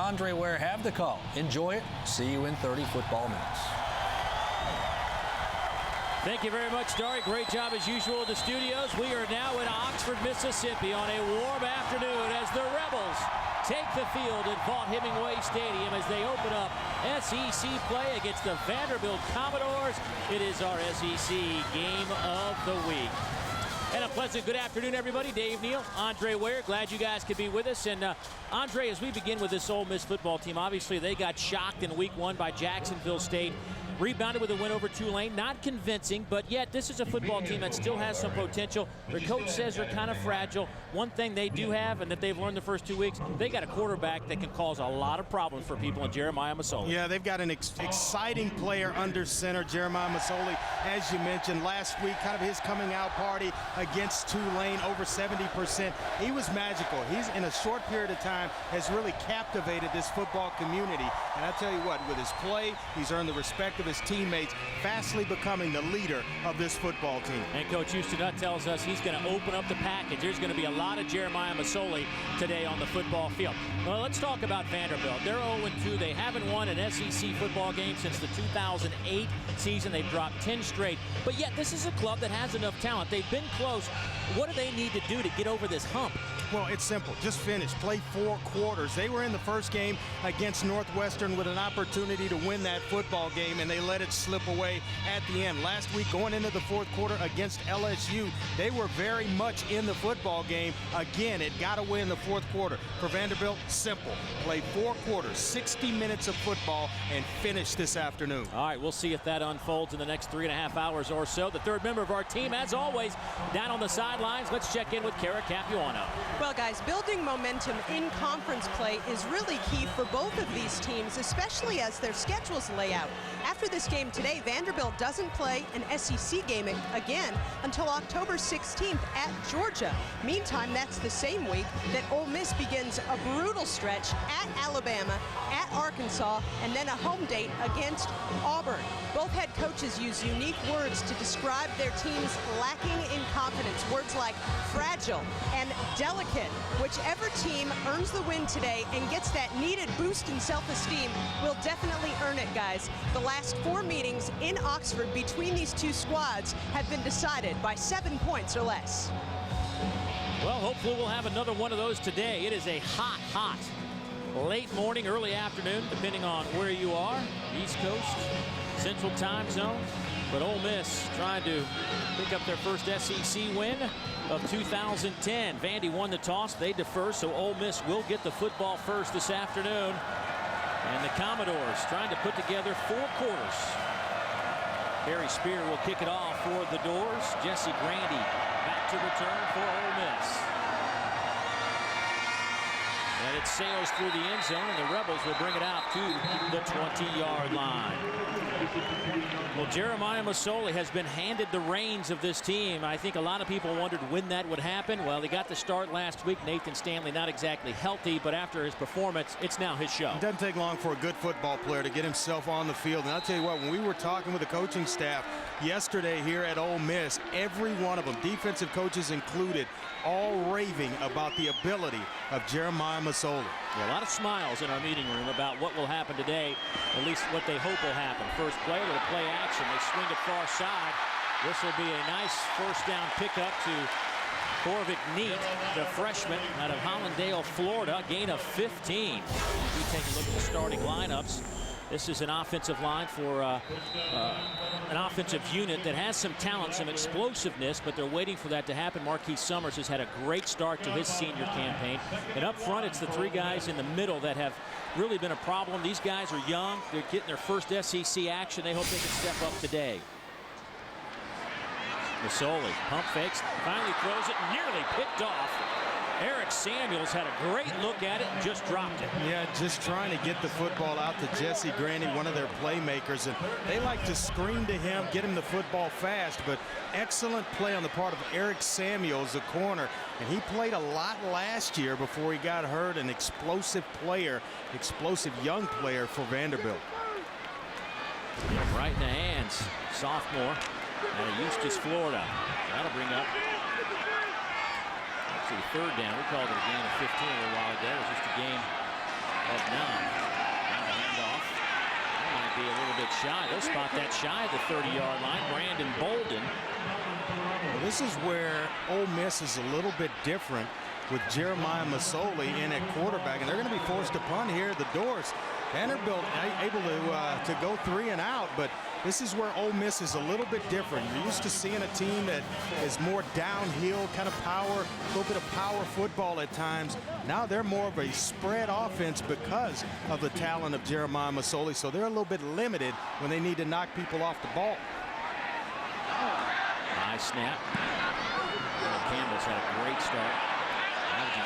Andre Ware have the call. Enjoy it. See you in 30 football minutes. Thank you very much, Dari. Great job as usual in the studios. We are now in Oxford, Mississippi on a warm afternoon as the Rebels take the field at Vaught-Hemingway Stadium as they open up SEC play against the Vanderbilt Commodores. It is our SEC game of the week. And a pleasant good afternoon, everybody. Dave Neal, Andre Ware, glad you guys could be with us. And Andre, as we begin with this Ole Miss football team, obviously they got shocked in week 1 by Jacksonville State. Rebounded with a win over Tulane. Not convincing, but yet this is a football team that still has some potential. Their coach says they're kind of fragile. One thing they do have, and that they've learned the first 2 weeks, they got a quarterback that can cause a lot of problems for people in Jeremiah Masoli. Yeah, they've got an exciting player under center, Jeremiah Masoli. As you mentioned, last week, kind of his coming out party against Tulane, over 70%. He was magical. He's, in a short period of time, has really captivated this football community. And I tell you what, with his play, he's earned the respect of his teammates, fastly becoming the leader of this football team. And Coach Houston Nutt tells us he's going to open up the package. There's going to be a lot of Jeremiah Masoli today on the football field. Well, let's talk about Vanderbilt. They're 0-2. They haven't won an SEC football game since the 2008 season. They've dropped 10 straight. But yet this is a club that has enough talent. They've been close. What do they need to do to get over this hump? Well, it's simple. Just finish. Play 4 quarters. They were in the first game against Northwestern with an opportunity to win that football game, and they let it slip away at the end. Last week, going into the 4th quarter against LSU, they were very much in the football game. Again, it got away in the 4th quarter. For Vanderbilt, simple. Play 4 quarters, 60 minutes of football, and finish this afternoon. All right, we'll see if that unfolds in the next 3.5 hours or so. The third member of our team, as always, down on the sidelines. Let's check in with Kara Capuano. Well, guys, building momentum in conference play is really key for both of these teams, especially as their schedules lay out. After this game today, Vanderbilt doesn't play an SEC game again until October 16th at Georgia. Meantime, that's the same week that Ole Miss begins a brutal stretch at Alabama, at Arkansas, and then a home date against Auburn. Both head coaches use unique words to describe their teams lacking in confidence. Words like fragile and delicate. Whichever team earns the win today and gets that needed boost in self-esteem will definitely earn it, guys. The last 4 meetings in Oxford between these two squads have been decided by 7 points or less. Well, hopefully we'll have another one of those today. It is a hot late morning, early afternoon, depending on where you are. East Coast, Central Time Zone. But Ole Miss trying to pick up their first SEC win of 2010. Vandy won the toss. They defer, so Ole Miss will get the football first this afternoon. And the Commodores trying to put together 4 quarters. Harry Spear will kick it off for the Doors. Jesse Grandy back to return for Ole Miss. And it sails through the end zone, and the Rebels will bring it out to the 20-yard line. Well, Jeremiah Masoli has been handed the reins of this team. I think a lot of people wondered when that would happen. Well, he got the start last week. Nathan Stanley not exactly healthy, but after his performance, it's now his show. It doesn't take long for a good football player to get himself on the field. And I'll tell you what, when we were talking with the coaching staff yesterday here at Ole Miss, every one of them, defensive coaches included, all raving about the ability of Jeremiah Masoli. Yeah, a lot of smiles in our meeting room about what will happen today, at least what they hope will happen. First play with a play action. They swing it far side. This will be a nice first down pickup to Corvick Neat, the freshman out of Hollandale, Florida. Gain of 15. We take a look at the starting lineups. This is an offensive line for an offensive unit that has some talent, some explosiveness, but they're waiting for that to happen. Marquise Summers has had a great start to his senior campaign. And up front, it's the 3 guys in the middle that have really been a problem. These guys are young. They're getting their first SEC action. They hope they can step up today. Masoli pump fakes, finally throws it, nearly picked off. Eric Samuels had a great look at it and just dropped it. Yeah, just trying to get the football out to Jesse Grandy, one of their playmakers. And they like to screen to him, get him the football fast. But excellent play on the part of Eric Samuels, the corner. And he played a lot last year before he got hurt. An explosive player, explosive young player for Vanderbilt. Right in the hands, sophomore out of Eustis, Florida. That'll bring up actually 3rd down. We called it a gain of 15 a little while ago. It was just a gain of 9. Now handoff. That might be a little bit shy. They'll spot that shy of the 30-yard line. Brandon Bolden. Well, this is where Ole Miss is a little bit different with Jeremiah Masoli in at quarterback, and they're going to be forced to punt here at the doors. Vanderbilt able to go 3 and out, but this is where Ole Miss is a little bit different. You're used to seeing a team that is more downhill, kind of power, a little bit of power football at times. Now they're more of a spread offense because of the talent of Jeremiah Masoli, so they're a little bit limited when they need to knock people off the ball. High snap. Campbell's had a great start, averaging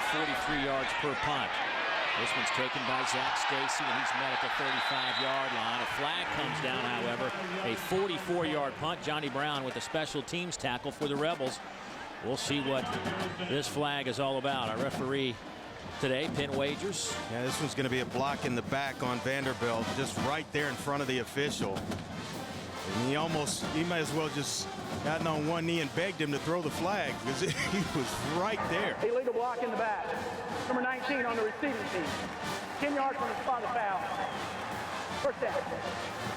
43 yards per punt. This one's taken by Zach Stacy, and he's met at the 35-yard line. A flag comes down, however. A 44-yard punt. Johnny Brown with the special teams tackle for the Rebels. We'll see what this flag is all about. Our referee today, Penn Wagers. Yeah, this one's going to be a block in the back on Vanderbilt, just right there in front of the official. And he might as well just gotten on one knee and begged him to throw the flag because he was right there. Illegal block in the back. Number 19 on the receiving team. 10 yards from the spot of foul. First down.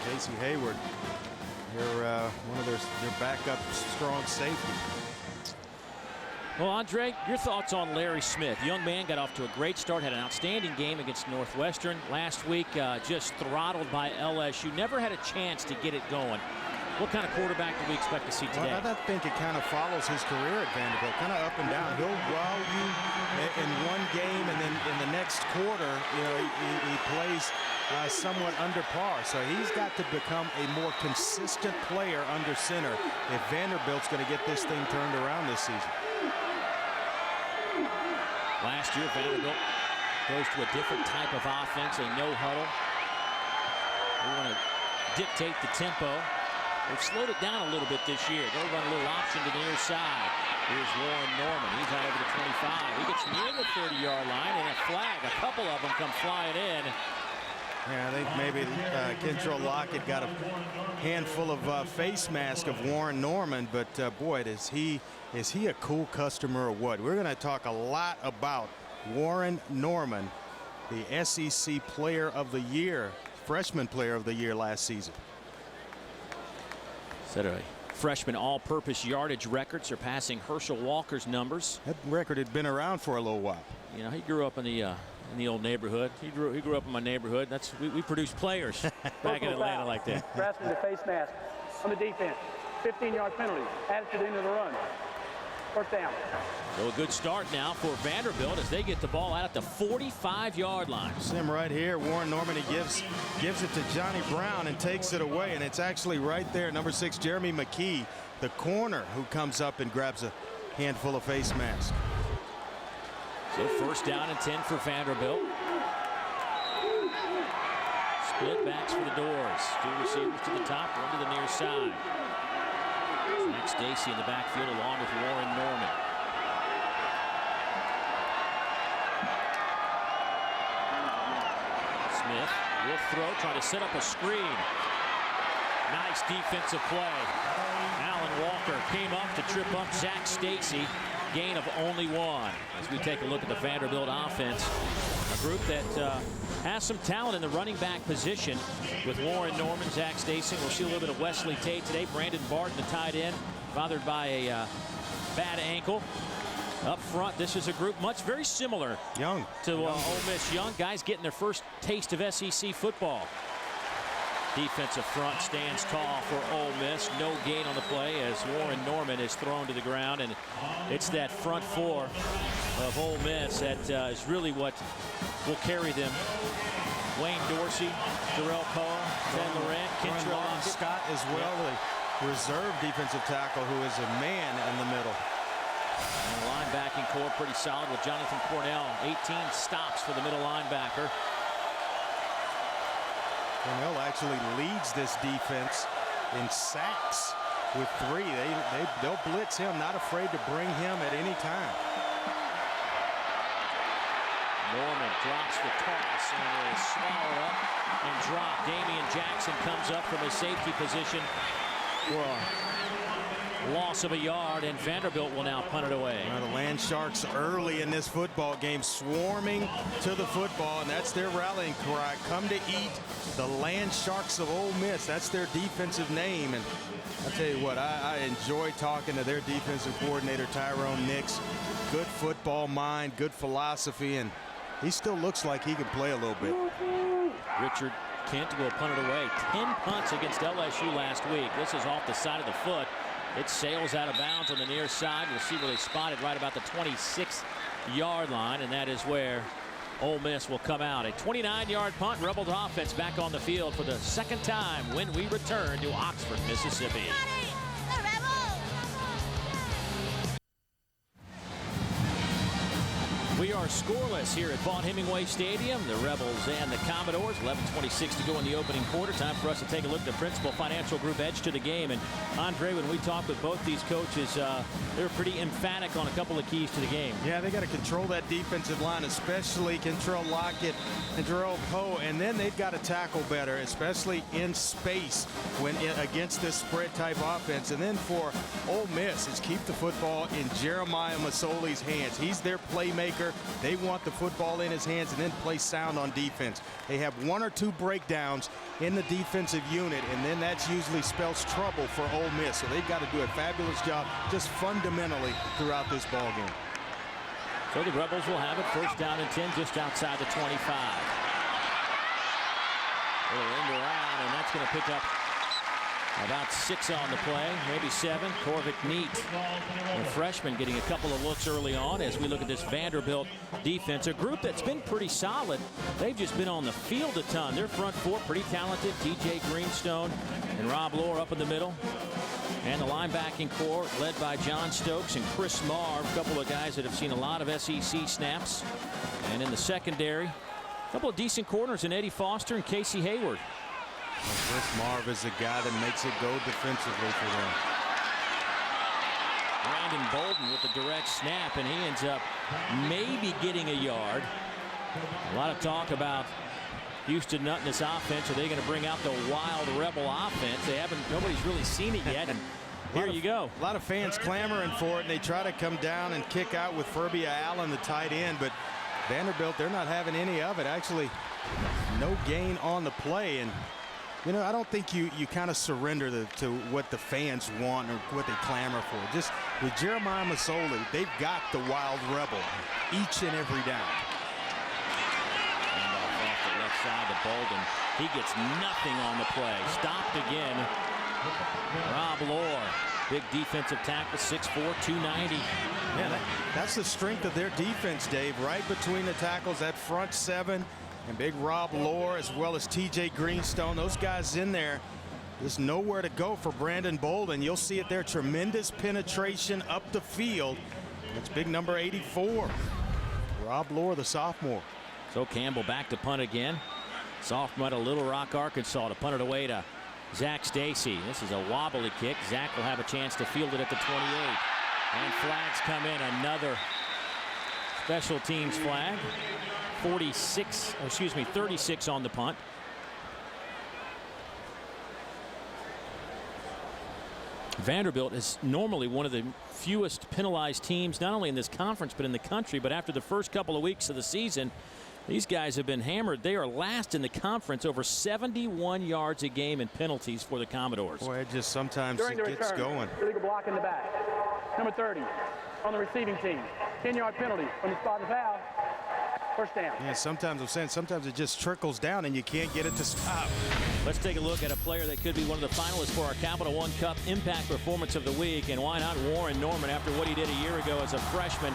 Casey Hayward, one of their backup strong safety. Well, Andre, your thoughts on Larry Smith? Young man got off to a great start, had an outstanding game against Northwestern last week, just throttled by LSU. Never had a chance to get it going. What kind of quarterback do we expect to see today? Well, I think it kind of follows his career at Vanderbilt, kind of up and down. He'll wow you in one game, and then in the next quarter, he plays somewhat under par. So he's got to become a more consistent player under center if Vanderbilt's going to get this thing turned around this season. Last year, Vanderbilt goes to a different type of offense, a no huddle. They want to dictate the tempo. They've slowed it down a little bit this year. They'll run a little option to the near side. Here's Warren Norman. He's out over the 25. He gets near the 30-yard line, and a flag. A couple of them come flying in. Yeah, I think maybe Kentrell Lockett got a handful of face mask of Warren Norman, but boy, is he a cool customer or what? We're going to talk a lot about Warren Norman, the SEC Player of the Year, Freshman Player of the Year last season. Set a freshman all-purpose yardage record, surpassing Herschel Walker's numbers. That record had been around for a little while. You know, he grew up in the old neighborhood. He grew up in my neighborhood. We produced players back in Atlanta like that. Grasping the face mask on the defense. 15-yard penalty. Added to the end of the run. First down. So a good start now for Vanderbilt as they get the ball out at the 45-yard line. See him right here. Warren Norman, he gives it to Johnny Brown and takes it away, and it's actually right there. Number 6, Jeremy McKee, the corner, who comes up and grabs a handful of face masks. So first down and 10 for Vanderbilt. Split backs for the doors. 2 receivers to the top, 1 to the near side. Zach Stacy in the backfield along with Warren Norman. Smith will throw, trying to set up a screen. Nice defensive play. Alan Walker came up to trip up Zach Stacy. Gain of only 1. As we take a look at the Vanderbilt offense, a group that has some talent in the running back position with Warren Norman, Zach Stacy. We'll see a little bit of Wesley Tate today. Brandon Barton, the tight end, bothered by a bad ankle. Up front, this is a group very similar to Ole Miss. Young guys getting their first taste of SEC football. Defensive front stands tall for Ole Miss. No gain on the play as Warren Norman is thrown to the ground, and it's that front 4 of Ole Miss that is really what will carry them. Wayne Dorsey, Darrell Poe, Ted Laurent, Kentrell Scott as well, the reserve defensive tackle who is a man in the middle. And the linebacking core pretty solid with Jonathan Cornell. 18 stops for the middle linebacker. Cornell actually leads this defense in sacks with 3. They'll blitz him, not afraid to bring him at any time. Norman drops the toss and is swallowed up and dropped. Damian Jackson comes up from a safety position for a loss of a yard, and Vanderbilt will now punt it away. Well, the Land Sharks early in this football game swarming to the football, and that's their rallying cry. Come to eat. The Land Sharks of Ole Miss. That's their defensive name. And I'll tell you what, I enjoy talking to their defensive coordinator, Tyrone Nix. Good football mind, good philosophy, and he still looks like he can play a little bit. Richard Kent will punt it away. 10 punts against LSU last week. This is off the side of the foot. It sails out of bounds on the near side. We'll see where they spot it, right about the 26-yard line, and that is where Ole Miss will come out. A 29-yard punt. Rebels offense back on the field for the second time when we return to Oxford, Mississippi. We are scoreless here at Vaught Hemingway Stadium. The Rebels and the Commodores. 11:26 to go in the opening quarter. Time for us to take a look at the Principal Financial Group edge to the game. And Andre, when we talked with both these coaches, they were pretty emphatic on a couple of keys to the game. Yeah, they got to control that defensive line, especially control Lockett and Jerome Poe, and then they've got to tackle better, especially in space when against this spread type offense. And then for Ole Miss, is keep the football in Jeremiah Masoli's hands. He's their playmaker. They want the football in his hands and then play sound on defense. They have 1 or 2 breakdowns in the defensive unit, and then that usually spells trouble for Ole Miss. So they've got to do a fabulous job just fundamentally throughout this ball game. So the Rebels will have it first down and 10 just outside the 25. Little end around, and that's going to pick up about 6 on the play, maybe 7. Corvick Neat, the freshman, getting a couple of looks early on as we look at this Vanderbilt defense. A group that's been pretty solid. They've just been on the field a ton. Their front four pretty talented. TJ Greenstone and Rob Lohr up in the middle. And the linebacking core led by John Stokes and Chris Marv, a couple of guys that have seen a lot of SEC snaps. And in the secondary, a couple of decent corners in Eddie Foster and Casey Hayward. Chris Marv is the guy that makes it go defensively for them. Brandon Bolden with the direct snap, and he ends up maybe getting a yard. A lot of talk about Houston Nutt in this offense. Are they going to bring out the wild Rebel offense? Nobody's really seen it yet, and here you go. A lot of fans clamoring for it, and they try to come down and kick out with Ferbia Allen, the tight end, but Vanderbilt, they're not having any of it. Actually, no gain on the play, and you know, I don't think you kind of surrender to what the fans want or what they clamor for. Just with Jeremiah Masoli, they've got the wild Rebel each and every down. Handoff off the left side to Bolden. He gets nothing on the play. Stopped again. Rob Lohr, big defensive tackle, 6'4", 290. Yeah, that's the strength of their defense, Dave. Right between the tackles, that front 7. And big Rob Lohr as well as TJ Greenstone. Those guys in there. There's nowhere to go for Brandon Bolden. You'll see it there. Tremendous penetration up the field. It's big number 84. Rob Lohr, the sophomore. So Campbell back to punt again. Sophomore at Little Rock, Arkansas, to punt it away to Zach Stacy. This is a wobbly kick. Zach will have a chance to field it at the 28. And flags come in. Another special teams flag. 36 on the punt. Vanderbilt is normally one of the fewest penalized teams, not only in this conference but in the country. But after the first couple of weeks of the season, these guys have been hammered. They are last in the conference, over 71 yards a game in penalties for the Commodores. Boy, it just sometimes During it the gets return, going. illegal block in the back. Number 30 on the receiving team. 10-yard penalty from the spot of foul. First down. Yeah, sometimes I'm saying sometimes it just trickles down and you can't get it to stop. Let's take a look at a player that could be one of the finalists for our Capital One Cup Impact Performance of the Week. And why not Warren Norman, after what he did a year ago as a freshman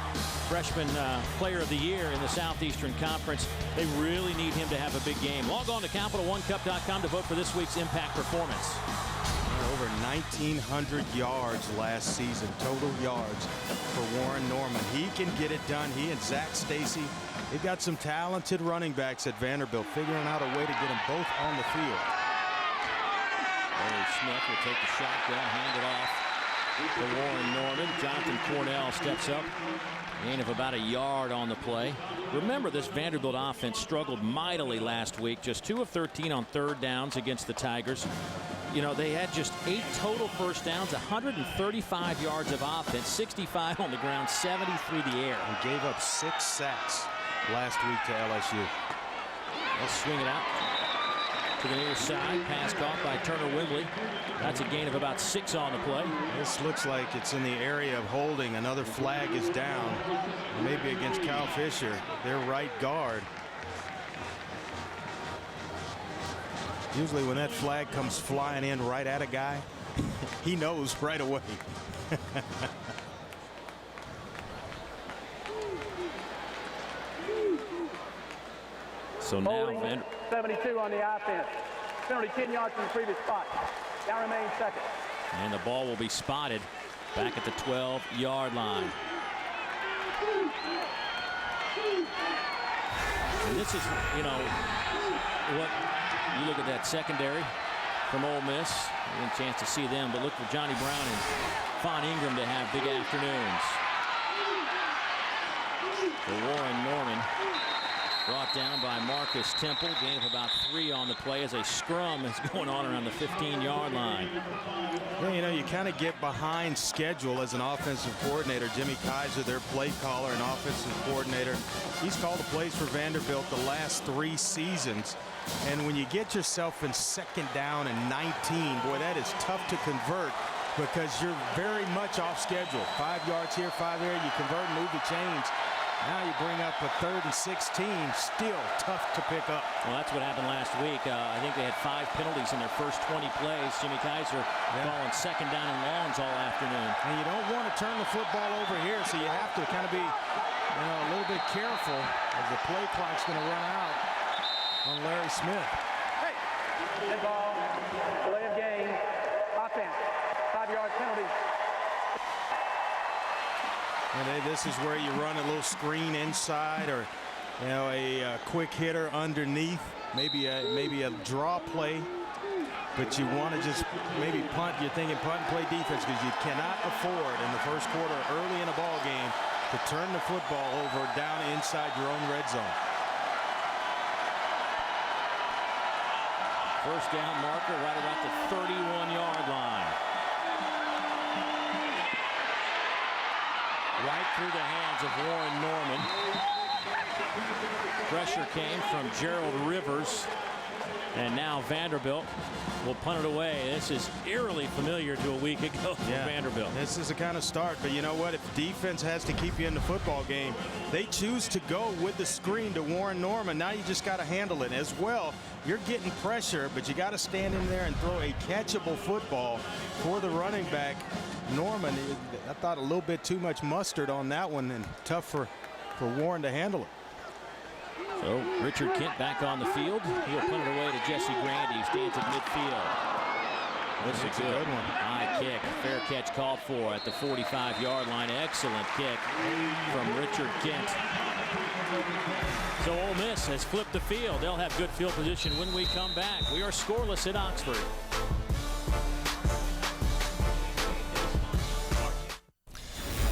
player of the year in the Southeastern Conference. They really need him to have a big game. Log on to CapitalOneCup.com to vote for this week's Impact Performance. Over 1,900 yards last season, total yards for Warren Norman. He can get it done. He and Zach Stacy, they've got some talented running backs at Vanderbilt, figuring out a way to get them both on the field. Larry Smith will take the shotgun, hand it off to Warren Norman. Jonathan Cornell steps up. Gain of about a yard on the play. Remember, this Vanderbilt offense struggled mightily last week. Just 2 of 13 on third downs against the Tigers. you know, they had just 8 total first downs, 135 yards of offense, 65 on the ground, 70 through the air. And gave up 6 sacks last week to LSU. They'll swing it out to the near side. Pass caught by Turner Wimbley. That's a gain of about 6 on the play. This looks like it's in the area of holding. Another flag is down. Maybe against Kyle Fisher, their right guard. Usually when that flag comes flying in right at a guy, he knows right away. So now Holding 72 on the offense. Penalty 10 yards from the previous spot. Down remains second. And the ball will be spotted back at the 12-yard line. And this is, you know, what you look at that secondary from Ole Miss. We didn't chance to see them, but look for Johnny Brown and Von Ingram to have big afternoons. For Warren Norman, brought down by Marcus Temple. Gain of about 3 on the play as a scrum is going on around the 15-yard line. Yeah, you know, you kind of get behind schedule as an offensive coordinator. Jimmy Kaiser, their play caller and offensive coordinator, he's called the plays for Vanderbilt the last 3 seasons. And when you get yourself in 2nd down and 19, boy, that is tough to convert because you're very much off schedule. 5 yards here, 5 there, you convert, move the chains. Now you bring up a 3rd and 16, still tough to pick up. Well, that's what happened last week. I think they had 5 penalties in their first 20 plays. Jimmy Kaiser calling 2nd down and longs all afternoon. And you don't want to turn the football over here, so you have to kind of be, you know, a little bit careful as the play clock's going to run out on Larry Smith. Hey, dead ball, delay of game, offense, 5-yard penalty. And this is where you run a little screen inside, or you know, a quick hitter underneath, maybe a draw play, but you want to just maybe punt. You're thinking punt and play defense because you cannot afford in the first quarter early in a ball game to turn the football over down inside your own red zone. First down marker right about the 31-yard line. Right through the hands of Warren Norman. Pressure came from Gerald Rivers. And now Vanderbilt will punt it away. This is eerily familiar to a week ago for Vanderbilt. This is the kind of start, but you know what? If defense has to keep you in the football game, they choose to go with the screen to Warren Norman. Now you just got to handle it as well. You're getting pressure, but you got to stand in there and throw a catchable football for the running back. Norman, I thought a little bit too much mustard on that one, and tough for Warren to handle it. So Richard Kent back on the field. He'll punt it away to Jesse Grandy, who stands at midfield. This is a good one. High kick. Fair catch called for at the 45-yard line. Excellent kick from Richard Kent. So Ole Miss has flipped the field. They'll have good field position when we come back. We are scoreless at Oxford.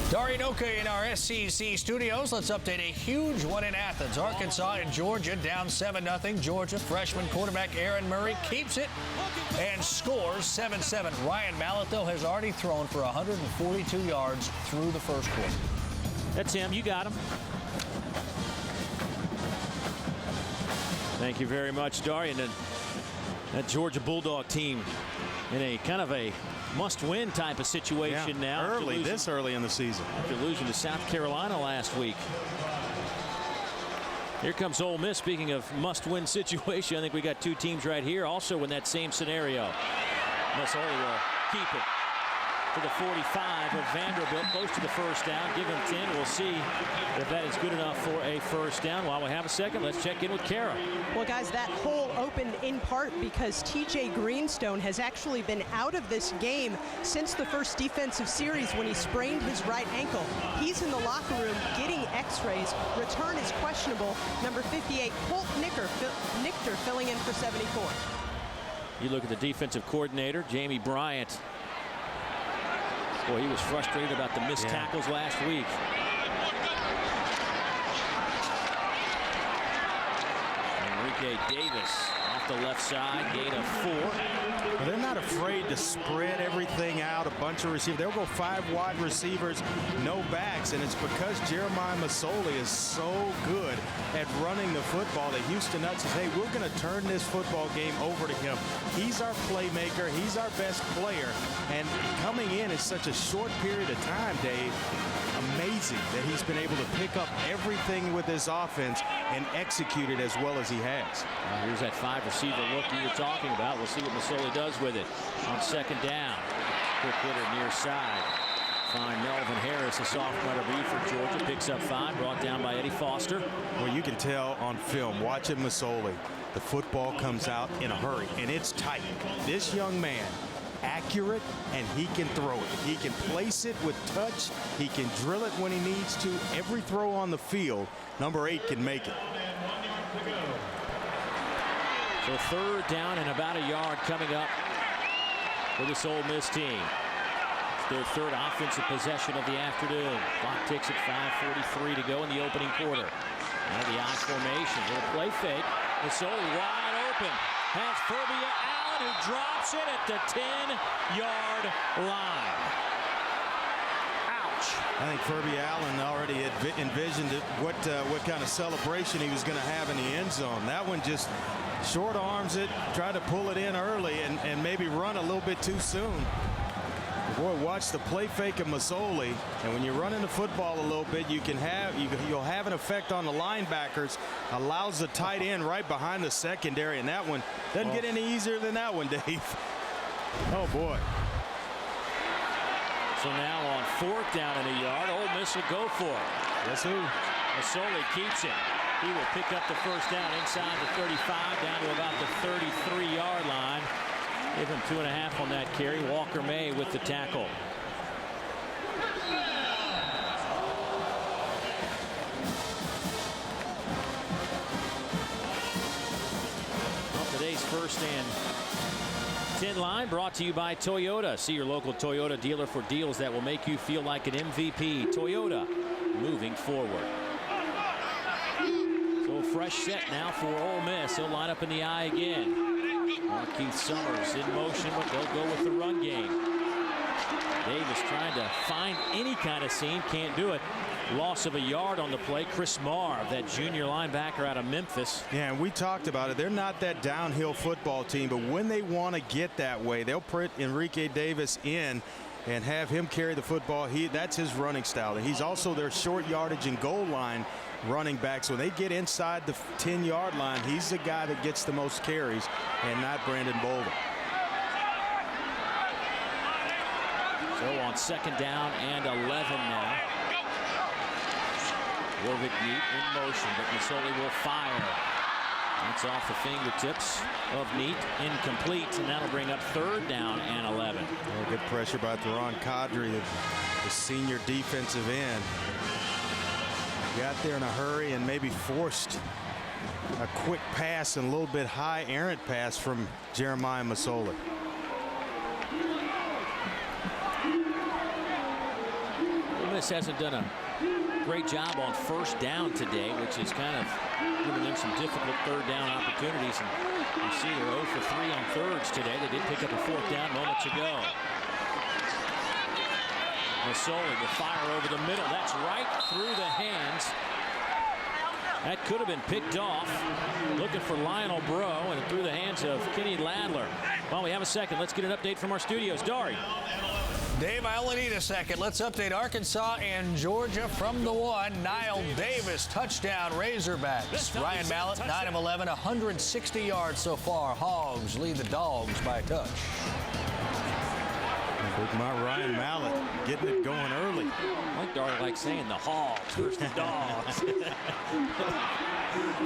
Dari Noka in our SEC studios. Let's update a huge one in Athens. Arkansas and Georgia down 7-0. Georgia freshman quarterback Aaron Murray keeps it and scores 7-7. Ryan Mallett, though, has already thrown for 142 yards through the first quarter. That's him. You got him. Thank you very much, Dari. And that Georgia Bulldog team in a kind of a must-win type of situation now. This early in the season. After losing to South Carolina last week. Here comes Ole Miss. Speaking of must-win situation, I think we got 2 teams right here also in that same scenario. Missouri will keep it to the 45 of Vanderbilt, close to the first down. Give him 10. We'll see if that is good enough for a first down. While we have a second, let's check in with Kara. Well, guys, that hole opened in part because TJ Greenstone has actually been out of this game since the first defensive series when he sprained his right ankle. He's in the locker room getting x-rays. Return is questionable. Number 58, Colt Nichter filling in for 74. You look at the defensive coordinator, Jamie Bryant. Boy, he was frustrated about the missed tackles last week. Enrique Davis off the left side, gain of 4. Well, they're not afraid to spread everything out, a bunch of receivers. They'll go 5 wide receivers, no backs, and it's because Jeremiah Masoli is so good at running the football that Houston Nutt says, hey, we're going to turn this football game over to him. He's our playmaker. He's our best player. And coming in such a short period of time, Dave, amazing that he's been able to pick up everything with this offense and execute it as well as he has. Here's that 5 receiver look you were talking about. We'll see what Masoli does with it on 2nd down. Quick hitter near side. Find Melvin Harris, a sophomore to be for Georgia, picks up 5, brought down by Eddie Foster. Well, you can tell on film, watching Masoli, the football comes out in a hurry, and it's tight. This young man, accurate, and he can throw it. He can place it with touch. He can drill it when he needs to. Every throw on the field, number 8 can make it. So 3rd down and about a yard coming up for this Ole Miss team. It's their 3rd offensive possession of the afternoon. Clock ticks at 5:43 to go in the opening quarter. Now the I formation. Little play fake. Masoli wide open. Has Furbia Allen, who drops it at the 10-yard line. Ouch. I think Furbia Allen already envisioned what kind of celebration he was going to have in the end zone. That one just short arms it, try to pull it in early and maybe run a little bit too soon. Boy, watch the play fake of Masoli, and when you're running the football a little bit, you'll have an effect on the linebackers. Allows the tight end right behind the secondary, and that one doesn't get any easier than that one, Dave. Oh boy. So now on 4th down and a yard, Ole Miss will go for it. Guess who? Masoli keeps it. He will pick up the 1st down inside the 35, down to about the 33-yard line. Give him 2.5 on that carry. Walker May with the tackle. Well, today's 1st and 10 line brought to you by Toyota. See your local Toyota dealer for deals that will make you feel like an MVP. Toyota, moving forward. So a fresh set now for Ole Miss. He'll line up in the I again. Keith Summers in motion, but they'll go with the run game. Davis trying to find any kind of seam, can't do it. Loss of a yard on the play. Chris Marv, that junior linebacker out of Memphis. Yeah, and we talked about it. They're not that downhill football team, but when they want to get that way, they'll put Enrique Davis in and have him carry the football. That's his running style. He's also their short yardage and goal line running back. So when they get inside the 10-yard line, he's the guy that gets the most carries, and not Brandon Bolden. So on 2nd down and 11 now. Warwick Neat in motion, but Masoli will fire. That's off the fingertips of Neat, incomplete, and that'll bring up 3rd down and 11. Oh, good pressure by Theron Kadri, the senior defensive end. Got there in a hurry and maybe forced a quick pass and a little bit high errant pass from Jeremiah Masoli. Ole Miss hasn't done a great job on 1st down today, which is kind of giving them some difficult 3rd down opportunities. And you see they're 0 for 3 on 3rds today. They did pick up a 4th down moments ago. Masoli will fire over the middle. That's right through the hands. That could have been picked off. Looking for Lionel Bro, and through the hands of Kenny Ladler. While we have a second, let's get an update from our studios. Dari. Dave, I only need a second. Let's update Arkansas and Georgia from the 1. Niall Davis, touchdown Razorbacks. Ryan Mallett, 9 of 11, 160 yards so far. Hogs lead the Dogs by a touch. Big my Ryan Mallett getting it going early. I think Dari likes saying the Hogs versus the Dogs.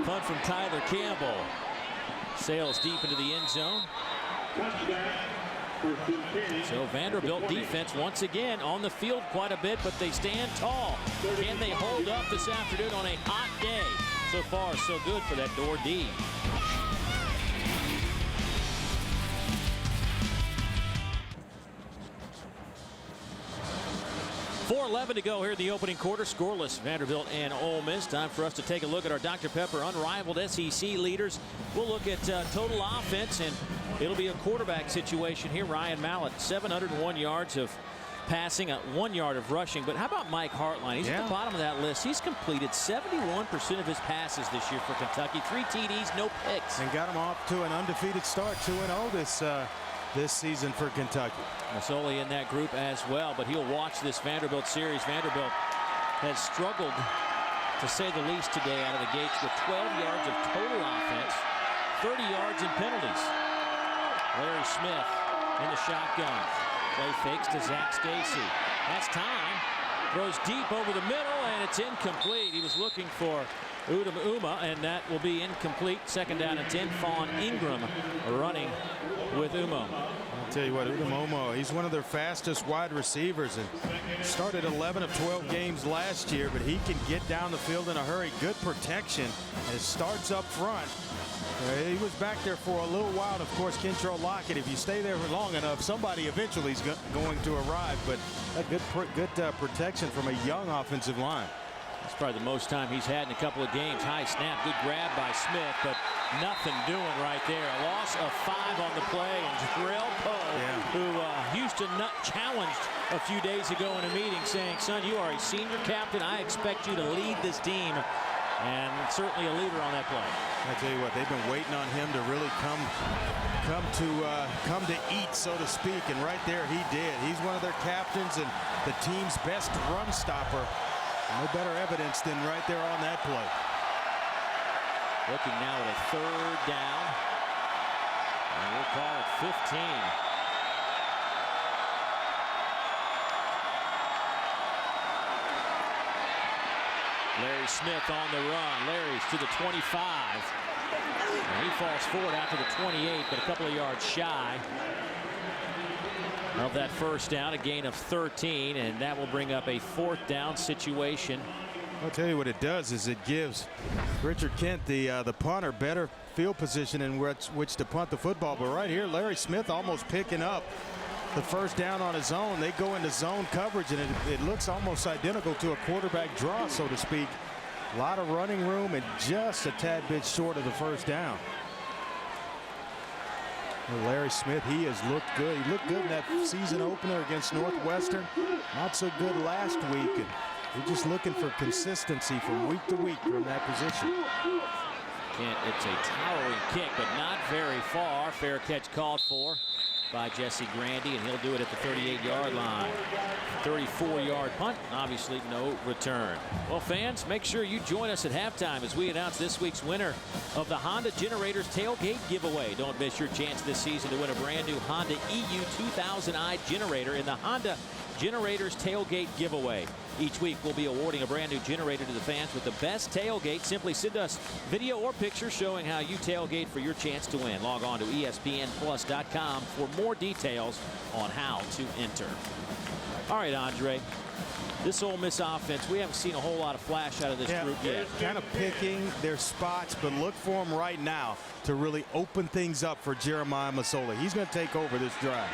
Punt from Tyler Campbell. Sails deep into the end zone. So Vanderbilt defense once again on the field quite a bit, but they stand tall. Can they hold up this afternoon on a hot day? So far, so good for that Door D. 4:11 to go here in the opening quarter. Scoreless, Vanderbilt and Ole Miss. Time for us to take a look at our Dr. Pepper unrivaled SEC leaders. We'll look at total offense, and it'll be a quarterback situation here. Ryan Mallett, 701 yards of passing, 1 yard of rushing. But how about Mike Hartline? He's at the bottom of that list. He's completed 71% of his passes this year for Kentucky. 3 TDs, no picks. And got him off to an undefeated start, 2-0 this season for Kentucky. Masoli in that group as well, but he'll watch this Vanderbilt series. Vanderbilt has struggled, to say the least, today out of the gates with 12 yards of total offense, 30 yards in penalties. Larry Smith in the shotgun. Play fakes to Zach Stacy. That's time. Throws deep over the middle, and it's incomplete. He was looking for Udom Uma, and that will be incomplete. Second down and 10. Fawn Ingram running with Uma. I'll tell you what, Udom Uma, he's one of their fastest wide receivers, and started 11 of 12 games last year, but he can get down the field in a hurry. Good protection, and it starts up front. He was back there for a little while. And of course, Kentrell Lockett, if you stay there for long enough, somebody eventually is going to arrive. But a good protection from a young offensive line. That's probably the most time he's had in a couple of games. High snap, good grab by Smith, but nothing doing right there. A loss of 5 on the play, and Jarrell Poe, who Houston challenged a few days ago in a meeting, saying, son, you are a senior captain. I expect you to lead this team. And certainly a leader on that play. I tell you what, they've been waiting on him to really come to eat, so to speak. And right there, he did. He's one of their captains and the team's best run stopper. No better evidence than right there on that play. Looking now at a 3rd down, and we'll call it 15. Larry Smith on the run. Larry's to the 25. And he falls forward out to the 28, but a couple of yards shy of that first down. A gain of 13, and that will bring up a 4th down situation. I'll tell you what it does is it gives Richard Kent, the punter, better field position in which to punt the football. But right here, Larry Smith almost picking up the first down on his own. They go into zone coverage, and it looks almost identical to a quarterback draw, so to speak. A lot of running room and just a tad bit short of the first down. Well, Larry Smith, he has looked good. He looked good in that season opener against Northwestern. Not so good last week. And we're just looking for consistency from week to week from that position. It's a towering kick, but not very far. Fair catch called for by Jesse Grandy, and he'll do it at the 38-yard line. 34-yard punt, obviously no return. Well, fans, make sure you join us at halftime as we announce this week's winner of the Honda Generators Tailgate Giveaway. Don't miss your chance this season to win a brand new Honda EU 2000i generator in the Honda Generators Tailgate Giveaway. Each week we'll be awarding a brand new generator to the fans with the best tailgate. Simply send us video or pictures showing how you tailgate for your chance to win. Log on to ESPNplus.com for more details on how to enter. All right, Andre, this Ole Miss offense, we haven't seen a whole lot of flash out of this group yet. Kind of picking their spots, but look for them right now to really open things up for Jeremiah Masoli. He's going to take over this drive.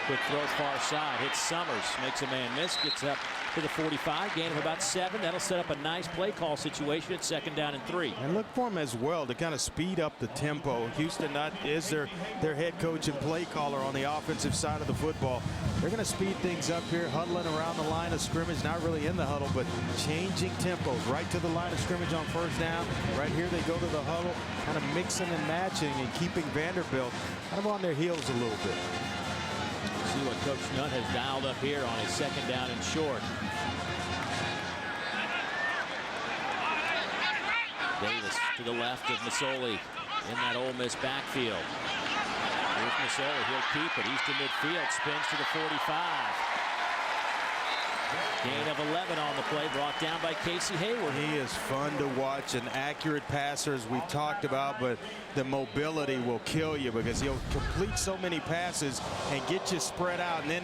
Quick throw far side, hits Summers, makes a man miss, gets up to the 45, gain of about 7. That'll set up a nice play call situation at 2nd down and 3. And look for him as well to kind of speed up the tempo. Houston is their head coach and play caller on the offensive side of the football. They're going to speed things up here, huddling around the line of scrimmage, not really in the huddle, but changing tempos right to the line of scrimmage on 1st down. Right here they go to the huddle, kind of mixing and matching and keeping Vanderbilt kind of on their heels a little bit. See what Coach Nutt has dialed up here on his 2nd down and short. Davis to the left of Masoli in that Ole Miss backfield. Here's Masoli, he'll keep it. He's to midfield, spins to the 45. Gain of 11 on the play, brought down by Casey Hayward. He is fun to watch, an accurate passer, as we've talked about, but the mobility will kill you because he'll complete so many passes and get you spread out, and then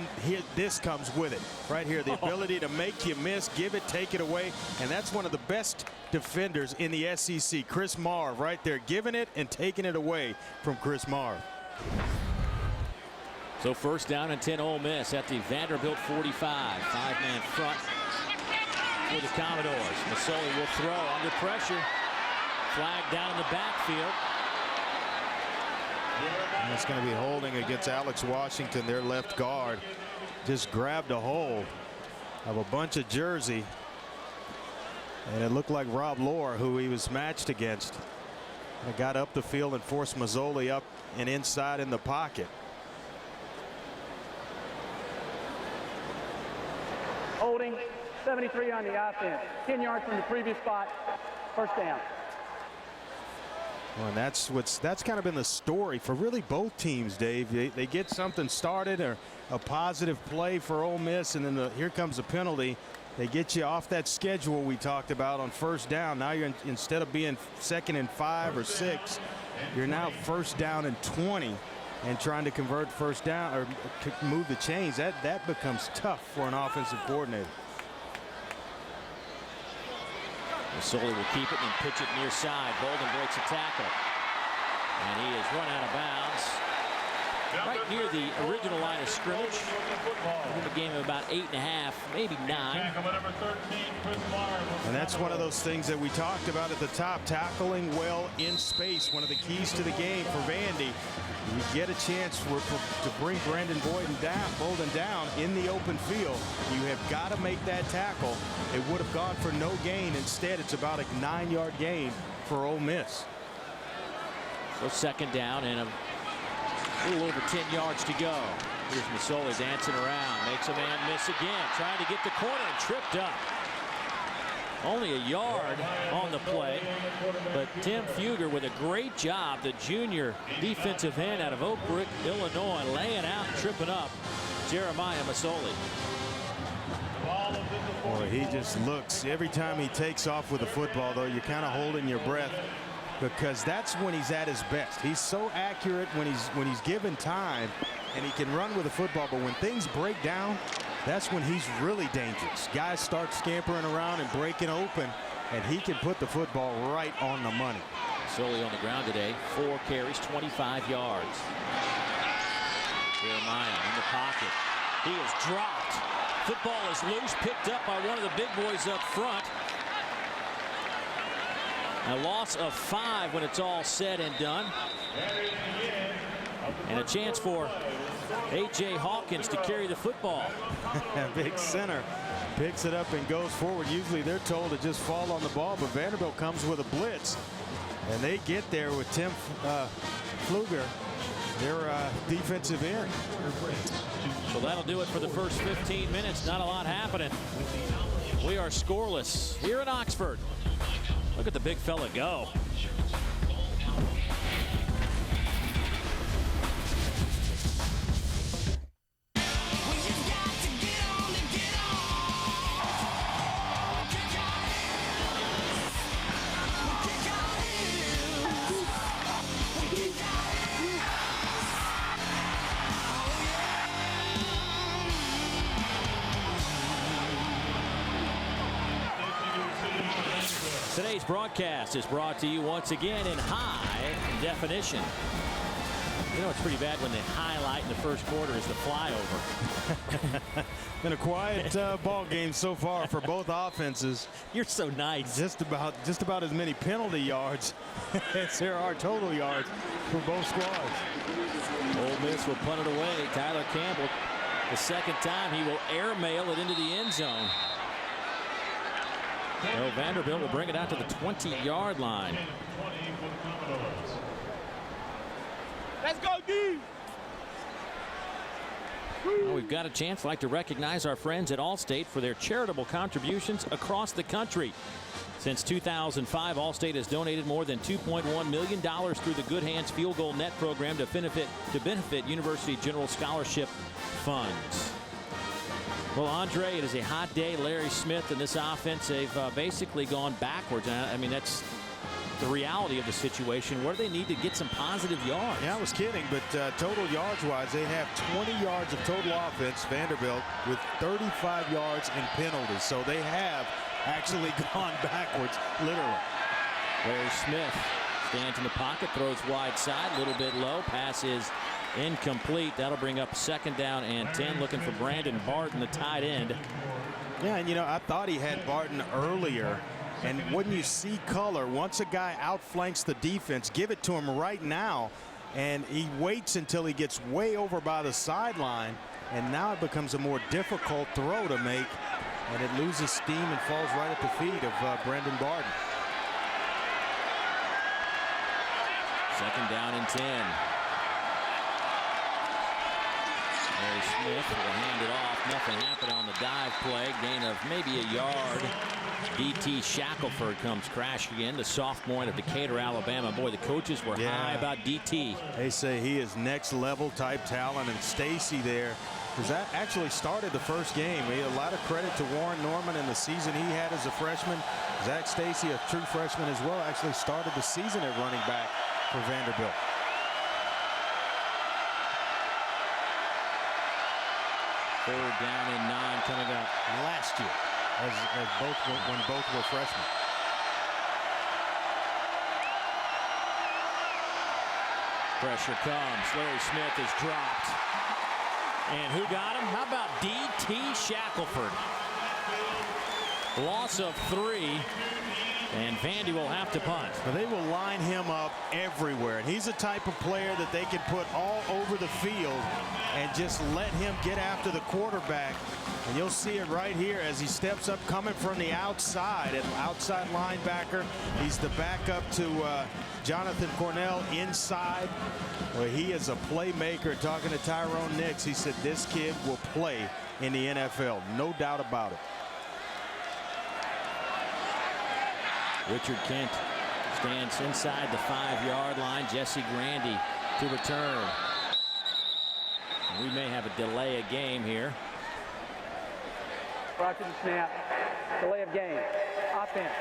this comes with it. Right here, the ability to make you miss, give it, take it away, and that's one of the best defenders in the SEC. Chris Marv right there, giving it and taking it away from Chris Marv. So 1st down and 10 Ole Miss at the Vanderbilt 45. 5-man front. for the Commodores. Masoli will throw under pressure. Flag down in the backfield. And it's going to be holding against Alex Washington, their left guard. Just grabbed a hold of a bunch of jersey. And it looked like Rob Lohr, who he was matched against. And got up the field and forced Masoli up and inside in the pocket. Holding 73 on the offense. 10 yards from the previous spot. First down. Well, and that's kind of been the story for really both teams, Dave. They get something started or a positive play for Ole Miss, and then here comes a penalty. They get you off that schedule we talked about on first down. Now you're instead of being 2nd and 5 or 6, you're now 1st down and 20 and trying to convert first down or to move the chains. That becomes tough for an offensive coordinator. Masoli will keep it and pitch it near side. Bolden breaks a tackle. And he is run out of bounds. Right near the original line of scrimmage. In the game of about 8.5, maybe 9. And that's one of those things that we talked about at the top. Tackling well in space. One of the keys to the game for Vandy. You get a chance to bring Brandon Bolden down in the open field. You have got to make that tackle. It would have gone for no gain. Instead, it's about a 9-yard gain for Ole Miss. So 2nd down and a little over 10 yards to go. Here's Masoli dancing around. Makes a man miss again. Trying to get the corner and tripped up. Only a yard on the play. But Tim Fugger with a great job. The junior defensive end out of Oak Brook, Illinois, laying out and tripping up Jeremiah Masoli. Boy, he just looks. Every time he takes off with the football, though, you're kind of holding your breath, because that's when he's at his best. He's so accurate when he's given time, and he can run with the football. But when things break down, that's when he's really dangerous. Guys start scampering around and breaking open, and he can put the football right on the money. Masoli on the ground today. 4 carries, 25 yards. Jeremiah in the pocket. He is dropped. Football is loose, picked up by one of the big boys up front. A loss of 5 when it's all said and done. And a chance for A.J. Hawkins to carry the football. Big center picks it up and goes forward. Usually they're told to just fall on the ball, but Vanderbilt comes with a blitz. And they get there with Tim Fugger, their defensive end. So that'll do it for the first 15 minutes. Not a lot happening. We are scoreless here in Oxford. Look at the big fella go. Today's broadcast is brought to you once again in high definition. You know, it's pretty bad when the highlight in the first quarter is the flyover. Been a quiet ball game so far for both offenses. You're so nice. Just about as many penalty yards as there are total yards for both squads. Ole Miss will punt it away. Tyler Campbell, the 2nd time, he will airmail it into the end zone. So Vanderbilt will bring it out to the 20-yard line. Let's go, D. Well, we've got a chance. I'd like to recognize our friends at Allstate for their charitable contributions across the country. Since 2005, Allstate has donated more than $2.1 million through the Good Hands Field Goal Net program to benefit University General Scholarship funds. Well, Andre, it is a hot day. Larry Smith and this offense, they've basically gone backwards. I mean, that's the reality of the situation. Where do they need to get some positive yards? Yeah, I was kidding, but total yards-wise, they have 20 yards of total offense, Vanderbilt, with 35 yards in penalties. So they have actually gone backwards, literally. Larry Smith stands in the pocket, throws wide side, a little bit low. Pass is incomplete. That'll bring up 2nd down and 10. Looking for Brandon Barton, the tight end. Yeah, and I thought he had Barton earlier. And when you see color, once a guy outflanks the defense, give it to him right now. And he waits until he gets way over by the sideline. And now it becomes a more difficult throw to make. And it loses steam and falls right at the feet of Brendan Barton. Second down and 10. Larry Smith will hand it off. Nothing happened on the dive play. Gain of maybe a yard. D.T. Shackelford comes crashing in, the sophomore out of Decatur, Alabama. Boy, the coaches were high about D.T. They say he is next level type talent, and Stacy there, because that actually started the first game. A lot of credit to Warren Norman and the season he had as a freshman. Zach Stacy, a true freshman as well, actually started the season at running back for Vanderbilt. Third down and 9 coming up Last year, when both were freshmen. Pressure comes. Larry Smith is dropped. And who got him? How about D.T. Shackelford? Loss of 3. And Vandy will have to punt. Well, they will line him up everywhere. And he's the type of player that they can put all over the field and just let him get after the quarterback. And you'll see it right here as he steps up coming from the outside. An outside linebacker. He's the backup to Jonathan Cornell inside. Well, he is a playmaker. Talking to Tyrone Nix, he said this kid will play in the NFL. No doubt about it. Richard Kent stands inside the 5-yard line. Jesse Grandy to return. And we may have a delay of game here. Prior to the snap, delay of game, offense,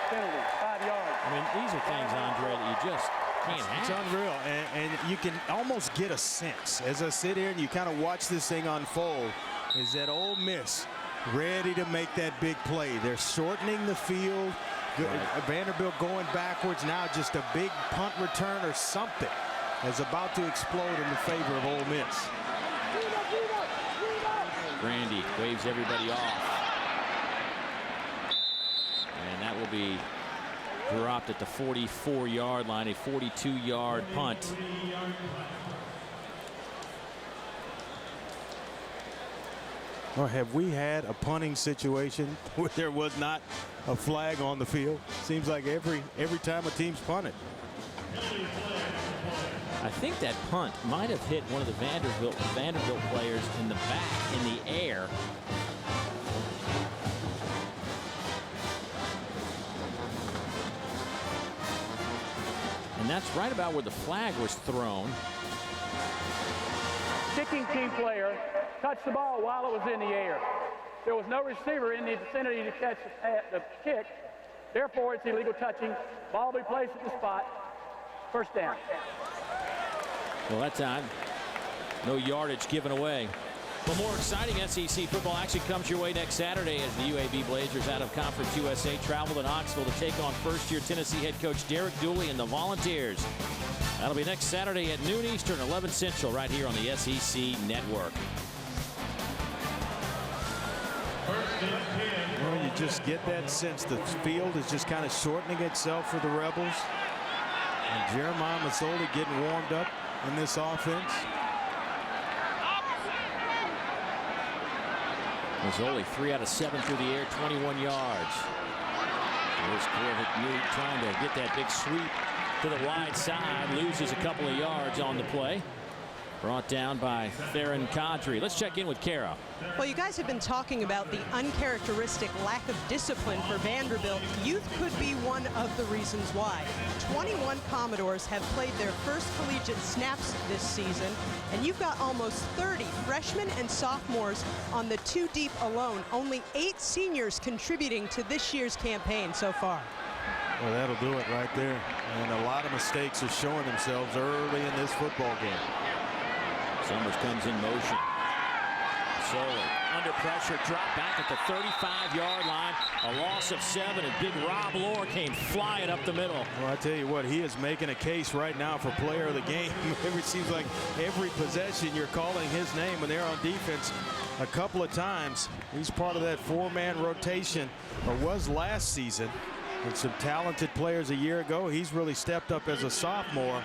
penalty, 5 yards. I mean, these are things, Andre, that you just can't have. It's unreal, and you can almost get a sense as I sit here and you kind of watch this thing unfold. Is that Ole Miss ready to make that big play? They're shortening the field. Right. Vanderbilt going backwards now. Just a big punt return or something is about to explode in the favor of Ole Miss. Grandy waves everybody off. And that will be dropped at the 44-yard line, a 42-yard punt. Or have we had a punting situation where there was not a flag on the field? Seems like every time a team's punted. I think that punt might have hit one of the Vanderbilt players in the back in the air. And that's right about where the flag was thrown. Kicking team player touched the ball while it was in the air. There was no receiver in the vicinity to catch the kick. Therefore, it's illegal touching. Ball will be placed at the spot. First down. Well, that time, no yardage given away. Well, more exciting SEC football action comes your way next Saturday as the UAB Blazers out of Conference USA travel to Knoxville to take on first-year Tennessee head coach Derek Dooley and the Volunteers. That'll be next Saturday at noon Eastern, 11 Central, right here on the SEC Network. Well, you just get that sense the field is just kind of shortening itself for the Rebels. And Jeremiah Masoli getting warmed up in this offense. Masoli 3 out of 7 through the air, 21 yards. Here's Corvette Newt trying to get that big sweep to the wide side, loses a couple of yards on the play. Brought down by Theron Kadri. Let's check in with Kara. Well, you guys have been talking about the uncharacteristic lack of discipline for Vanderbilt. Youth could be one of the reasons why. 21 Commodores have played their first collegiate snaps this season, and you've got almost 30 freshmen and sophomores on the 2 deep alone. Only 8 seniors contributing to this year's campaign so far. Well, that'll do it right there. And a lot of mistakes are showing themselves early in this football game. Summers comes in motion. Soli under pressure, dropped back at the 35-yard line. A loss of 7, and big Rob Lohr came flying up the middle. Well, I tell you what, he is making a case right now for player of the game. It seems like every possession you're calling his name when they're on defense a couple of times. He's part of that 4-man rotation, or was last season. And some talented players a year ago. He's really stepped up as a sophomore.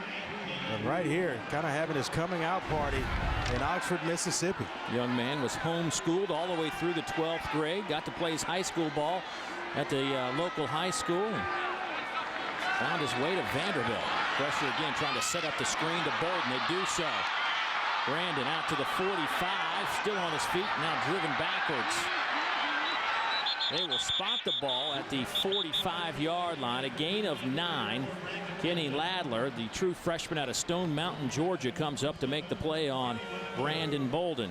And right here, kind of having his coming out party in Oxford, Mississippi. Young man was homeschooled all the way through the 12th grade. Got to play his high school ball at the local high school. And found his way to Vanderbilt. Pressure again, trying to set up the screen to Bolden. They do so. Brandon out to the 45, still on his feet, now driven backwards. They will spot the ball at the 45-yard line. A gain of 9. Kenny Ladler, the true freshman out of Stone Mountain, Georgia, comes up to make the play on Brandon Bolden.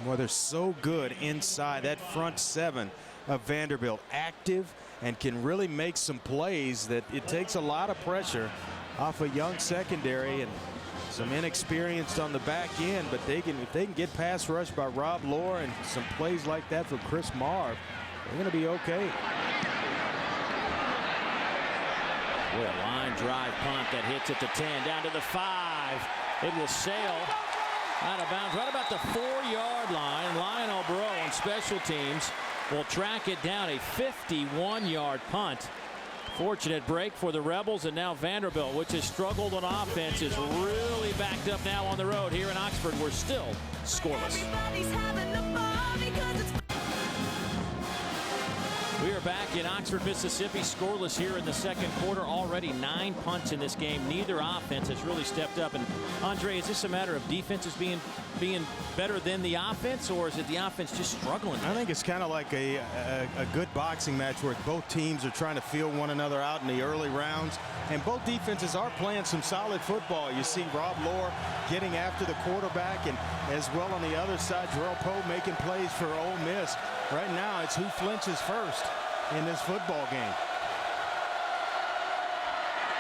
Well, they're so good inside that front 7 of Vanderbilt. Active and can really make some plays that it takes a lot of pressure off a young secondary and some inexperienced on the back end. But if they can get pass rushed by Rob Lohr and some plays like that for Chris Marv, they're going to be okay. Boy, a line drive punt that hits at the 10, down to the 5. It will sail out of bounds right about the 4-yard line. Lionel Bro on special teams will track it down, a 51-yard punt. Fortunate break for the Rebels, and now Vanderbilt, which has struggled on offense, is really backed up now on the road. Here in Oxford, we're still scoreless. We are back in Oxford, Mississippi, scoreless here in the second quarter. Already 9 punts in this game. Neither offense has really stepped up. And Andre, is this a matter of defenses being better than the offense, or is it the offense just struggling? I think it's kind of like a good boxing match where both teams are trying to feel one another out in the early rounds. And both defenses are playing some solid football. You see Rob Lohr getting after the quarterback, and as well on the other side, Jarrell Poe making plays for Ole Miss. Right now, it's who flinches first in this football game.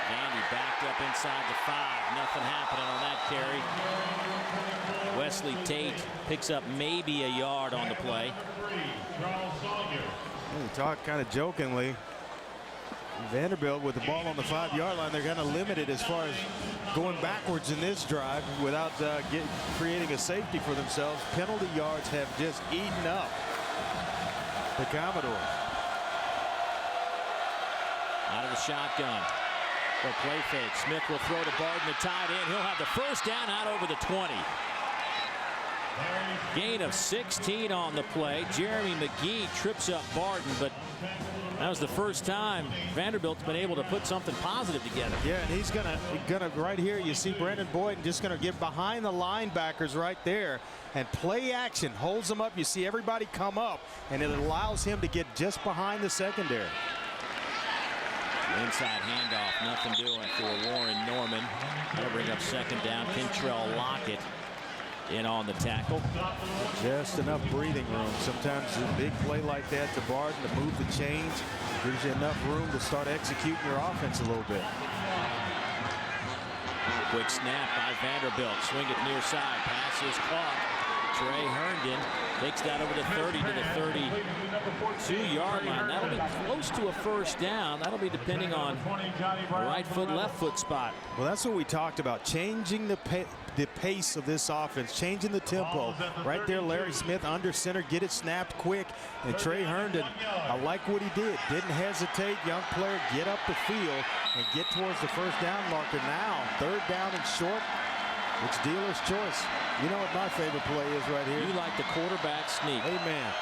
Vandy backed up inside the 5. Nothing happening on that carry. Wesley Tate picks up maybe a yard on the play. We talk kind of jokingly. Vanderbilt with the ball on the 5-yard line, they're kind of limited as far as going backwards in this drive without creating a safety for themselves. Penalty yards have just eaten up the Commodores. Out of the shotgun. The play fake. Smith will throw to Barden, the tight end. He'll have the first down out over the 20. Gain of 16 on the play. Jeremy McGee trips up Barden, but that was the first time Vanderbilt's been able to put something positive together. Yeah, and he's gonna right here. You see Brandon Boyd just gonna get behind the linebackers right there and play action, holds them up. You see everybody come up, and it allows him to get just behind the secondary. Inside handoff, nothing doing for Warren Norman. That'll bring up second down. Kentrell Lockett in on the tackle. Just enough breathing room. Sometimes a big play like that to Barden to move the chains gives you enough room to start executing your offense a little bit. Quick snap by Vanderbilt. Swing it near side. Pass is caught. Trey Herndon takes that over the 30 to the 32-yard line. That'll be close to a first down. That'll be depending on the right foot, left foot spot. Well, that's what we talked about, changing the pace of this offense, changing the tempo. Right there, Larry Smith under center, get it snapped quick. And Trey Herndon, I like what he did. Didn't hesitate. Young player, get up the field and get towards the first down marker. Now, third down and short. It's dealer's choice. You know what my favorite play is right here? You like the quarterback sneak. Amen.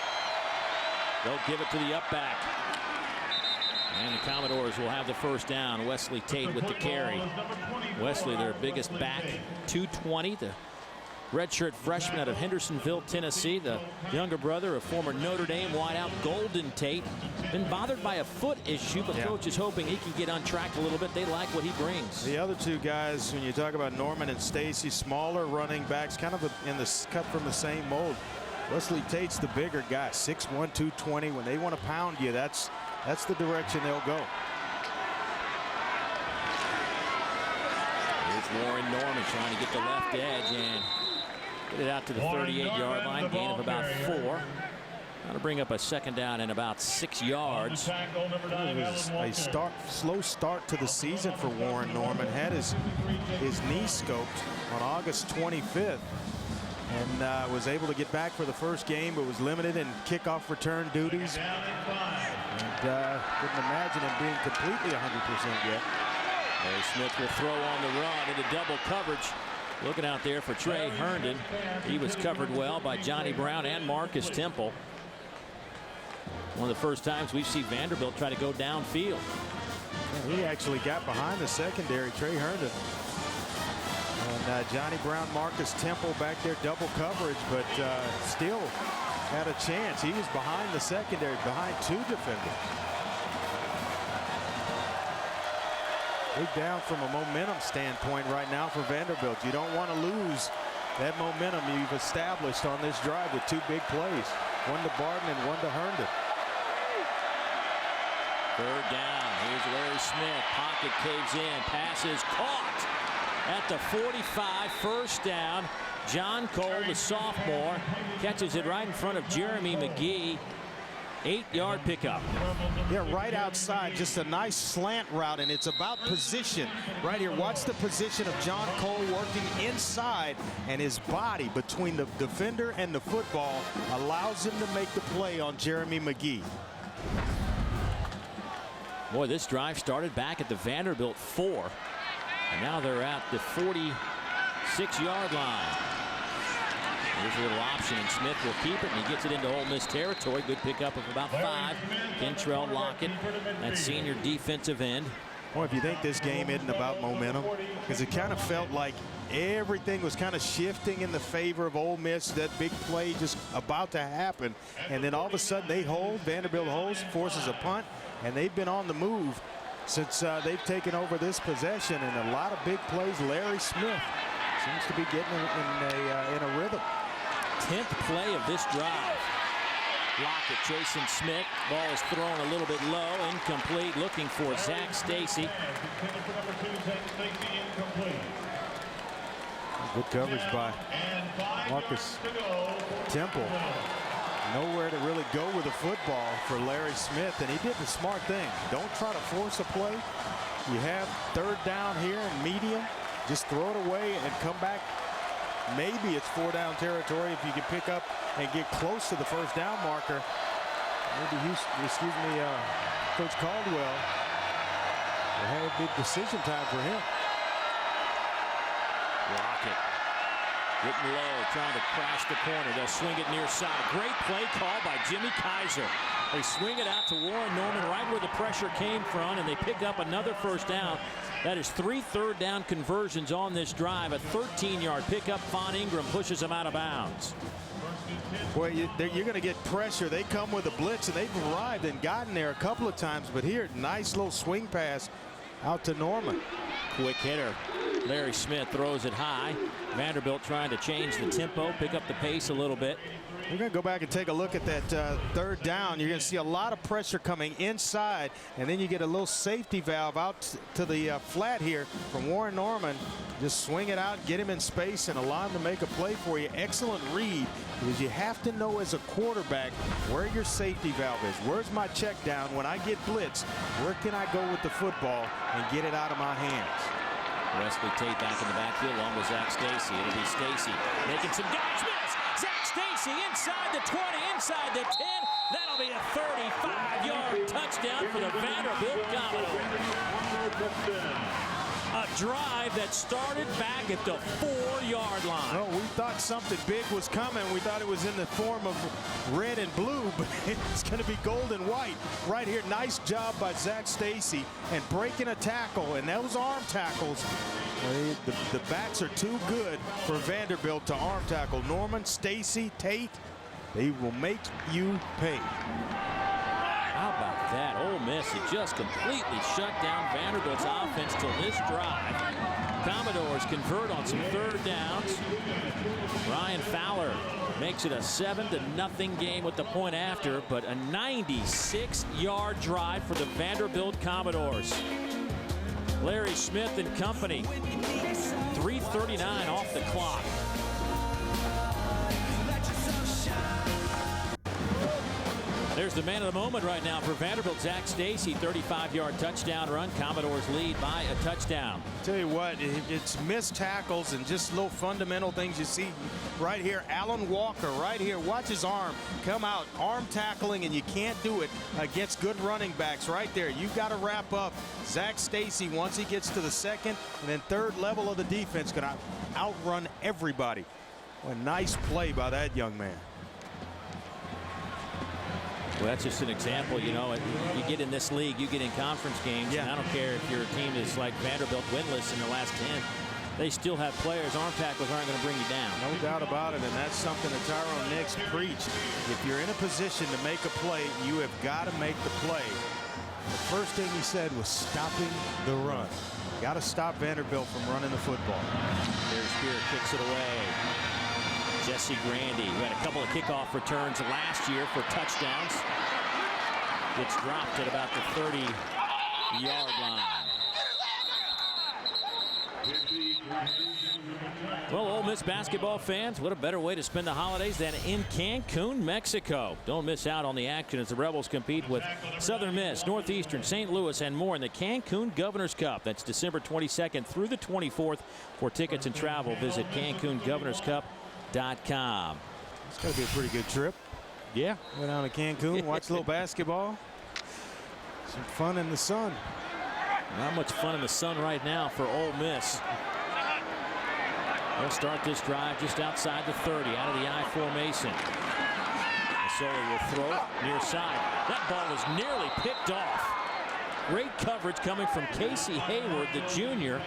They'll give it to the up back. And the Commodores will have the first down. Wesley Tate with the carry. Wesley, their biggest back, 220. The redshirt freshman out of Hendersonville, Tennessee. The younger brother of former Notre Dame wideout Golden Tate. Been bothered by a foot issue, but coach is hoping he can get untracked a little bit. They like what he brings. The other two guys, when you talk about Norman and Stacy, smaller running backs, kind of in the cut from the same mold. Wesley Tate's the bigger guy, 6'1", 220. When they want to pound you, that's the direction they'll go. Here's Warren Norman trying to get the left edge, and Get it out to the 38-yard line, gain of about 4. That'll bring up a second down and about 6 yards. It was a slow start to the season for Warren Norman. Had his knee scoped on August 25th and was able to get back for the first game, but was limited in kickoff return duties. And couldn't imagine him being completely 100% yet. Larry Smith will throw on the run into double coverage. Looking out there for Trey Herndon. He was covered well by Johnny Brown and Marcus Temple. One of the first times we've seen Vanderbilt try to go downfield. Yeah, he actually got behind the secondary, Trey Herndon. And Johnny Brown, Marcus Temple back there, double coverage, but still had a chance. He was behind the secondary, behind 2 defenders. Big down from a momentum standpoint right now for Vanderbilt. You don't want to lose that momentum you've established on this drive with 2 big plays. One to Barton and one to Herndon. Third down. Here's Larry Smith. Pocket caves in. Pass is caught at the 45. First down. John Cole, the sophomore, catches it right in front of Jeremy McGee. 8-yard pickup. Yeah, right outside. Just a nice slant route, and it's about position. Right here, watch the position of John Cole working inside, and his body between the defender and the football allows him to make the play on Jeremy McGee. Boy, this drive started back at the Vanderbilt 4, and now they're at the 46-yard line. Here's a little option, and Smith will keep it, and he gets it into Ole Miss territory. Good pickup of about 5. Kentrell Lockett, that senior defensive end. Well, if you think this game isn't about momentum, because it kind of felt like everything was kind of shifting in the favor of Ole Miss, that big play just about to happen, and then all of a sudden they hold, Vanderbilt holds, forces a punt, and they've been on the move since they've taken over this possession, and a lot of big plays. Larry Smith seems to be getting in a rhythm. 10th play of this drive. Lockett chasing Smith. Ball is thrown a little bit low, incomplete. Looking for Zach Stacy. Good coverage by Marcus Temple. Nowhere to really go with the football for Larry Smith, and he did the smart thing. Don't try to force a play. You have third down here in medium. Just throw it away and come back. Maybe it's 4-down territory if you can pick up and get close to the first down marker. Maybe Coach Caldwell will have a big decision time for him. Lockett getting low, trying to crash the corner. They'll swing it near side. Great play call by Jimmy Kaiser. They swing it out to Warren Norman right where the pressure came from, and they pick up another first down. That is 3 third-down conversions on this drive. A 13-yard pickup. Von Ingram pushes them out of bounds. Well, you're going to get pressure. They come with a blitz, and they've arrived and gotten there a couple of times. But here, nice little swing pass out to Norman. Quick hitter. Larry Smith throws it high. Vanderbilt trying to change the tempo, pick up the pace a little bit. We're going to go back and take a look at that third down. You're going to see a lot of pressure coming inside, and then you get a little safety valve out to the flat here from Warren Norman. Just swing it out, get him in space, and allow him to make a play for you. Excellent read, because you have to know as a quarterback where your safety valve is. Where's my check down when I get blitzed? Where can I go with the football and get it out of my hands? Wesley Tate back in the backfield along with Zach Stacy. It'll be Stacy making some dodge miss. Zach Stacy inside the 20, inside the 10. That'll be a 35-yard touchdown for the Vanderbilt Commodores. A drive that started back at the 4-yard line. Well, we thought something big was coming. We thought it was in the form of red and blue, but it's going to be gold and white right here. Nice job by Zach Stacy and breaking a tackle, and those arm tackles. The backs are too good for Vanderbilt to arm tackle. Norman, Stacy, Tate, they will make you pay. How about that? Ole Miss had just completely shut down Vanderbilt's offense till this drive. Commodores convert on some third downs. Ryan Fowler makes it a 7-0 game with the point after, but a 96-yard drive for the Vanderbilt Commodores. Larry Smith and company. 3:39 off the clock. There's the man of the moment right now for Vanderbilt, Zach Stacy, 35-yard touchdown run. Commodores lead by a touchdown. Tell you what, it's missed tackles and just little fundamental things you see right here. Alan Walker right here. Watch his arm come out. Arm tackling, and you can't do it against good running backs right there. You've got to wrap up. Zach Stacy, once he gets to the second and then third level of the defense, going to outrun everybody. What a nice play by that young man. Well, that's just an example. You know, you get in this league, you get in conference games, and I don't care if your team is like Vanderbilt, winless in their last 10. They still have players. Arm tackles aren't going to bring you down. No doubt about it, and that's something that Tyrone Nix preached. If you're in a position to make a play, you have got to make the play. The first thing he said was stopping the run. Got to stop Vanderbilt from running the football. There's Spear, kicks it away. Jesse Grandy, who had a couple of kickoff returns last year for touchdowns, gets dropped at about the 30-yard line. Well, Ole Miss basketball fans, what a better way to spend the holidays than in Cancun, Mexico. Don't miss out on the action as the Rebels compete with Southern Miss, Northeastern, St. Louis, and more in the Cancun Governor's Cup. That's December 22nd through the 24th. For tickets and travel, visit CancunGovernorsCup.com. It's going to be a pretty good trip. Yeah. Go down to Cancun, watch a little basketball. Some fun in the sun. Not much fun in the sun right now for Ole Miss. They'll start this drive just outside the 30, out of the I formation. Masoli will throw near side. That ball was nearly picked off. Great coverage coming from Casey Hayward, the junior,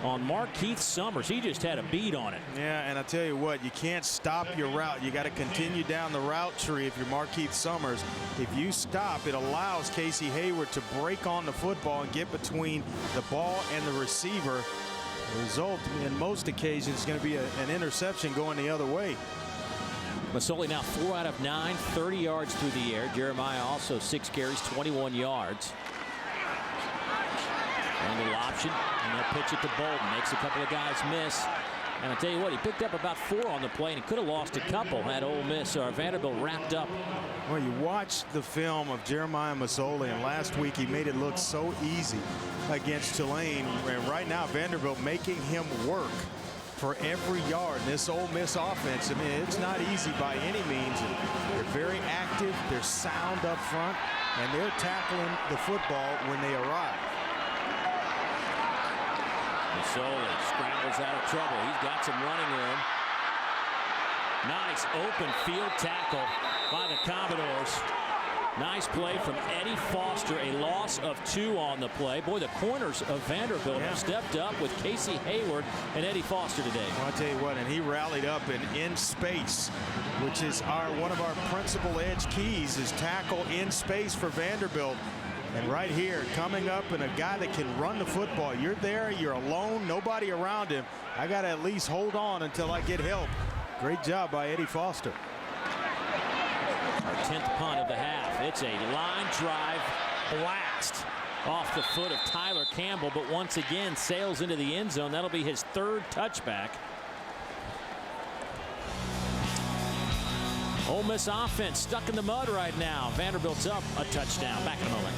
on Markeith Summers. He just had a beat on it. Yeah, and I tell you what, you can't stop your route. You got to continue down the route tree if you're Markeith Summers. If you stop, it allows Casey Hayward to break on the football and get between the ball and the receiver. The result, in most occasions, is going to be an interception going the other way. Masoli now 4 out of 9, 30 yards through the air. Jeremiah also 6 carries, 21 yards. A little option, and they'll pitch it to Bolden. Makes a couple of guys miss. And I tell you what, he picked up about 4 on the play, and he could have lost a couple had Ole Miss or Vanderbilt wrapped up. Well, you watch the film of Jeremiah Masoli, and last week he made it look so easy against Tulane. And right now, Vanderbilt making him work for every yard. This Ole Miss offense, I mean, it's not easy by any means. They're very active, they're sound up front, and they're tackling the football when they arrive. Masoli scrambles out of trouble. He's got some running room. Nice open field tackle by the Commodores. Nice play from Eddie Foster. A loss of 2 on the play. Boy, the corners of Vanderbilt have stepped up with Casey Hayward and Eddie Foster today. Well, I'll tell you what, and he rallied up in space, which is one of our principal edge keys, is tackle in space for Vanderbilt. And right here, coming up, and a guy that can run the football. You're there, you're alone, nobody around him. I got to at least hold on until I get help. Great job by Eddie Foster. Our 10th punt of the half. It's a line drive blast off the foot of Tyler Campbell, but once again sails into the end zone. That'll be his 3rd touchback. Ole Miss offense stuck in the mud right now. Vanderbilt's up a touchdown. Back in a moment.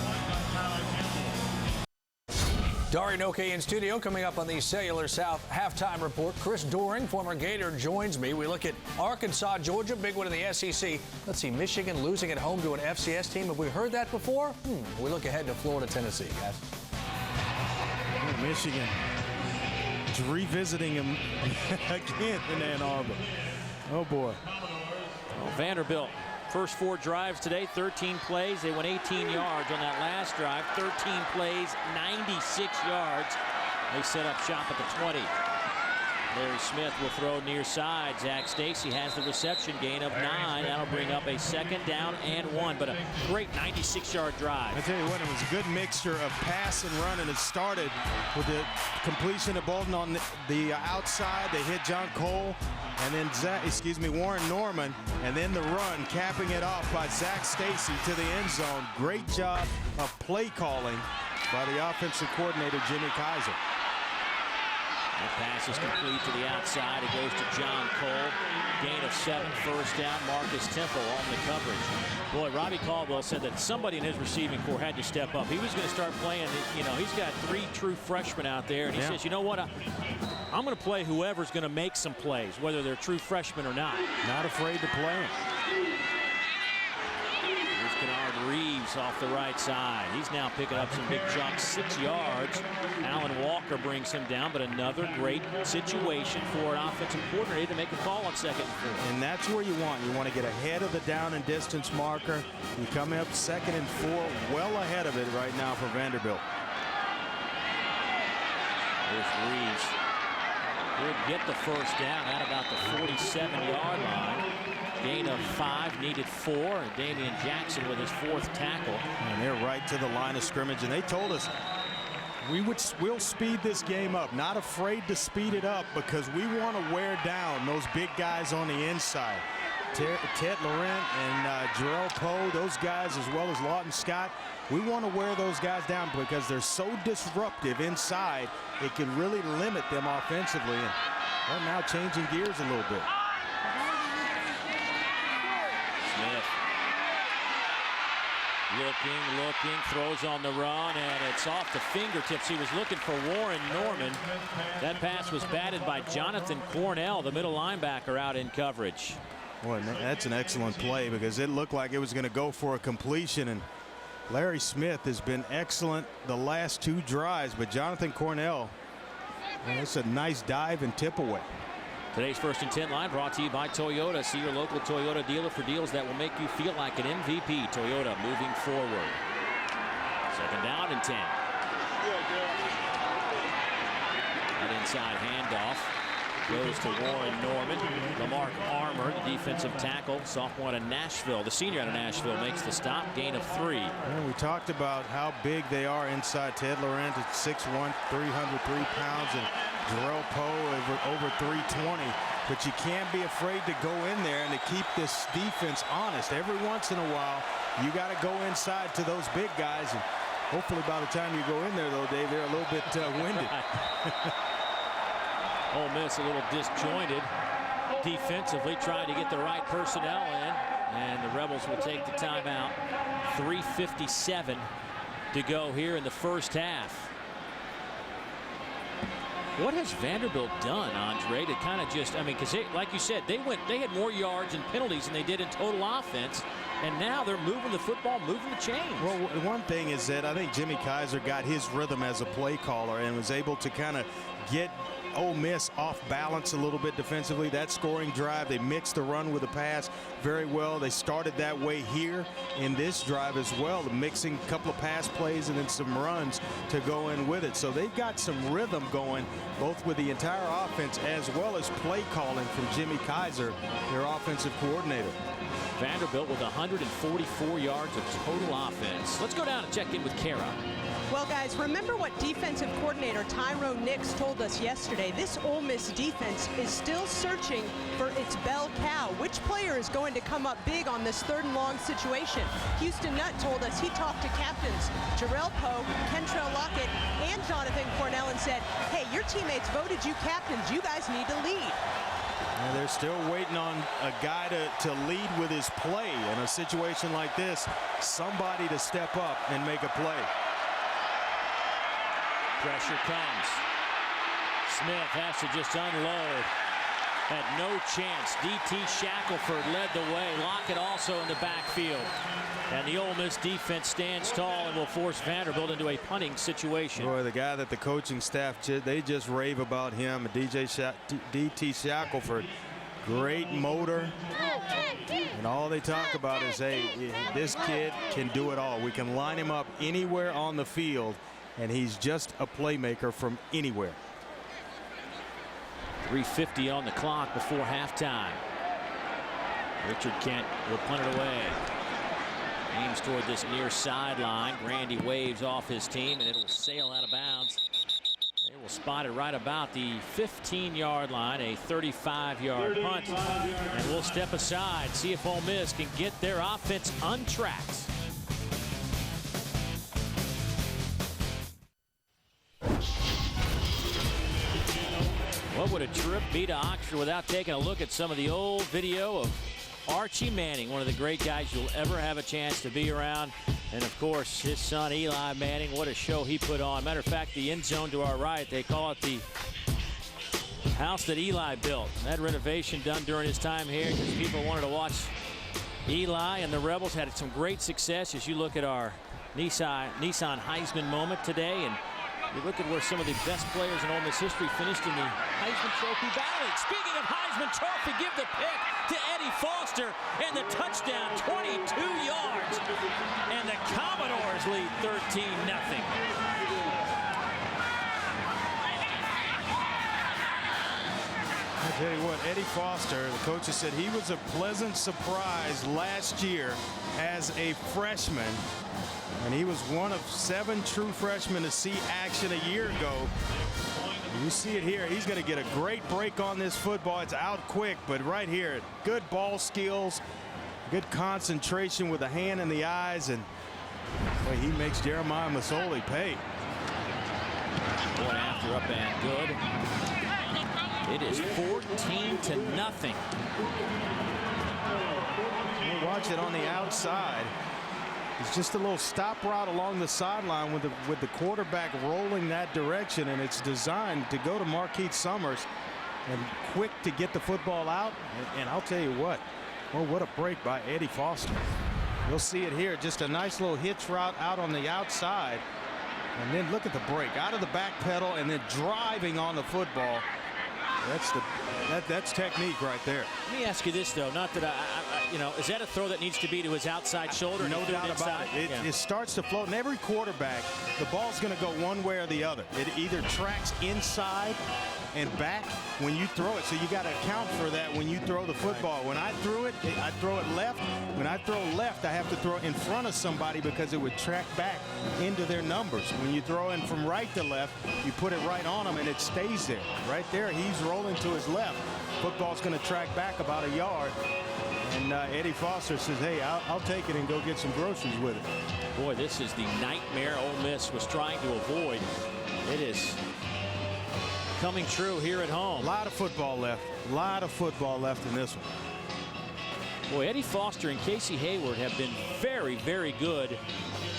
Dari Noke in studio. Coming up on the Cellular South halftime report, Chris Doering, former Gator, joins me. We look at Arkansas, Georgia, big one in the SEC. Let's see, Michigan losing at home to an FCS team. Have we heard that before? We look ahead to Florida, Tennessee, guys. Michigan is revisiting him again in Ann Arbor. Oh, boy. Well, Vanderbilt, first 4 drives today, 13 plays. They went 18 yards on that last drive. 13 plays, 96 yards. They set up shop at the 20. Larry Smith will throw near side. Zach Stacy has the reception gain of 9. That'll bring up a 2nd down and 1, but a great 96-yard drive. I tell you what, it was a good mixture of pass and run, and it started with the completion of Bolden on the outside. They hit John Cole, and then Warren Norman, and then the run, capping it off by Zach Stacy to the end zone. Great job of play calling by the offensive coordinator, Jimmy Kaiser. That pass is complete to the outside. It goes to John Cole. Gain of 7, first down. Marcus Temple on the coverage. Boy, Robbie Caldwell said that somebody in his receiving corps had to step up. He was going to start playing, you know, he's got 3 true freshmen out there, and he says, you know what, I'm going to play whoever's going to make some plays, whether they're true freshmen or not. Not afraid to play him. Reeves off the right side. He's now picking up some big chunks, 6 yards. Alan Walker brings him down, but another great situation for an offensive coordinator to make a call on 2nd and 4. And that's where you want to get ahead of the down and distance marker. You come up 2nd and 4, well ahead of it right now for Vanderbilt. There's Reeves. He'll get the first down at about the 47-yard line. Gain of 5, needed 4. And Damian Jackson with his 4th tackle. And they're right to the line of scrimmage. And they told us we'll speed this game up. Not afraid to speed it up because we want to wear down those big guys on the inside. Ted Laurent and Jarrell Poe, those guys, as well as Lawton Scott. We want to wear those guys down because they're so disruptive inside. It can really limit them offensively. And they're now changing gears a little bit. Smith looking, throws on the run, and it's off the fingertips. He was looking for Warren Norman. That pass was batted by Jonathan Cornell, the middle linebacker, out in coverage. Boy, that's an excellent play because it looked like it was going to go for a completion. And Larry Smith has been excellent the last 2 drives, but Jonathan Cornell, it's a nice dive and tip away. Today's 1st and 10 line brought to you by Toyota. See your local Toyota dealer for deals that will make you feel like an MVP. Toyota, moving forward. 2nd down and 10. That inside handoff goes to Warren Norman. Lamarck Armour, the defensive tackle, sophomore out of Nashville. The senior out of Nashville makes the stop. Gain of 3. And we talked about how big they are inside. Ted Laurent at 6'1", 303 pounds, and Jarrell Poe over 320. But you can't be afraid to go in there and to keep this defense honest. Every once in a while, you got to go inside to those big guys. And hopefully by the time you go in there, though, Dave, they're a little bit winded. Ole Miss a little disjointed defensively, trying to get the right personnel in, and the Rebels will take the timeout. 3:57 to go here in the first half. What has Vanderbilt done, Andre, to kind of just, I mean, because like you said, they had more yards and penalties than they did in total offense, and now they're moving the football, moving the chains. Well, one thing is that I think Jimmy Kaiser got his rhythm as a play caller and was able to kind of get Ole Miss off balance a little bit defensively. That scoring drive, they mixed the run with the pass very well. They started that way here in this drive as well, mixing a couple of pass plays and then some runs to go in with it. So they've got some rhythm going, both with the entire offense as well as play calling from Jimmy Kaiser, their offensive coordinator. Vanderbilt with 144 yards of total offense. Let's go down and check in with Kara. Well, guys, remember what defensive coordinator Tyrone Nix told us yesterday. This Ole Miss defense is still searching for its bell cow. Which player is going to come up big on this 3rd and long situation? Houston Nutt told us he talked to captains Jarrell Poe, Kentrell Lockett, and Jonathan Cornell and said, hey, your teammates voted you captains. You guys need to lead. And they're still waiting on a guy to lead with his play. In a situation like this, somebody to step up and make a play. Pressure comes. Smith has to just unload. Had no chance. D.T. Shackelford led the way. Lockett also in the backfield. And the Ole Miss defense stands tall and will force Vanderbilt into a punting situation. Boy, the guy that the coaching staff, they just rave about him. D.T. Shackelford, great motor. And all they talk about is, hey, this kid can do it all. We can line him up anywhere on the field. And he's just a playmaker from anywhere. 3:50 on the clock before halftime. Richard Kent will punt it away. Aims toward this near sideline. Grandy waves off his team, and it'll sail out of bounds. They will spot it right about the 15-yard line, a 35-yard punt. And we'll step aside, see if Ole Miss can get their offense untracked. what would a trip be to Oxford without taking a look at some of the old video of Archie Manning, one of the great guys you'll ever have a chance to be around. And of course, his son Eli Manning, what a show he put on. Matter of fact, the end zone to our right, they call it the house that Eli built. That renovation done during his time here because people wanted to watch Eli, and the Rebels had some great success. As you look at our Nissan Heisman moment today, and you look at where some of the best players in Ole Miss history finished in the Heisman Trophy battle. Speaking of Heisman Trophy, give the pick to Eddie Foster, and the touchdown, 22 yards, and the Commodores lead 13-0. I tell you what, Eddie Foster, the coaches said he was a pleasant surprise last year as a freshman. And he was one of 7 true freshmen to see action a year ago. You see it here. He's going to get a great break on this football. It's out quick, but right here, good ball skills, good concentration with the hand and the eyes, and boy, he makes Jeremiah Masoli pay. Going after up and good. It is 14-0. We'll watch it on the outside. It's just a little stop route along the sideline with the quarterback rolling that direction, and it's designed to go to Marquise Summers and quick to get the football out. And I'll tell you what, well, what a break by Eddie Foster. You'll see it here, just a nice little hitch route out on the outside, and then look at the break out of the back pedal and then driving on the football. That's technique right there. Let me ask you this, though. Not that is that a throw that needs to be to his outside shoulder? No doubt about it. It starts to float, and every quarterback, the ball's going to go one way or the other. It either tracks inside and back when you throw it. So you got to account for that when you throw the football. When I threw it, I throw it left. When I throw left, I have to throw it in front of somebody because it would track back into their numbers. When you throw in from right to left, you put it right on them and it stays there. Right there, he's rolling to his left. Football's going to track back about a yard. And Eddie Foster says, hey, I'll take it and go get some groceries with it. Boy, this is the nightmare Ole Miss was trying to avoid. It is coming true here at home. A lot of football left. A lot of football left in this one. Boy, Eddie Foster and Casey Hayward have been very, very good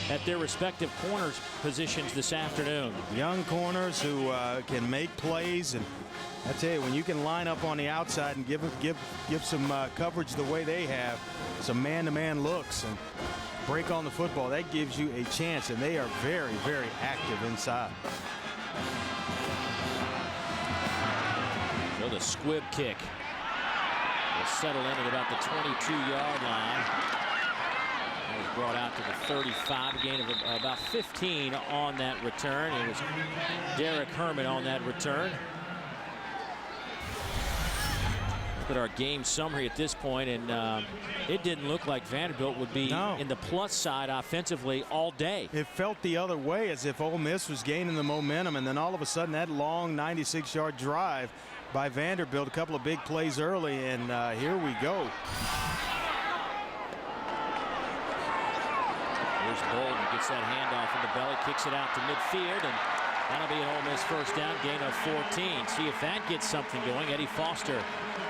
at their respective corners positions this afternoon. Young corners who can make plays, and I tell you, when you can line up on the outside and give some coverage the way they have, some man-to-man looks and break on the football, that gives you a chance, and they are very, very active inside. So the squib kick will settle in at about the 22-yard line. That was brought out to the 35, a gain of about 15 on that return. It was Derek Herman on that return. Look at our game summary at this point, and it didn't look like Vanderbilt would be in the plus side offensively all day. It felt the other way, as if Ole Miss was gaining the momentum, and then all of a sudden that long 96-yard drive by Vanderbilt, a couple of big plays early, and here we go. Here's Bolden, gets that handoff in the belly, kicks it out to midfield, and that'll be an Ole Miss first down, gain of 14. See if that gets something going. Eddie Foster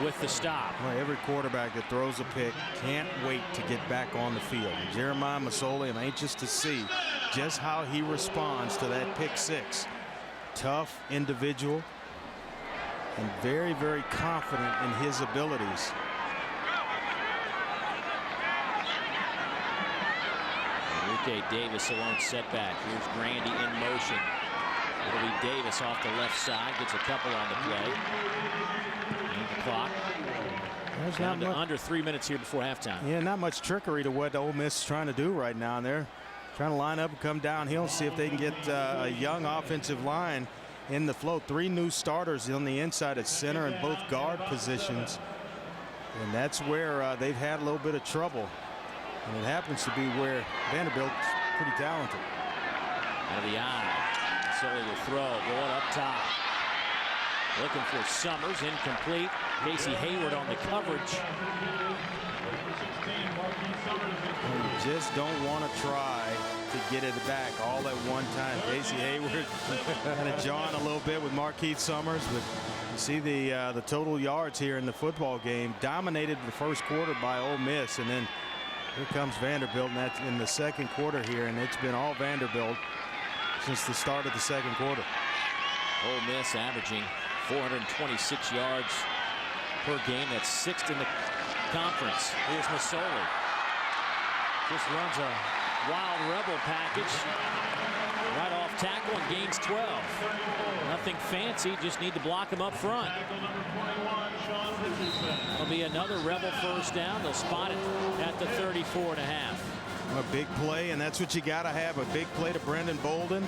with the stop. Well, every quarterback that throws a pick can't wait to get back on the field. And Jeremiah Masoli, I'm anxious to see just how he responds to that pick six. Tough individual and very, very confident in his abilities. Enrique Davis alone setback. Here's Grandy in motion. It'll be Davis off the left side. Gets a couple on the play. And the clock. There's down to under 3 minutes here before halftime. Yeah, not much trickery to what Ole Miss is trying to do right now. And they're trying to line up and come downhill and see if they can get a young offensive line in the flow. 3 new starters on the inside at center and both guard positions. And that's where they've had a little bit of trouble. And it happens to be where Vanderbilt's pretty talented. Out of the eye. Sully will throw, going up top. Looking for Summers, incomplete. Casey Hayward on the coverage. And you just don't want to try to get it back all at one time. Casey Hayward kind of jawing a little bit with Markeith Summers, but you see the total yards here in the football game. Dominated the first quarter by Ole Miss, and then here comes Vanderbilt, and that's in the second quarter here, and it's been all Vanderbilt since the start of the second quarter. Ole Miss averaging 426 yards per game. That's 6th in the conference. Here's Masoli. Just runs a wild rebel package right off tackle and gains 12. Nothing fancy, just need to block him up front. There'll be another rebel first down. They'll spot it at the 34.5. A big play, and that's what you got to have, a big play to Brendan Bolden.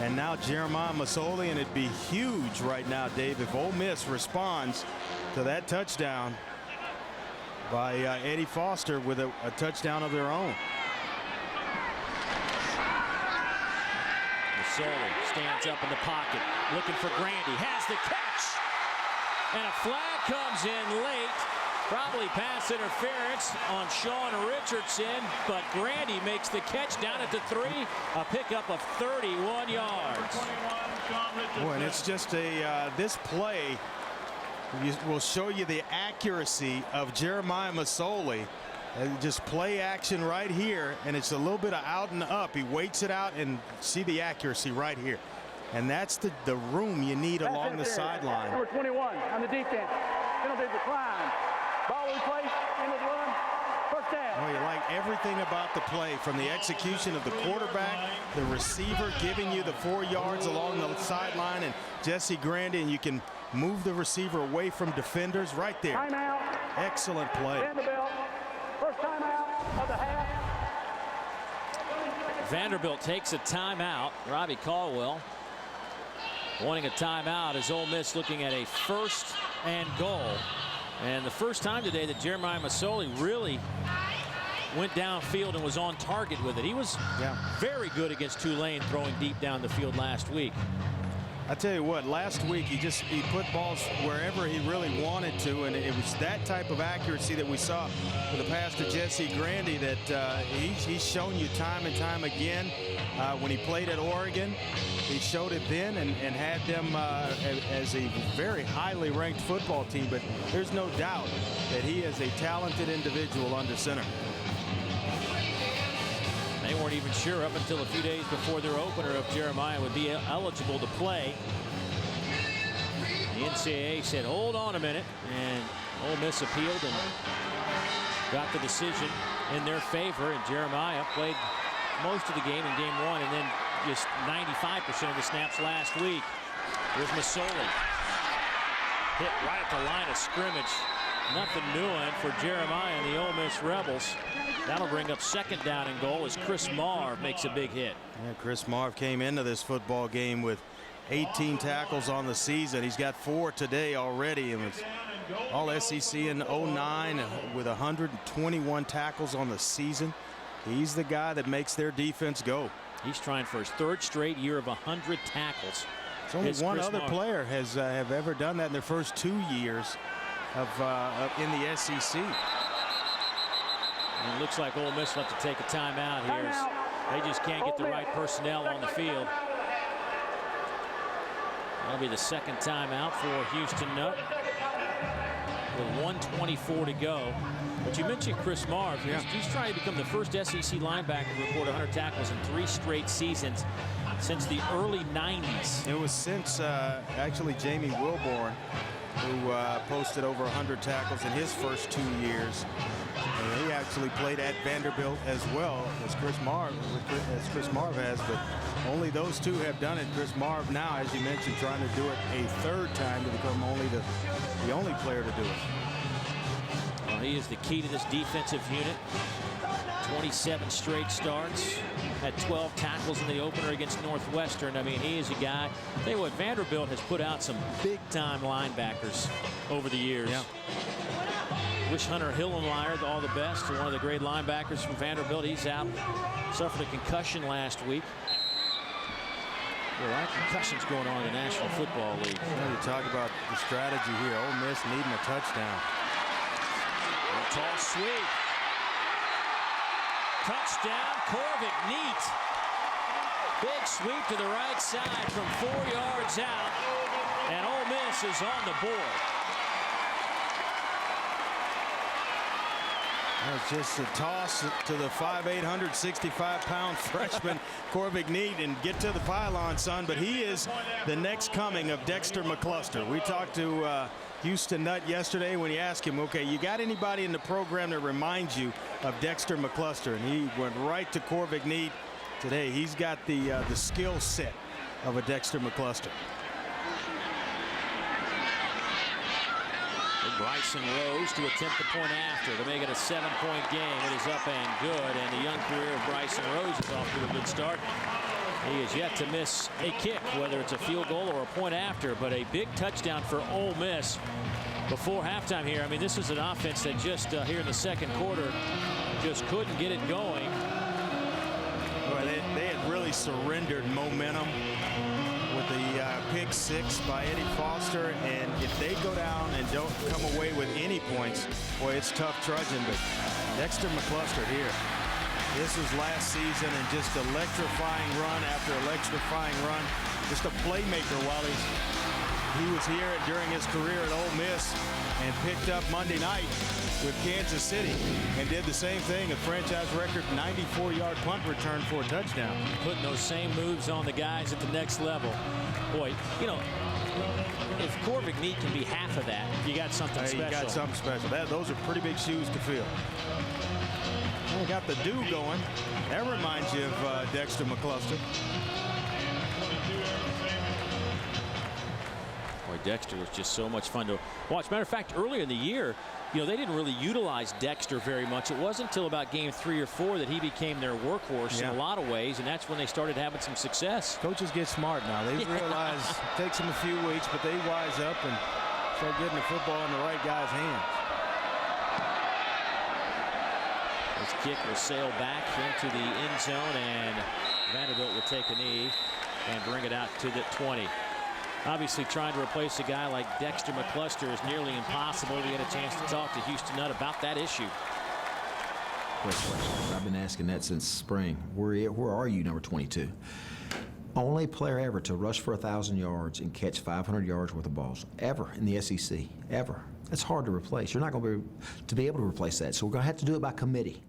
And now Jeremiah Masoli, and it'd be huge right now, Dave, if Ole Miss responds to that touchdown by Eddie Foster with a touchdown of their own. Masoli stands up in the pocket, looking for Grandy, has the catch, and a flag comes in late. Probably pass interference on Sean Richardson, but Grandy makes the catch down at the 3, a pickup of 31 yards. Boy, and it's just this play will show you the accuracy of Jeremiah Masoli. Just play action right here, and it's a little bit of out and up. He waits it out, and see the accuracy right here. And that's the room you need along the sideline. Number 21 on the defense. Penalty decline. Ball replaced, end of the run, first down. Oh, you like everything about the play, from the execution of the quarterback, the receiver giving you the 4 yards along the sideline, and Jesse Grandy, and you can move the receiver away from defenders right there. Timeout. Excellent play. Vanderbilt, first timeout of the half. Vanderbilt takes a timeout. Robbie Caldwell wanting a timeout as Ole Miss looking at a 1st and goal. And the first time today that Jeremiah Masoli really went downfield and was on target with it. He was very good against Tulane throwing deep down the field last week. I tell you what, last week he put balls wherever he really wanted to, and it was that type of accuracy that we saw for the pass to Jesse Grandy that he's shown you time and time again. When he played at Oregon, he showed it then and had them as a very highly ranked football team, but there's no doubt that he is a talented individual under center. They weren't even sure up until a few days before their opener if Jeremiah would be eligible to play. The NCAA said, hold on a minute, and Ole Miss appealed and got the decision in their favor, and Jeremiah played most of the game in game 1 and then just 95% of the snaps last week. Here's Masoli. Hit right at the line of scrimmage. Nothing doing for Jeremiah and the Ole Miss Rebels. That'll bring up 2nd down and goal as Chris Marv makes a big hit. Yeah, Chris Marv came into this football game with 18 tackles on the season. He's got 4 today already, and was all SEC in 09 with 121 tackles on the season. He's the guy that makes their defense go. He's trying for his 3rd straight year of 100 tackles. It's only one other player has have ever done that in their first 2 years in the SEC. And it looks like Ole Miss will have to take a timeout here. They just can't get the right personnel on the field. That'll be the 2nd timeout for Houston Nutt with 1:24 to go. But you mentioned Chris Marv. He's trying to become the first SEC linebacker to record 100 tackles in 3 straight seasons since the early 90s. It was since actually Jamie Wilborn, who posted over 100 tackles in his first 2 years. And he actually played at Vanderbilt as well as Chris Marv has, but only those two have done it. Chris Marv now, as you mentioned, trying to do it a 3rd time to become the only player to do it. Well, he is the key to this defensive unit. 27 straight starts. Had 12 tackles in the opener against Northwestern. I mean, he is a guy. Tell you what, Vanderbilt has put out some big-time linebackers over the years. Yeah. Wish Hunter Hillenmeyer all the best. One of the great linebackers from Vanderbilt. He's out. Suffered a concussion last week. Well, a lot of concussions going on in the National Football League. Well, you talk about the strategy here. Ole Miss needing a touchdown. A tall sweep. Touchdown, Corvick, neat. Big sweep to the right side from 4 yards out, and Ole Miss is on the board. It's just a toss to the 5'8", 165-pound freshman Corvick Neat and get to the pylon, son. But he is the next coming of Dexter McCluster. We talked to Houston Nutt yesterday when he asked him, okay, you got anybody in the program that reminds you of Dexter McCluster? And he went right to Corvick Neat today. He's got the skill set of a Dexter McCluster. Bryson Rose to attempt the point after to make it a 7-point game. It is up and good, and the young career of Bryson Rose is off to a good start. He is yet to miss a kick, whether it's a field goal or a point after, but a big touchdown for Ole Miss before halftime here. I mean, this is an offense that just here in the second quarter just couldn't get it going. Well, they had really surrendered momentum with the pick 6 by Eddie Foster, and if they go down and don't come away with any points, boy, it's tough trudging. But Dexter McCluster here, this was last season, and just electrifying run after electrifying run, just a playmaker while he was here during his career at Ole Miss, and picked up Monday night with Kansas City and did the same thing, a franchise record 94-yard punt return for a touchdown. Putting those same moves on the guys at the next level. Boy, you know, if Corvick Neat can be half of that, you got something special. You got something special. Those are pretty big shoes to fill. We got the dew going. That reminds you of Dexter McCluster. Boy, Dexter was just so much fun to watch. Matter of fact, earlier in the year, you know, they didn't really utilize Dexter very much. It wasn't until about game 3 or 4 that he became their workhorse in a lot of ways, and that's when they started having some success. Coaches get smart now. They realize it takes them a few weeks, but they wise up and start getting the football in the right guy's hands. This kick will sail back into the end zone, and Vanderbilt will take a knee and bring it out to the 20. Obviously, trying to replace a guy like Dexter McCluster is nearly impossible. We had a chance to talk to Houston Nutt about that issue. I've been asking that since spring. Where are you, number 22? Only player ever to rush for 1,000 yards and catch 500 yards worth of balls ever in the SEC, ever. That's hard to replace. You're not going to be able to replace that, so we're going to have to do it by committee.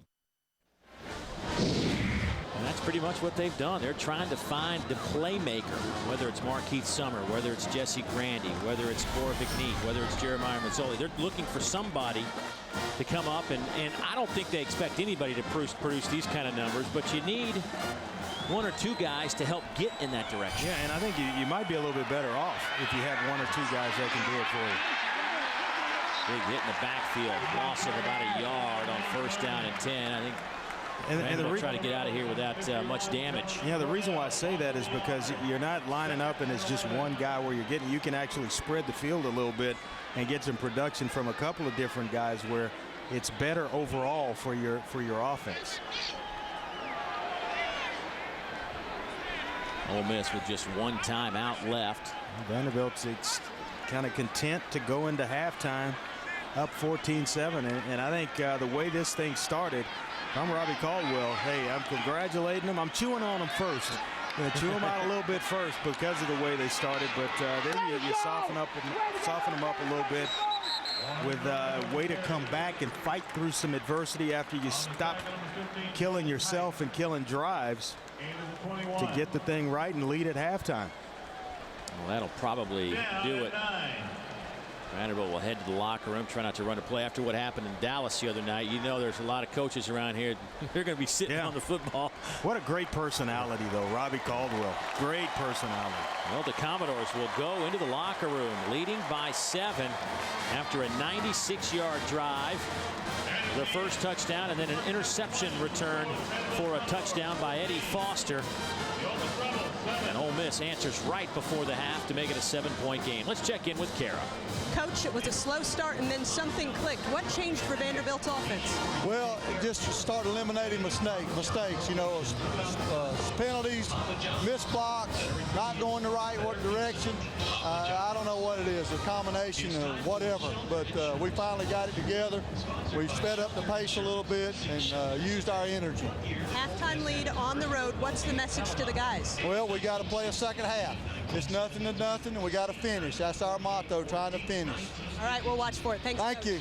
And that's pretty much what they've done. They're trying to find the playmaker, whether it's Marquise Summer, whether it's Jesse Grandy, whether it's Corvick Neat, whether it's Jeremiah Mazzoli. They're looking for somebody to come up, and I don't think they expect anybody to produce these kind of numbers, but you need 1 or 2 guys to help get in that direction. Yeah, and I think you might be a little bit better off if you have 1 or 2 guys that can do it for you. Big hit in the backfield, loss of about a yard on 1st down and 10. I think and they'll try to get out of here without much damage. Yeah, the reason why I say that is because you're not lining up and it's just one guy where you can actually spread the field a little bit and get some production from a couple of different guys where it's better overall for your offense. Ole Miss with just 1 timeout left. Vanderbilt's kind of content to go into halftime up 14-7, and I think the way this thing started, I'm Robbie Caldwell. Hey, I'm congratulating them. I'm chewing on them first. I'm going to chew them out a little bit first because of the way they started, but then you soften them up a little bit with a way to come back and fight through some adversity after you stop killing yourself and killing drives to get the thing right and lead at halftime. Well, that'll probably do it. Vanderbilt will head to the locker room, try not to run a play after what happened in Dallas the other night. You know, there's a lot of coaches around here. They're going to be sitting on the football. What a great personality, though, Robbie Caldwell. Great personality. Well, the Commodores will go into the locker room, leading by 7 after a 96-yard drive. The first touchdown and then an interception return for a touchdown by Eddie Foster. And Ole Miss answers right before the half to make it a 7-point game. Let's check in with Kara. Coach, it was a slow start and then something clicked. What changed for Vanderbilt's offense? Well, just start eliminating mistakes, you know, penalties, missed blocks, not going the right direction. I don't know what it is, a combination of whatever, but we finally got it together. We sped up the pace a little bit and used our energy. Halftime lead on the road. What's the message to the guys? Well, we got to play a second half. It's nothing to nothing, and we got to finish. That's our motto, trying to finish. All right, we'll watch for it. Thanks. Thank you.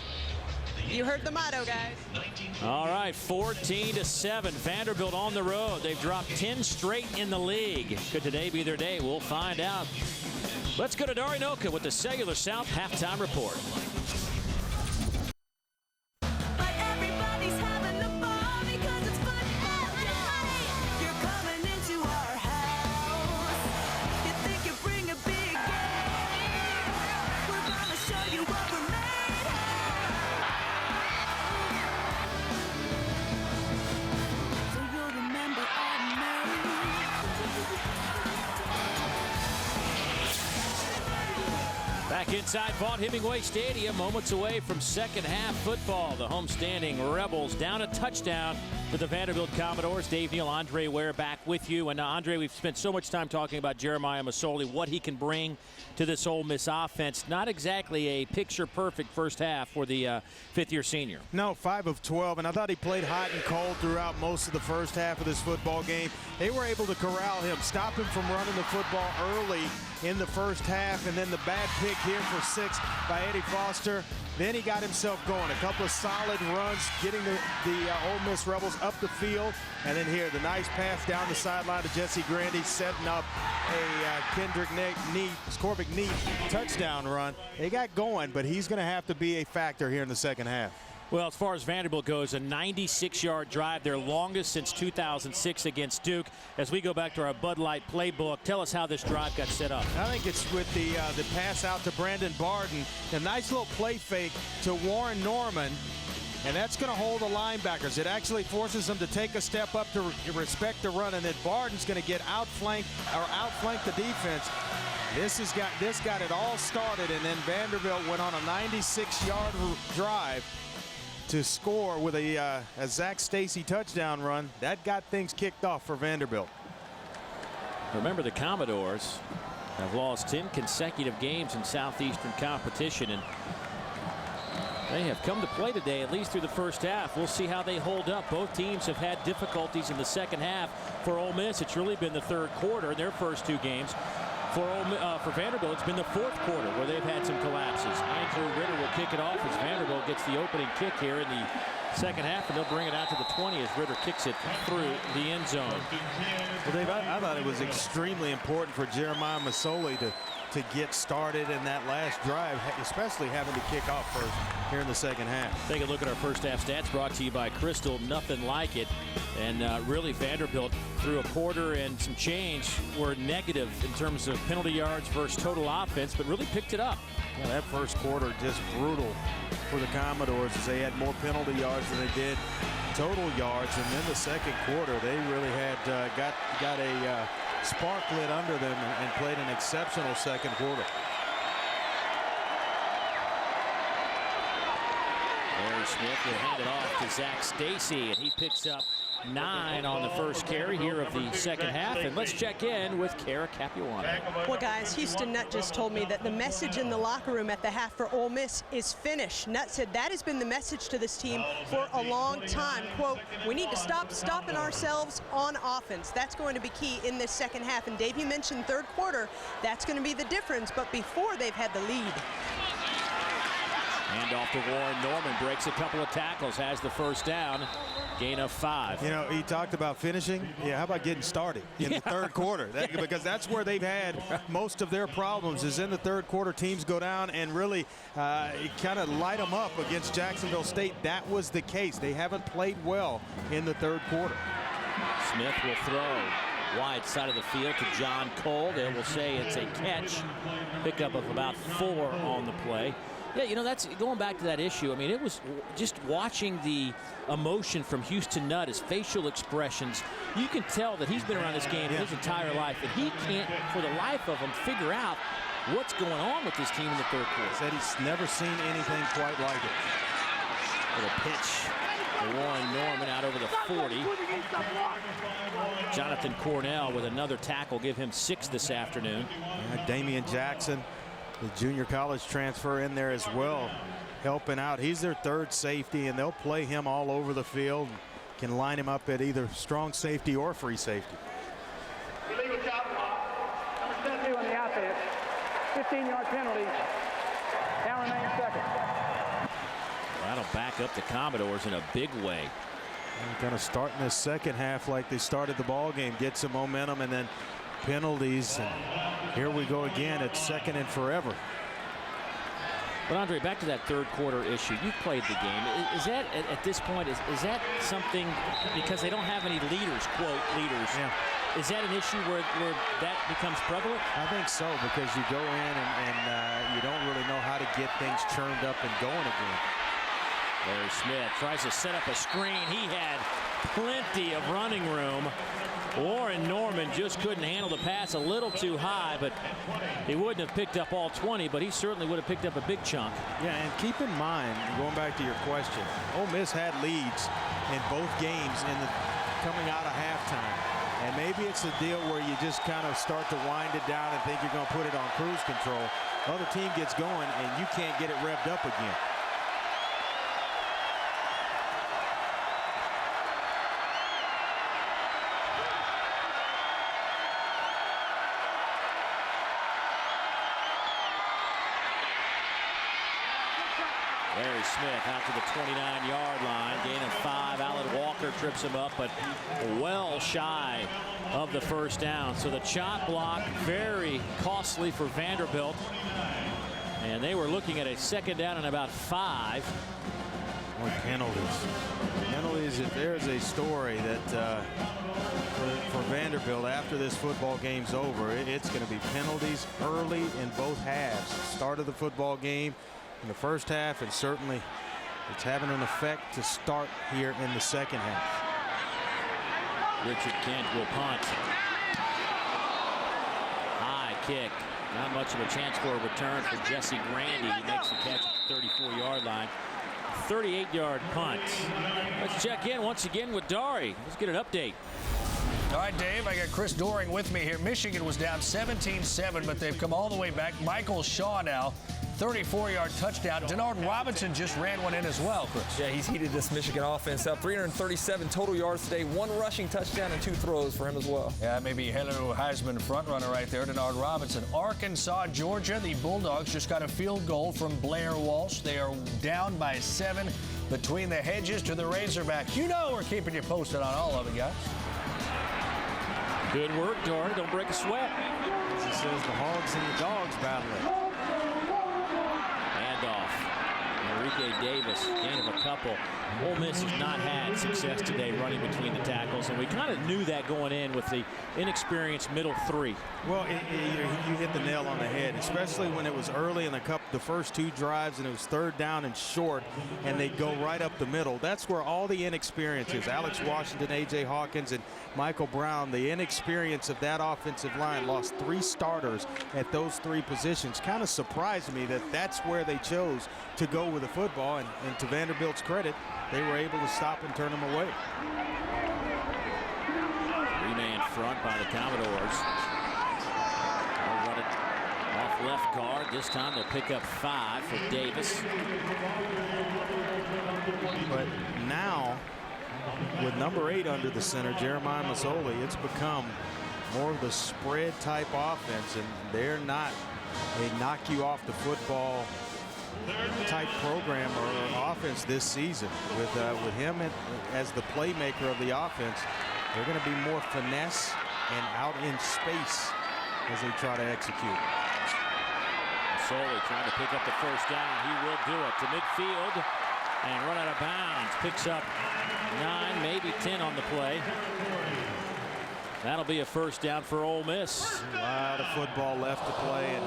You heard the motto, guys. All right, 14-7. Vanderbilt on the road. They've dropped 10 straight in the league. Could today be their day? We'll find out. Let's go to Dari Noka with the Cellular South halftime report. Back inside Vaught-Hemingway Stadium, moments away from second half football. The homestanding Rebels down a touchdown to the Vanderbilt Commodores. Dave Neal, Andre Ware back with you. And Andre, we've spent so much time talking about Jeremiah Masoli, what he can bring to this Ole Miss offense. Not exactly a picture-perfect first half for the fifth-year senior. No, 5 of 12, and I thought he played hot and cold throughout most of the first half of this football game. They were able to corral him, stop him from running the football early in the first half, and then the bad pick here for 6 by Eddie Foster. Then he got himself going. A couple of solid runs, getting the Ole Miss Rebels up the field. And then here, the nice pass down the sideline to Jesse Grandy, setting up a Corvick Neat touchdown run. They got going, but he's going to have to be a factor here in the second half. Well, as far as Vanderbilt goes, a 96-yard drive, their longest since 2006 against Duke. As we go back to our Bud Light playbook, tell us how this drive got set up. I think it's with the pass out to Brandon Barden, a nice little play fake to Warren Norman, and that's going to hold the linebackers. It actually forces them to take a step up to respect the run, and then Barden's going to get outflank the defense. This got it all started, and then Vanderbilt went on a 96-yard drive to score with a Zach Stacy touchdown run. That got things kicked off for Vanderbilt. Remember, the Commodores have lost 10 consecutive games in Southeastern competition, and they have come to play today, at least through the first half. We'll see how they hold up. Both teams have had difficulties in the second half. For Ole Miss, it's really been the third quarter in their first 2 games. For Vanderbilt, it's been the fourth quarter where they've had some collapses. Andrew Ritter will kick it off as Vanderbilt gets the opening kick here in the second half, and they'll bring it out to the 20 as Ritter kicks it through the end zone. Well, Dave, I thought it was extremely important for Jeremiah Masoli to get started in that last drive, especially having to kick off first here in the second half. Take a look at our first half stats brought to you by Crystal. Nothing like it. And really, Vanderbilt, through a quarter and some change, were negative in terms of penalty yards versus total offense, but really picked it up. Yeah, that first quarter just brutal for the Commodores as they had more penalty yards than they did total yards. And then the second quarter, they really had got a spark lit under them and played an exceptional second quarter. Larry Smith will hand it off to Zach Stacy, and he picks up 9 on the first carry here of the second half. And let's check in with Kara Capuano. Well, guys, Houston Nutt just told me that the message in the locker room at the half for Ole Miss is finish. Nutt said that has been the message to this team for a long time. Quote, we need to stop stopping ourselves on offense. That's going to be key in this second half. And Dave, you mentioned third quarter. That's going to be the difference. But before, they've had the lead. Hand off to Warren Norman, breaks a couple of tackles, has the first down, gain of 5. You know, he talked about finishing. Yeah, how about getting started in the third quarter? Because that's where they've had most of their problems, is in the third quarter. Teams go down and really kind of light them up against Jacksonville State. That was the case. They haven't played well in the third quarter. Smith will throw wide side of the field to John Cole. They will say it's a catch. Pickup of about 4 on the play. Yeah, you know, that's going back to that issue. I mean, it was just watching the emotion from Houston Nutt, his facial expressions. You can tell that he's been around this game his entire life, and he can't, for the life of him, figure out what's going on with this team in the third quarter. Said he's never seen anything quite like it. Little pitch for Warren Norman out over the 40. Jonathan Cornell with another tackle, give him 6 this afternoon. Yeah, Damian Jackson, the junior college transfer, in there as well, helping out. He's their third safety, and they'll play him all over the field. Can line him up at either strong safety or free safety. Illegal chop block. Number 72 on the offense. 15-yard penalty. Down remains second. That'll back up the Commodores in a big way. Kind of starting this second half like they started the ball game, get some momentum, and then penalties, and here we go again. It's second and forever. But Andre, back to that third quarter issue. You've played the game. Is that at this point, is that something, because they don't have any leaders, quote leaders? Yeah. Is that an issue where that becomes prevalent? I think so, because you go in and you don't really know how to get things churned up and going again. Larry Smith tries to set up a screen. He had plenty of running room. Warren Norman just couldn't handle the pass, a little too high, but he wouldn't have picked up all 20, but he certainly would have picked up a big chunk. Yeah, and keep in mind, going back to your question, Ole Miss had leads in both games coming out of halftime. And maybe it's a deal where you just kind of start to wind it down and think you're going to put it on cruise control. Other team gets going, and you can't get it revved up again. Larry Smith out to the 29-yard line, gain of 5. Alan Walker trips him up, but well shy of the first down. So the chop block, very costly for Vanderbilt. And they were looking at a second down and about 5. More penalties. Penalties, if there's a story that for Vanderbilt after this football game's over, it's going to be penalties early in both halves. Start of the football game in the first half, and certainly it's having an effect to start here in the second half. Richard Kent will punt. High kick. Not much of a chance for a return for Jesse Grandy. He makes the catch at the 34-yard line. 38-yard punt. Let's check in once again with Dari. Let's get an update. All right, Dave, I got Chris Doring with me here. Michigan was down 17-7, but they've come all the way back. Michael Shaw now, 34-yard touchdown. Denard Robinson just ran one in as well, Chris. Yeah, he's heated this Michigan offense up. 337 total yards today, 1 rushing touchdown and 2 throws for him as well. Yeah, maybe hello Heisman frontrunner right there, Denard Robinson. Arkansas, Georgia, the Bulldogs just got a field goal from Blair Walsh. They are down by 7 between the hedges to the Razorbacks. You know we're keeping you posted on all of it, guys. Good work, Dory. Don't break a sweat. As it says, the Hogs and the Dogs battling. Handoff. Enrique Davis, gain of a couple. Ole Miss has not had success today running between the tackles, and we kind of knew that going in with the inexperienced middle 3. Well, you hit the nail on the head, especially when it was early in the first 2 drives, and it was 3rd down and short, and they go right up the middle. That's where all the inexperience is. Alex Washington, A.J. Hawkins, and Michael Brown, the inexperience of that offensive line, lost 3 starters at those 3 positions. Kind of surprised me that that's where they chose to go with the football, and to Vanderbilt's credit, they were able to stop and turn them away. 3-man front by the Commodores. They'll run it off left guard. This time they'll pick up 5 for Davis. But now, with number 8 under the center, Jeremiah Masoli, it's become more of the spread type offense, and they're not a knock you off the football type program or offense this season. With him as the playmaker of the offense, they're going to be more finesse and out in space as they try to execute. Masoli trying to pick up the first down. He will do it to midfield and run out of bounds. Picks up 9, maybe 10 on the play. That'll be a first down for Ole Miss. A lot of football left to play, and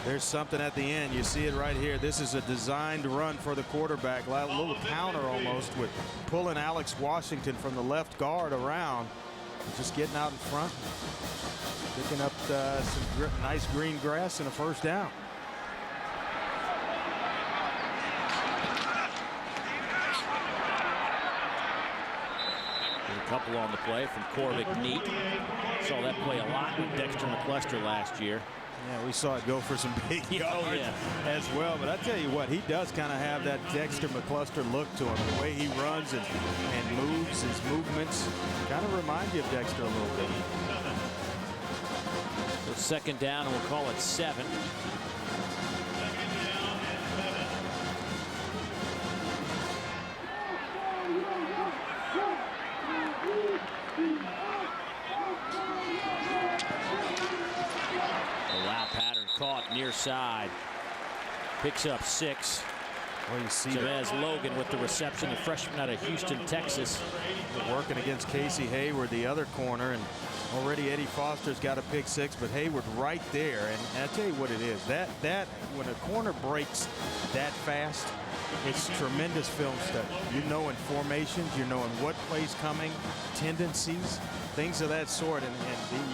There's something at the end. You see it right here. This is a designed run for the quarterback. A little counter almost with pulling Alex Washington from the left guard around. Just getting out in front. Picking up some nice green grass and a first down. A couple on the play from Corvick Neat. Saw that play a lot with Dexter McCluster last year. Yeah, we saw it go for some big yards as well. But I tell you what, he does kind of have that Dexter McCluster look to him. The way he runs and moves, his movements kind of remind you of Dexter a little bit. So second down, and we'll call it 7. Caught near side. Picks up 6. Well, you see Javez Logan with the reception, the freshman out of Houston, Texas. Working against Casey Hayward, the other corner, and already Eddie Foster's got a pick 6, but Hayward right there. And I tell you what it is, that when a corner breaks that fast, it's tremendous film study. You know in formations, you know in what play's coming, tendencies, things of that sort. And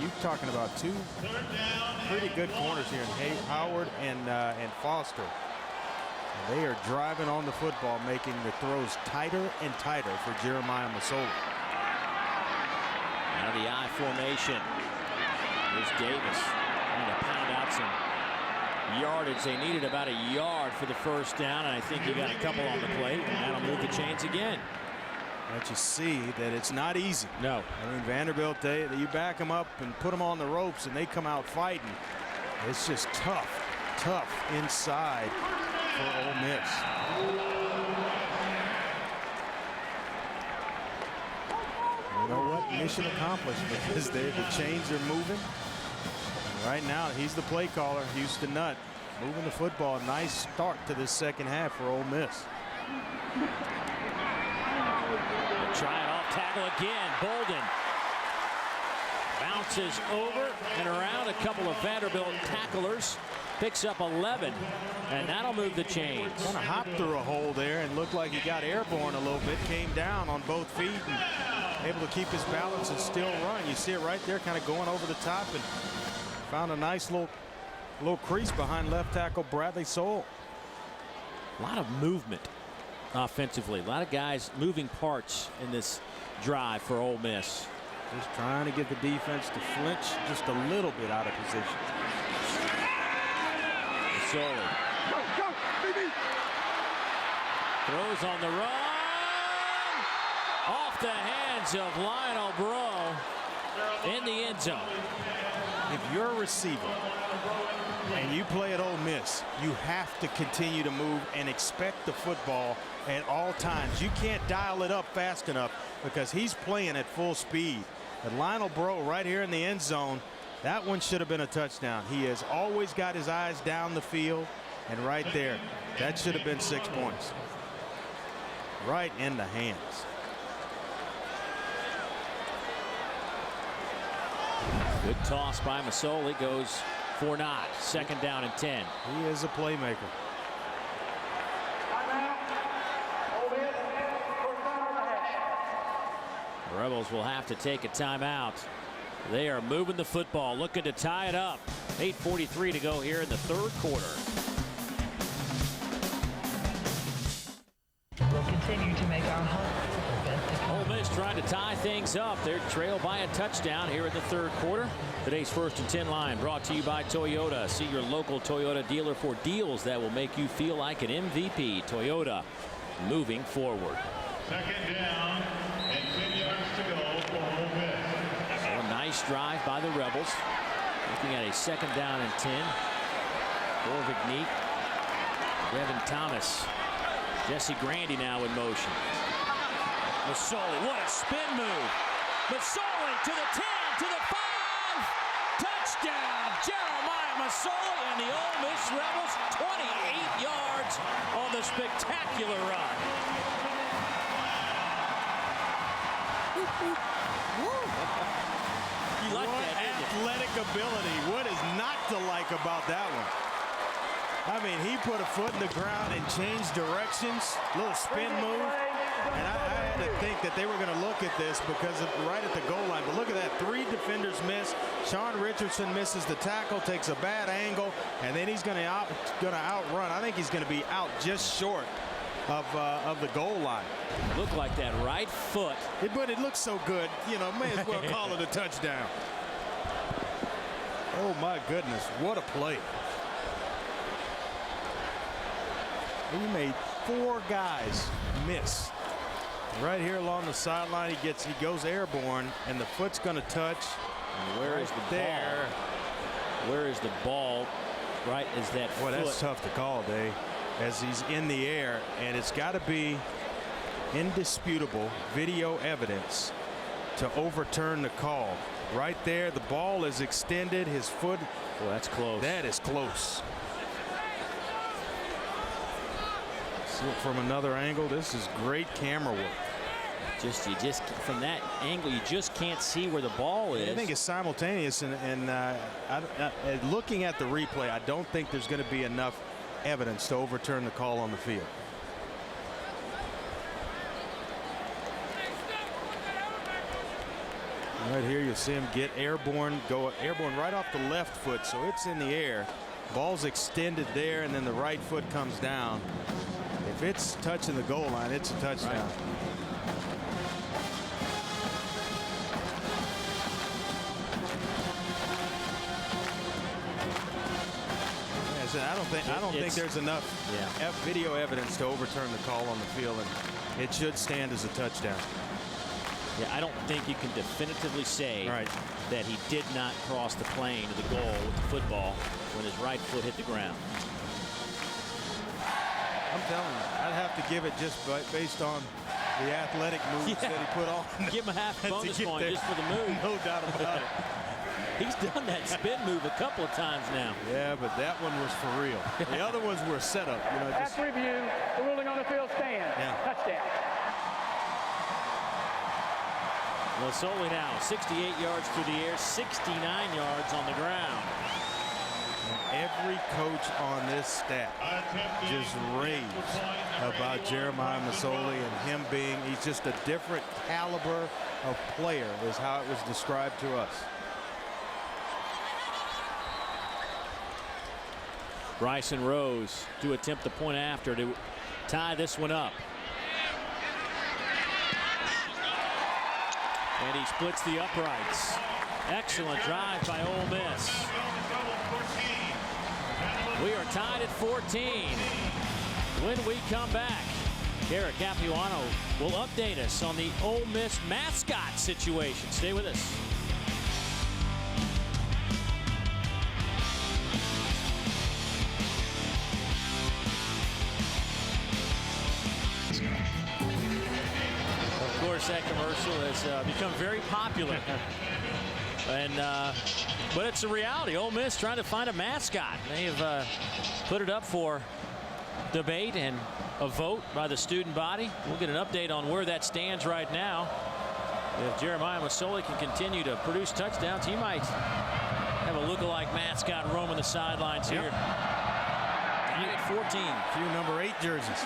you're talking about 2 pretty good corners here in Howard and Foster. And they are driving on the football, making the throws tighter and tighter for Jeremiah Masoli. Out of the I formation. Here's Davis trying to pound out some yardage. They needed about a yard for the first down, and I think he got a couple on the plate, and that'll move the chains again. But you see that it's not easy. No. I mean, Vanderbilt, you back them up and put them on the ropes, and they come out fighting. It's just tough inside for Ole Miss. You know what? Mission accomplished, because the chains are moving. And right now, he's the play caller, Houston Nutt, moving the football. Nice start to this second half for Ole Miss. Try it off tackle again. Bolden bounces over and around a couple of Vanderbilt tacklers. Picks up 11, and that'll move the chains. Kind of hopped through a hole there and looked like he got airborne a little bit. Came down on both feet and able to keep his balance and still run. You see it right there, kind of going over the top, and found a nice little crease behind left tackle Bradley Soule. A lot of movement offensively. A lot of guys moving parts in this drive for Ole Miss. Just trying to get the defense to flinch just a little bit out of position. Masoli throws on the run. Off the hands of Lionel Breaux in the end zone. If you're a receiver and you play at Ole Miss, you have to continue to move and expect the football at all times. You can't dial it up fast enough because he's playing at full speed. But Lionel Breaux right here in the end zone, that one should have been a touchdown. He has always got his eyes down the field, and right there, that should have been 6 points. Right in the hands. Good toss by Masoli, goes for 9. Second down and 10. He is a playmaker. The Rebels will have to take a timeout. They are moving the football, looking to tie it up. 8:43 to go here in the third quarter. We'll continue to make our hope. Ole Miss trying to tie things up. They're trailed by a touchdown here in the third quarter. Today's First and 10 line brought to you by Toyota. See your local Toyota dealer for deals that will make you feel like an MVP. Toyota, moving forward. Second down and 10 yards to go for Ole Miss. So a nice drive by the Rebels. Looking at a second down and 10. Corvick Neat. Devin Thomas. Jesse Grandy now in motion. Masoli, what a spin move. Masoli to the 10, to the 5. Touchdown, Jeremiah Masoli, and the Ole Miss Rebels 28 yards on the spectacular run. You like that, athletic ability. What is not to like about that one? I mean, he put a foot in the ground and changed directions, little spin move. And I had to think that they were going to look at this because of right at the goal line. But look at that, 3 defenders miss. Sean Richardson misses the tackle, takes a bad angle, and then he's going to outrun. I think he's going to be out just short of the goal line. Looked like that right foot. But it looks so good, you know, may as well call it a touchdown. Oh my goodness, what a play. He made 4 guys miss. Right here along the sideline, he goes airborne, and the foot's going to touch. And where is the there? Ball? Where is the ball? Right as that foot. Boy, that's tough to call, Dave. As he's in the air, and it's got to be indisputable video evidence to overturn the call. Right there, the ball is extended. His foot. Well, that's close. That is close. See it from another angle. This is great camera work. You just from that angle, you just can't see where the ball is. I think it's simultaneous, and looking at the replay, I don't think there's going to be enough evidence to overturn the call on the field. Right here, you'll see him get airborne, go airborne right off the left foot, so it's in the air. Ball's extended there, and then the right foot comes down. If it's touching the goal line, it's a touchdown. Right. I don't think there's enough video evidence to overturn the call on the field, and it should stand as a touchdown. Yeah, I don't think you can definitively say that he did not cross the plane to the goal with the football when his right foot hit the ground. I'm telling you, I'd have to give it just based on the athletic moves that he put on. Give him a half bonus point just for the move. No doubt about it. He's done that spin move a couple of times now. Yeah, but that one was for real. The other ones were set up. You know, After review, the ruling on the field stands. Touchdown. Masoli now 68 yards through the air, 69 yards on the ground. And every coach on this staff just raves about Jeremiah Masoli and him being, he's just a different caliber of player is how it was described to us. Bryson Rose to attempt the point after to tie this one up. And he splits the uprights. Excellent drive by Ole Miss. We are tied at 14. When we come back, Kara Capuano will update us on the Ole Miss mascot situation. Stay with us. Of course, that commercial has become very popular. But it's a reality. Ole Miss trying to find a mascot. They have put it up for debate and a vote by the student body. We'll get an update on where that stands right now. If Jeremiah Masoli can continue to produce touchdowns, he might have a lookalike mascot roaming the sidelines here. Tied at 14. A few number 8 jerseys.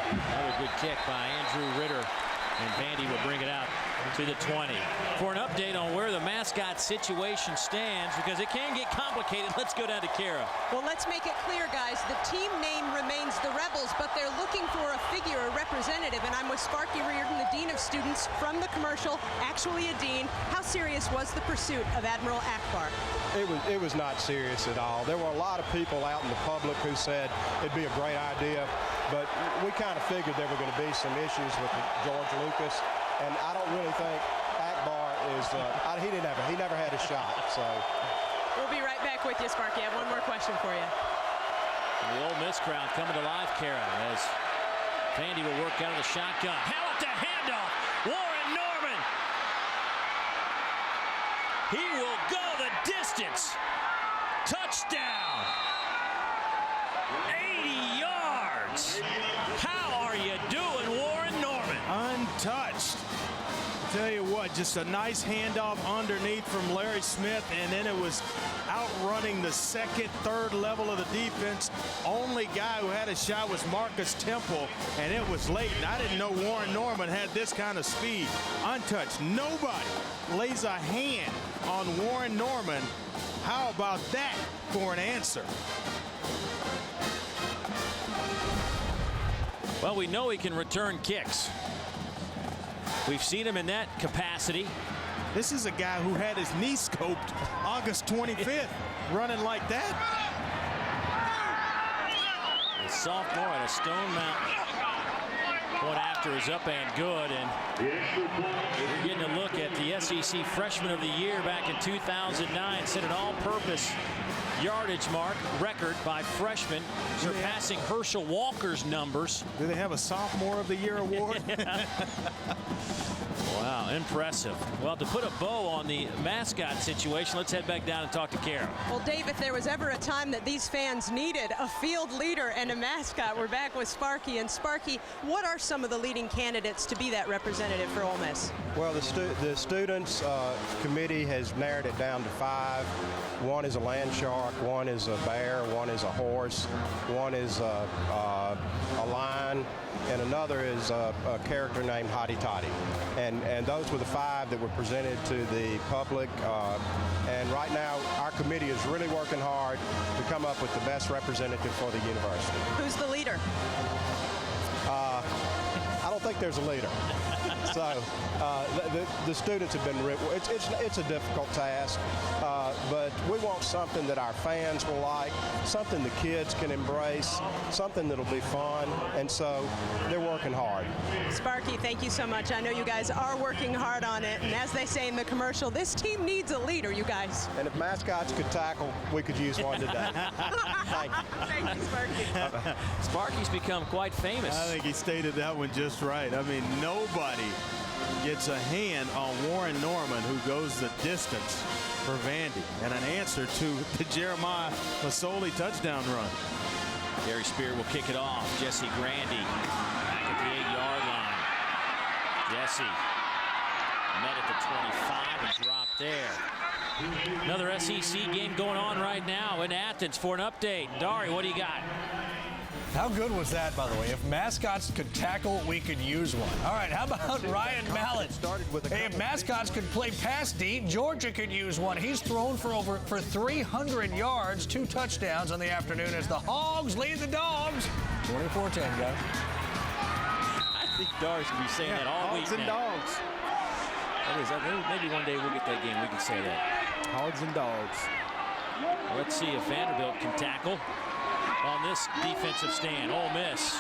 Another good kick by Andrew Ritter, and Vandy will bring it out to the 20. For an update on where the mascot situation stands, because it can get complicated, let's go down to Kara. Well, let's make it clear, guys. The team name remains the Rebels, but they're looking for a figure, a representative, and I'm with Sparky Reardon, the Dean of Students from the commercial, actually a dean. How serious was the pursuit of Admiral Akbar? It was not serious at all. There were a lot of people out in the public who said it'd be a great idea, but we kind of figured there were going to be some issues with George Lucas, and I don't really think Akbar is, he never had a shot, so. We'll be right back with you, Sparky. I have one more question for you. The Ole Miss crowd coming to life, Kara, as Vandy will work out of the shotgun. How about the handoff? Warren Norman. He will go the distance. Touchdown. 80 yards. How are you doing, Warren Norman? Untouched. Tell you what, just a nice handoff underneath from Larry Smith, and then it was outrunning the second, third level of the defense. Only guy who had a shot was Marcus Temple, and it was late. And I didn't know Warren Norman had this kind of speed. Untouched. Nobody lays a hand on Warren Norman. How about that for an answer? Well, we know he can return kicks. We've seen him in that capacity. This is a guy who had his knee scoped August 25th, running like that. The sophomore at a Stone Mountain. Going after is up and good, and we're getting a look at the SEC Freshman of the Year back in 2009. Set an all-purpose yardage mark record by freshmen, surpassing Herschel Walker's numbers. Do they have a Sophomore of the Year award? Wow, impressive. Well, to put a bow on the mascot situation, let's head back down and talk to Kara. Well, Dave, if there was ever a time that these fans needed a field leader and a mascot, we're back with Sparky. And Sparky, what are some of the leading candidates to be that representative for Ole Miss? Well, the students committee has narrowed it down to 5. One is a land shark, one is a bear, one is a horse, one is a lion, and another is a character named Hotty Toddy. And those were the 5 that were presented to the public. And right now, our committee is really working hard to come up with the best representative for the university. Who's the leader? I don't think there's a leader. So the students have been, it's a difficult task, but we want something that our fans will like, something the kids can embrace, something that'll be fun, and so they're working hard. Sparky, thank you so much. I know you guys are working hard on it, and as they say in the commercial, this team needs a leader, you guys. And if mascots could tackle, we could use one today. Thank you. Thank you, Sparky. Sparky's become quite famous. I think he stated that one just right. I mean, nobody gets a hand on Warren Norman, who goes the distance for Vandy, and an answer to the Jeremiah Masoli touchdown run. Gary Spear will kick it off. Jesse Grandy back at the 8-yard line. Jesse met at the 25 and dropped there. Another SEC game going on right now in Athens. For an update, Dari, what do you got? How good was that, by the way? If mascots could tackle, we could use one. All right, how about Ryan Mallett? Hey, if mascots could play pass deep, Georgia could use one. He's thrown for 300 yards, 2 touchdowns on the afternoon as the Hogs lead the Dogs. 24-10, guys. I think Dari's going to be saying that all week Hogs and now. Dogs. That is, maybe one day we'll get that game. We can say that. Hogs and Dogs. Let's see if Vanderbilt can tackle on this defensive stand. Ole Miss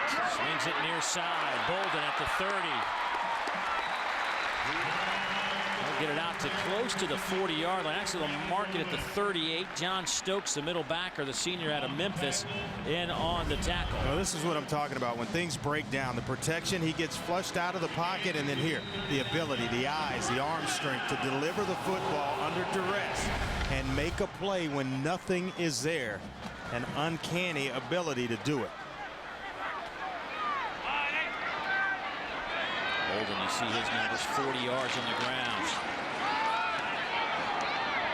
swings it near side. Bolden at the 30. They'll get it out to close to the 40-yard line. Actually, they'll mark it at the 38. John Stokes, the middle backer, the senior out of Memphis, in on the tackle. Well, this is what I'm talking about. When things break down, the protection, he gets flushed out of the pocket, and then here, the ability, the eyes, the arm strength to deliver the football under duress and make a play when nothing is there. An uncanny ability to do it. Bolden, you see his numbers, 40 yards on the ground.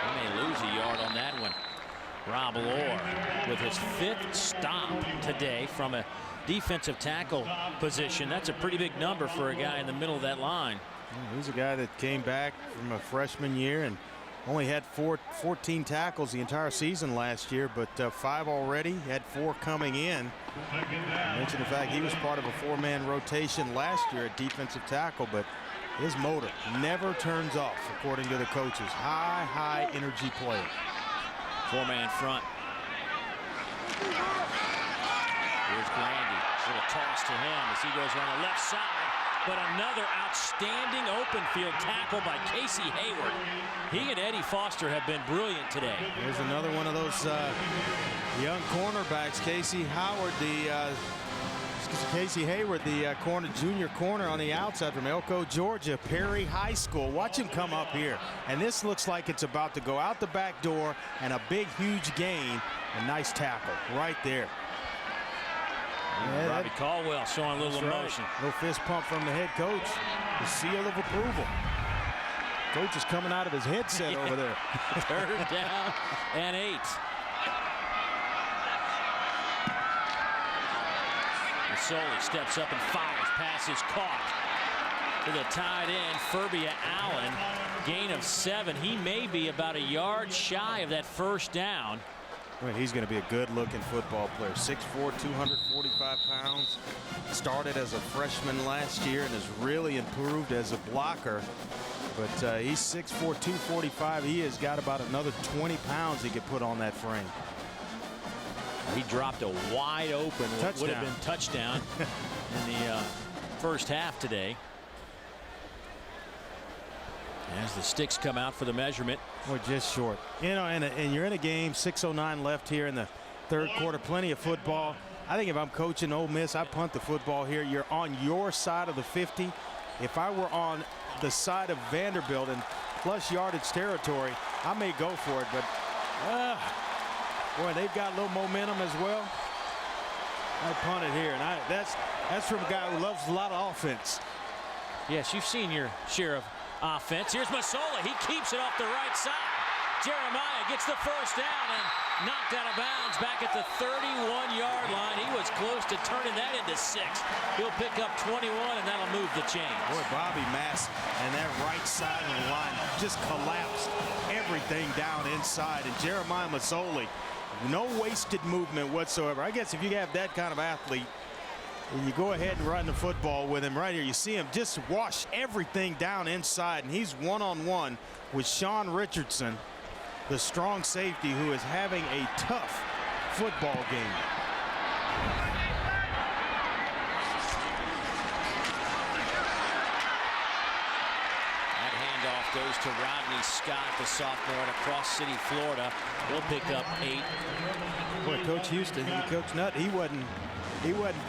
He may lose a yard on that one. Rob Lohr with his 5th stop today from a defensive tackle position. That's a pretty big number for a guy in the middle of that line. He's a guy that came back from a freshman year and only had 14 tackles the entire season last year, but 5 already, had 4 coming in. I mentioned the fact he was part of a 4-man rotation last year at defensive tackle, but his motor never turns off, according to the coaches. High energy player. 4-man front. Here's Grandy. Little toss to him as he goes on the left side. But another outstanding open field tackle by Casey Hayward. He and Eddie Foster have been brilliant today. There's another one of those young cornerbacks. Casey Hayward, the junior corner on the outside from Elko, Georgia, Perry High School. Watch him come up here. And this looks like it's about to go out the back door, and a big, huge gain. A nice tackle right there. Robbie Caldwell showing a little emotion. Little fist pump from the head coach. The seal of approval. Coach is coming out of his headset over there. 3rd down and 8. Masoli steps up and fires. Pass is caught to the tight end, Furbia Allen. Gain of 7. He may be about a yard shy of that 1st down. Well, he's going to be a good-looking football player. 6'4", 245 pounds. Started as a freshman last year and has really improved as a blocker. But he's 6'4", 245. He has got about another 20 pounds he could put on that frame. He dropped a wide open, what would have been touchdown in the first half today. As the sticks come out for the measurement. Well, just short. You know, and you're in a game, 6:09 left here in the 3rd quarter. Plenty of football. I think if I'm coaching Ole Miss, I punt the football here. You're on your side of the 50. If I were on the side of Vanderbilt in plus yardage territory, I may go for it. But, boy, they've got a little momentum as well. I punt it here, and that's from a guy who loves a lot of offense. Yes, you've seen your share of offense. Here's Masoli. He keeps it off the right side. Jeremiah gets the 1st down and knocked out of bounds back at the 31-yard line. He was close to turning that into 6. He'll pick up 21, and that'll move the chains. Boy, Bobby Mass and that right side of the line just collapsed everything down inside. And Jeremiah Masoli, no wasted movement whatsoever. I guess if you have that kind of athlete, and you go ahead and run the football with him right here. You see him just wash everything down inside, and he's one-on-one with Sean Richardson, the strong safety who is having a tough football game. That handoff goes to Rodney Scott, the sophomore at Cross City, Florida. He'll pick up 8. Boy, Coach Houston, Coach Nutt, he wasn't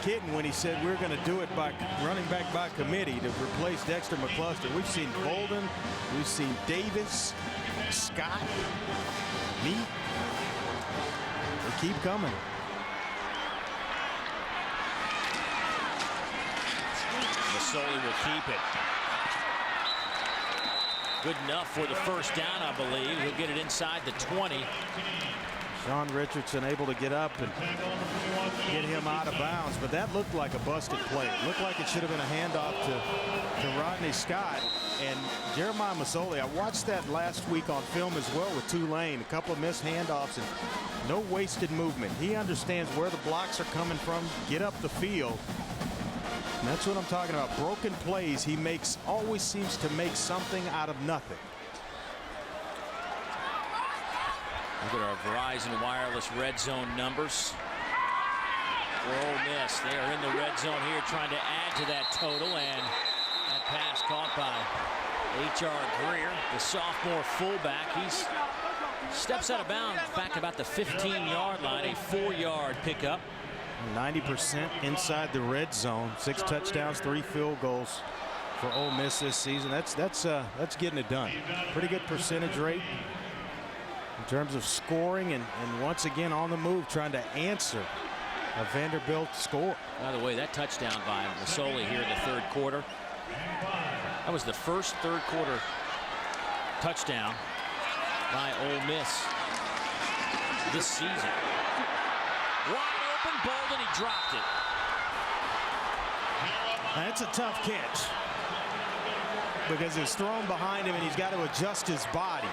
kidding when he said we're going to do it by running back by committee to replace Dexter McCluster. We've seen Bolden, we've seen Davis, Scott, me. They keep coming. Masoli will keep it. Good enough for the 1st down, I believe. He'll get it inside the 20. Sean Richardson able to get up and get him out of bounds, but that looked like a busted play. It looked like it should have been a handoff to Rodney Scott. And Jeremiah Masoli, I watched that last week on film as well with Tulane. A couple of missed handoffs and no wasted movement. He understands where the blocks are coming from, get up the field. And that's what I'm talking about. Broken plays, he always seems to make something out of nothing. Look at our Verizon Wireless red zone numbers for Ole Miss. They are in the red zone here trying to add to that total, and that pass caught by H.R. Greer, the sophomore fullback. He steps out of bounds back about the 15-yard line, a 4-yard pickup. 90% inside the red zone. 6 touchdowns, 3 field goals for Ole Miss this season. That's getting it done. Pretty good percentage rate in terms of scoring, and once again on the move trying to answer a Vanderbilt score. By the way, that touchdown by Masoli here in the 3rd quarter, that was the first 3rd quarter touchdown by Ole Miss this season. Wide open, Bolden, he dropped it. That's a tough catch because it's thrown behind him and he's got to adjust his body.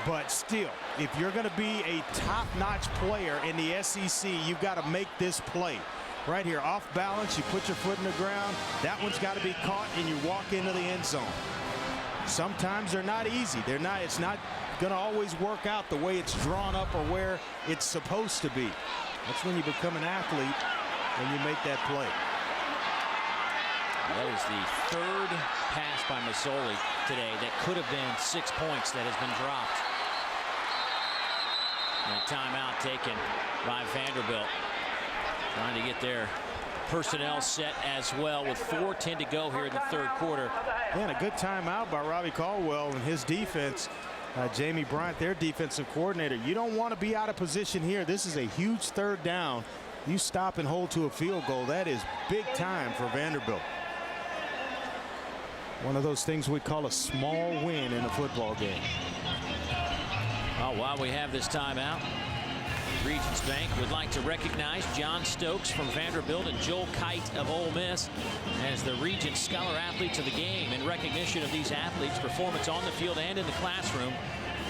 But still, if you're going to be a top-notch player in the SEC, you've got to make this play. Right here, off balance, you put your foot in the ground. That one's got to be caught, and you walk into the end zone. Sometimes they're not easy. It's not going to always work out the way it's drawn up or where it's supposed to be. That's when you become an athlete and you make that play. That is the 3rd pass by Masoli today that could have been 6 points that has been dropped. And a timeout taken by Vanderbilt. Trying to get their personnel set as well with 4:10 to go here in the 3rd quarter. And a good timeout by Robbie Caldwell and his defense. Jamie Bryant, their defensive coordinator. You don't want to be out of position here. This is a huge 3rd down. You stop and hold to a field goal. That is big time for Vanderbilt. One of those things we call a small win in a football game. Well, while we have this timeout, Regents Bank would like to recognize John Stokes from Vanderbilt and Joel Kite of Ole Miss as the Regents Scholar Athletes of the Game. In recognition of these athletes' performance on the field and in the classroom,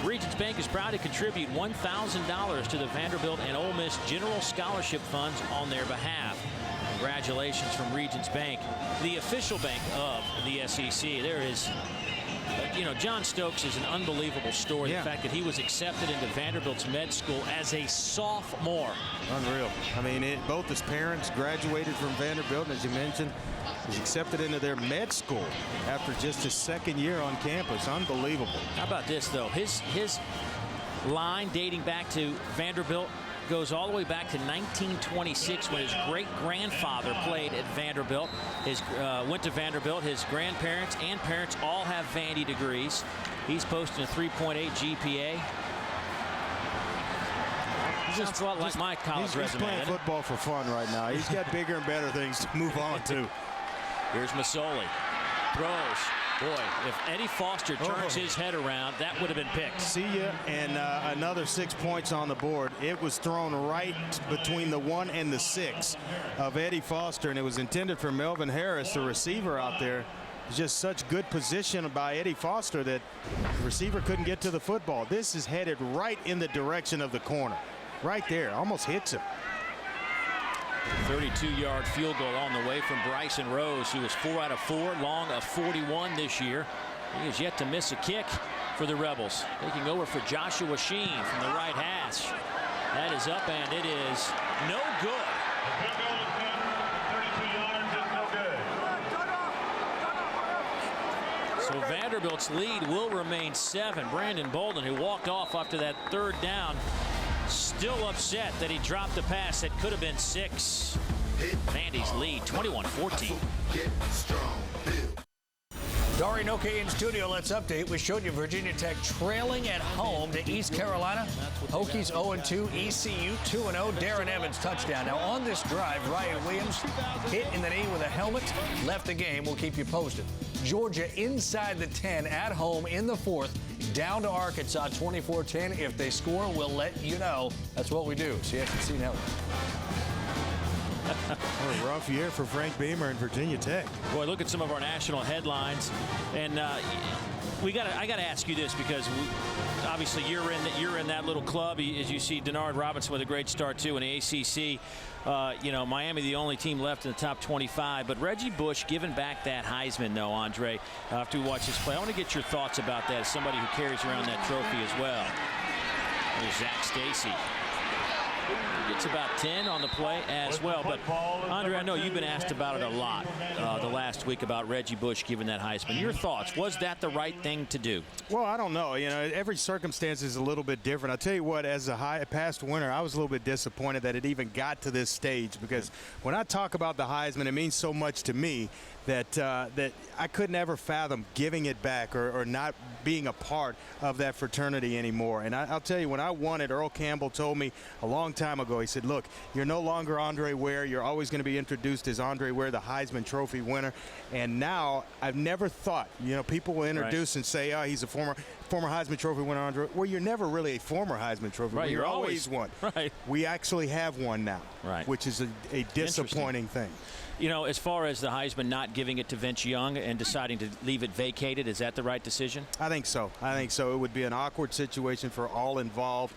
Regents Bank is proud to contribute $1,000 to the Vanderbilt and Ole Miss General Scholarship Funds on their behalf. Congratulations from Regents Bank, the official bank of the SEC. There is, you know, John Stokes is an unbelievable story. Yeah. The fact that he was accepted into Vanderbilt's med school as a sophomore. Unreal. I mean, both his parents graduated from Vanderbilt, and as you mentioned, was accepted into their med school after just his second year on campus. Unbelievable. How about this, though? His line dating back to Vanderbilt goes all the way back to 1926 when his great-grandfather played at Vanderbilt. Went to Vanderbilt. His grandparents and parents all have Vandy degrees. He's posting a 3.8 GPA. Sounds a lot like my college resume. He's playing football for fun right now. He's got bigger and better things to move on to. Here's Masoli. Throws. Boy, if Eddie Foster turns his head around, that would have been picked. See ya, and another 6 points on the board. It was thrown right between the 1 and the 6 of Eddie Foster, and it was intended for Melvin Harris, the receiver out there. Just such good position by Eddie Foster that the receiver couldn't get to the football. This is headed right in the direction of the corner. Right there, almost hits him. 32-yard field goal on the way from Bryson Rose, who was 4 out of 4, long of 41 this year. He has yet to miss a kick for the Rebels. Taking over for Joshua Sheen from the right hash. That is up, and it is no good. So Vanderbilt's lead will remain 7. Brandon Bolden, who walked off after that third down, still upset that he dropped a pass that could have been 6. Vandy's lead 21-14. Dari Noke in studio. Let's update. We showed you Virginia Tech trailing at home to East Carolina. Hokies 0-2, ECU 2-0. Darren Evans touchdown. Now on this drive, Ryan Williams hit in the knee with a helmet, left the game. We'll keep you posted. Georgia inside the 10 at home in the 4th, down to Arkansas 24-10. If they score, we'll let you know. That's what we do. CSC Network. What a rough year for Frank Beamer and Virginia Tech. Boy, look at some of our national headlines, and I got to ask you this, because obviously you're in that little club. As you see, Denard Robinson with a great start too in the ACC. You know, Miami the only team left in the top 25, but Reggie Bush giving back that Heisman, though, Andre, after we watch this play. I want to get your thoughts about that as somebody who carries around that trophy as well. There's Zach Stacy. Gets about 10 on the play as well. But, Andre, I know you've been asked about it a lot the last week about Reggie Bush giving that Heisman. Your thoughts? Was that the right thing to do? Well, I don't know. You know, every circumstance is a little bit different. I'll tell you what, as a past winner, I was a little bit disappointed that it even got to this stage, because when I talk about the Heisman, it means so much to me that that I could never fathom giving it back or not being a part of that fraternity anymore. And I'll tell you, when I won it, Earl Campbell told me a long time ago, he said, look, you're no longer Andre Ware. You're always going to be introduced as Andre Ware, the Heisman Trophy winner. And now I've never thought, you know, people will introduce and say, oh, he's a former Heisman Trophy winner, Andre. Well, you're never really a former Heisman Trophy winner. You're always one. Right. We actually have one now, which is a disappointing thing. You know, as far as the Heisman not giving it to Vince Young and deciding to leave it vacated, is that the right decision? I think so. I think so. It would be an awkward situation for all involved.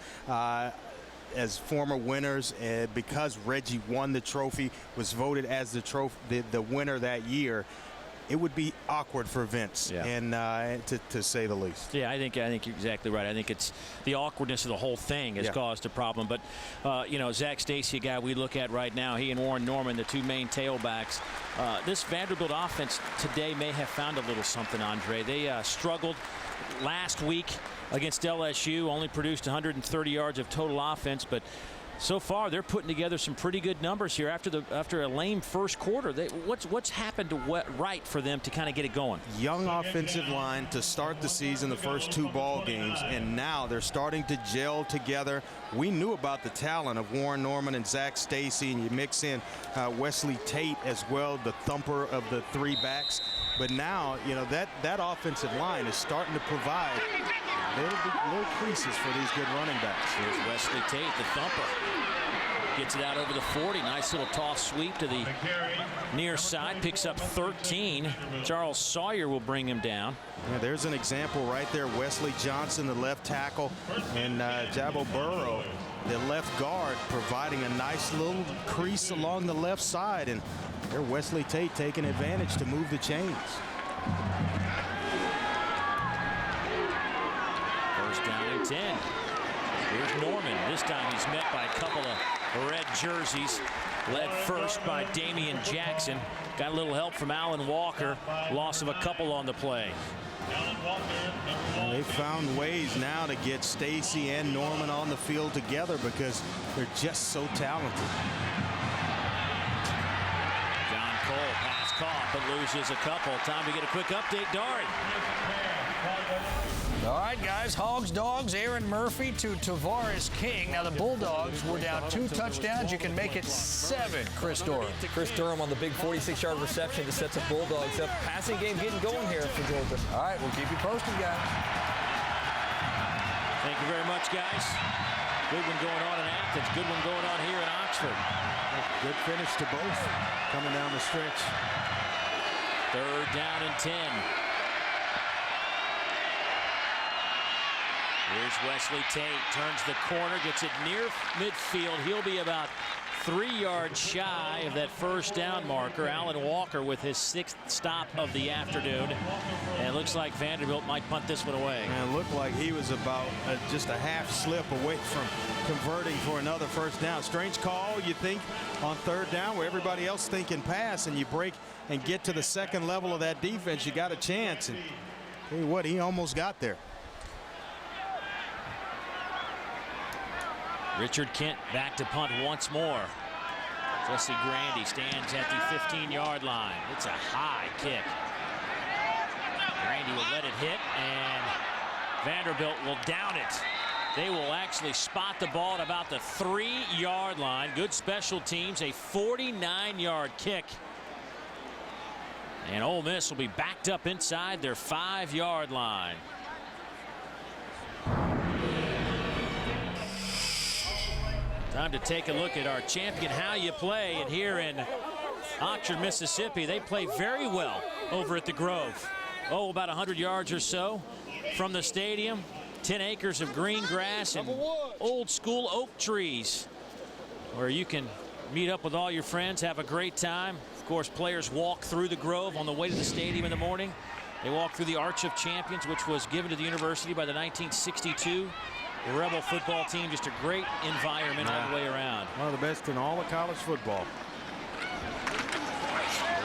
As former winners, because Reggie won the trophy, was voted as the winner that year, it would be awkward for Vince, and to say the least. Yeah, I think you're exactly right. I think it's the awkwardness of the whole thing has caused a problem. But you know, Zach Stacy, a guy we look at right now, he and Warren Norman, the two main tailbacks. This Vanderbilt offense today may have found a little something, Andre. They struggled last week against LSU, only produced 130 yards of total offense, but So far, they're putting together some pretty good numbers here after a lame first quarter. What's happened to right for them to kind of get it going? Young offensive line to start the season, the first 2 ball games, and now they're starting to gel together. We knew about the talent of Warren Norman and Zach Stacy, and you mix in Wesley Tate as well, the thumper of the 3 backs. But now, you know, that offensive line is starting to provide little creases for these good running backs. Here's Wesley Tate, the thumper. Gets it out over the 40. Nice little toss sweep to the near side. Picks up 13. Charles Sawyer will bring him down. Yeah, there's an example right there. Wesley Johnson, the left tackle, and Jabo Burrow, the left guard, providing a nice little crease along the left side. And there's Wesley Tate taking advantage to move the chains. First down and 10. Here's Norman. This time he's met by a couple of red jerseys. Led first by Damian Jackson. Got a little help from Alan Walker. Loss of a couple on the play. Well, they found ways now to get Stacy and Norman on the field together because they're just so talented. John Cole, pass caught, but loses a couple. Time to get a quick update, Dari. All right, guys, Hogs, Dogs, Aaron Murphy to Tavares King. Now, the Bulldogs were down 2 touchdowns. You can make it 7, Chris Durham. Chris Durham on the big 46-yard reception to set the Bulldogs up. Passing game getting going here for Georgia. All right, we'll keep you posted, guys. Thank you very much, guys. Good one going on in Athens. Good one going on here in Oxford. Good finish to both coming down the stretch. 3rd down and 10. Here's Wesley Tate, turns the corner, gets it near midfield. He'll be about 3 yards shy of that first down marker. Alan Walker with his 6th stop of the afternoon. And it looks like Vanderbilt might punt this one away. And it looked like he was about just a half slip away from converting for another first down. Strange call, you think, on 3rd down where everybody else thinking pass, and you break and get to the second level of that defense. You got a chance. And tell you what, he almost got there. Richard Kent back to punt once more. Jesse Grandy stands at the 15-yard line. It's a high kick. Grandy will let it hit, and Vanderbilt will down it. They will actually spot the ball at about the 3-yard line. Good special teams, a 49-yard kick. And Ole Miss will be backed up inside their 5-yard line. Time to take a look at our champion How You Play. And here in Oxford, Mississippi, they play very well over at the Grove. Oh, about 100 yards or so from the stadium. 10 acres of green grass and old school oak trees where you can meet up with all your friends, have a great time. Of course, players walk through the Grove on the way to the stadium in the morning. They walk through the Arch of Champions, which was given to the university by the 1962 Rebel football team. Just a great environment all the way around. One of the best in all of college football. A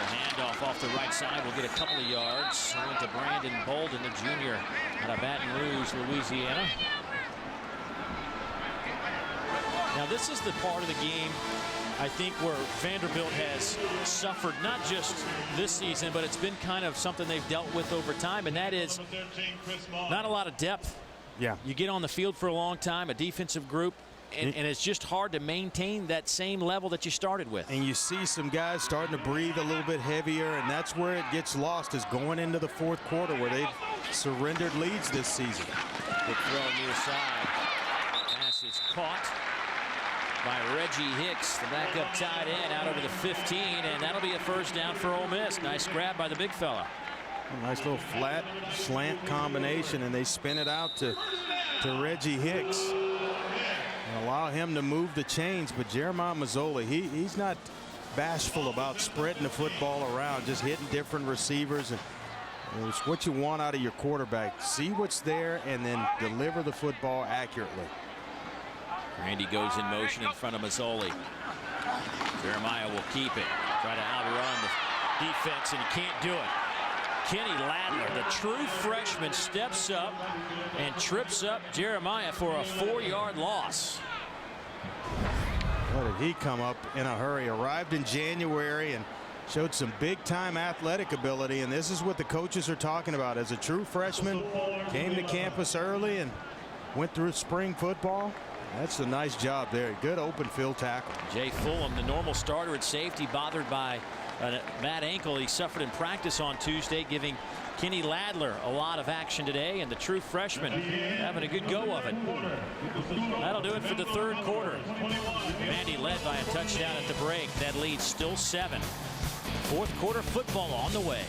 handoff off the right side will get a couple of yards. Went to Brandon Bolden, the junior out of Baton Rouge, Louisiana. Now this is the part of the game, I think, where Vanderbilt has suffered, not just this season, but it's been kind of something they've dealt with over time, and that is not a lot of depth. Yeah. You get on the field for a long time, a defensive group, and it's just hard to maintain that same level that you started with. And you see some guys starting to breathe a little bit heavier, and that's where it gets lost, is going into the 4th quarter where they've surrendered leads this season. Good throw near side. Pass is caught by Reggie Hicks, the backup tight end, out over the 15, and that'll be a first down for Ole Miss. Nice grab by the big fella. A nice little flat slant combination, and they spin it out to Reggie Hicks and allow him to move the chains. But Jeremiah Mazzoli, he's not bashful about spreading the football around, just hitting different receivers. And it's what you want out of your quarterback. See what's there and then deliver the football accurately. Randy goes in motion in front of Mazzoli. Jeremiah will keep it. Try to outrun the defense, and he can't do it. Kenny Ladler, the true freshman, steps up and trips up Jeremiah for a 4-yard loss. he come up in a hurry? Arrived in January and showed some big-time athletic ability, and this is what the coaches are talking about. As a true freshman, came to campus early and went through spring football. That's a nice job there. Good open field tackle. Jay Fulham, the normal starter at safety, bothered by a bad ankle he suffered in practice on Tuesday, giving Kenny Ladler a lot of action today, and the true freshman having a good go of it. That'll do it for the third quarter. Vandy led by a touchdown at the break. That lead still 7. Fourth quarter football on the way.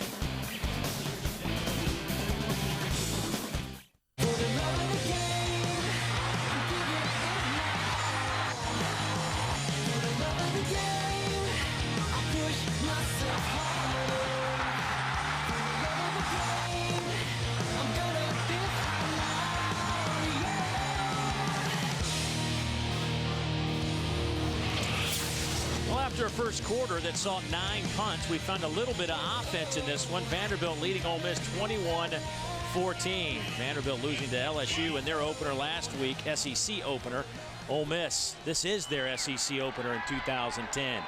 After a first quarter that saw 9 punts, we found a little bit of offense in this one. Vanderbilt leading Ole Miss 21-14. Vanderbilt losing to LSU in their opener last week, SEC opener. Ole Miss, this is their SEC opener in 2010.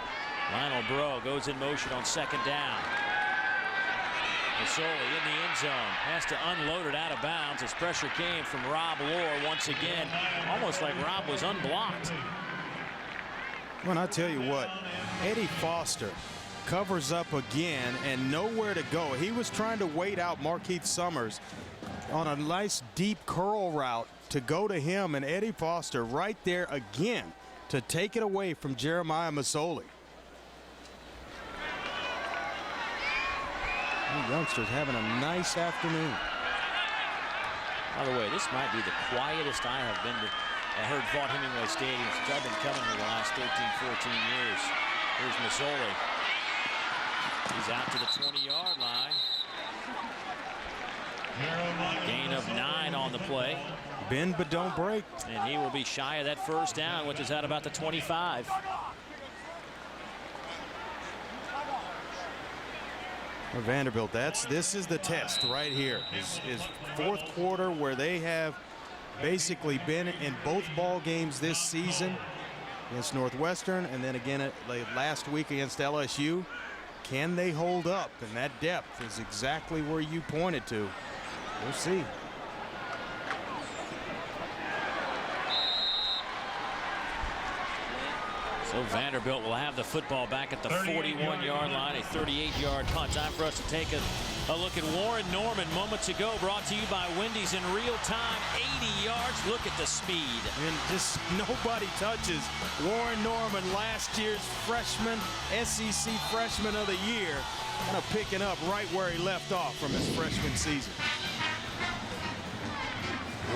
Lionel Breaux goes in motion on second down. Masoli in the end zone, has to unload it out of bounds as pressure came from Rob Lohr once again, almost like Rob was unblocked. Well, I'll tell you what, Eddie Foster covers up again and nowhere to go. He was trying to wait out Markeith Summers on a nice deep curl route to go to him, and Eddie Foster right there again to take it away from Jeremiah Masoli. The youngsters having a nice afternoon. By the way, this might be the quietest I have been to Heard Vaught Hemingway Stadium since I've been coming here the last 13, 14 years. Here's Masoli. He's out to the 20-yard line. Gain of 9 on the play. Bend but don't break. And he will be shy of that first down, which is at about the 25. For Vanderbilt, this is the test right here. Is fourth quarter where they have basically been in both ball games this season against Northwestern and then again last week against LSU. Can they hold up? And that depth is exactly where you pointed to. We'll see. So Vanderbilt will have the football back at the 41-yard line, a 38-yard punt. Time for us to take a look at Warren Norman moments ago, brought to you by Wendy's in real time. 80 yards. Look at the speed. And just nobody touches Warren Norman, last year's freshman, SEC freshman of the year, kind of picking up right where he left off from his freshman season.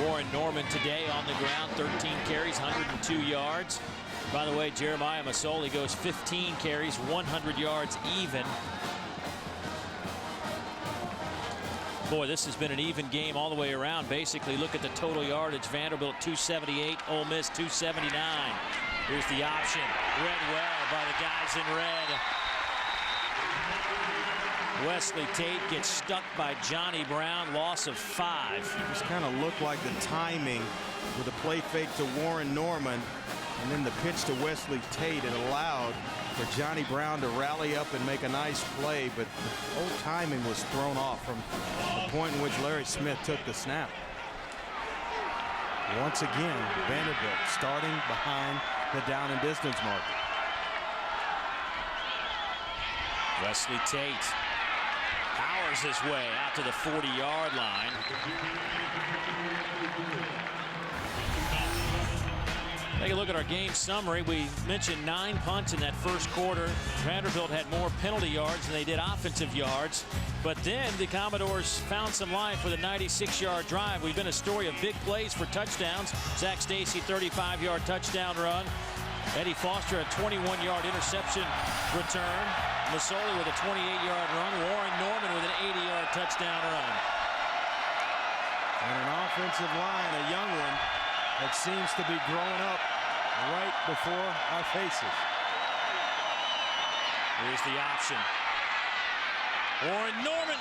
Warren Norman today on the ground, 13 carries, 102 yards. By the way, Jeremiah Masoli goes 15 carries, 100 yards even. Boy, this has been an even game all the way around. Basically, look at the total yardage. Vanderbilt 278, Ole Miss 279. Here's the option. Read well by the guys in red. Wesley Tate gets stuck by Johnny Brown, loss of 5. Just kind of looked like the timing with a play fake to Warren Norman and then the pitch to Wesley Tate. It allowed for Johnny Brown to rally up and make a nice play, but the whole timing was thrown off from the point in which Larry Smith took the snap. Once again, Vanderbilt starting behind the down and distance marker. Wesley Tate powers his way out to the 40-yard line. Take a look at our game summary. We mentioned 9 punts in that first quarter. Vanderbilt had more penalty yards than they did offensive yards. But then the Commodores found some life with a 96-yard drive. We've been a story of big plays for touchdowns. Zach Stacy, 35-yard touchdown run. Eddie Foster, a 21-yard interception return. Masoli with a 28-yard run. Warren Norman with an 80-yard touchdown run. And an offensive line, a young one, that seems to be growing up right before our faces. Here's the option. Warren Norman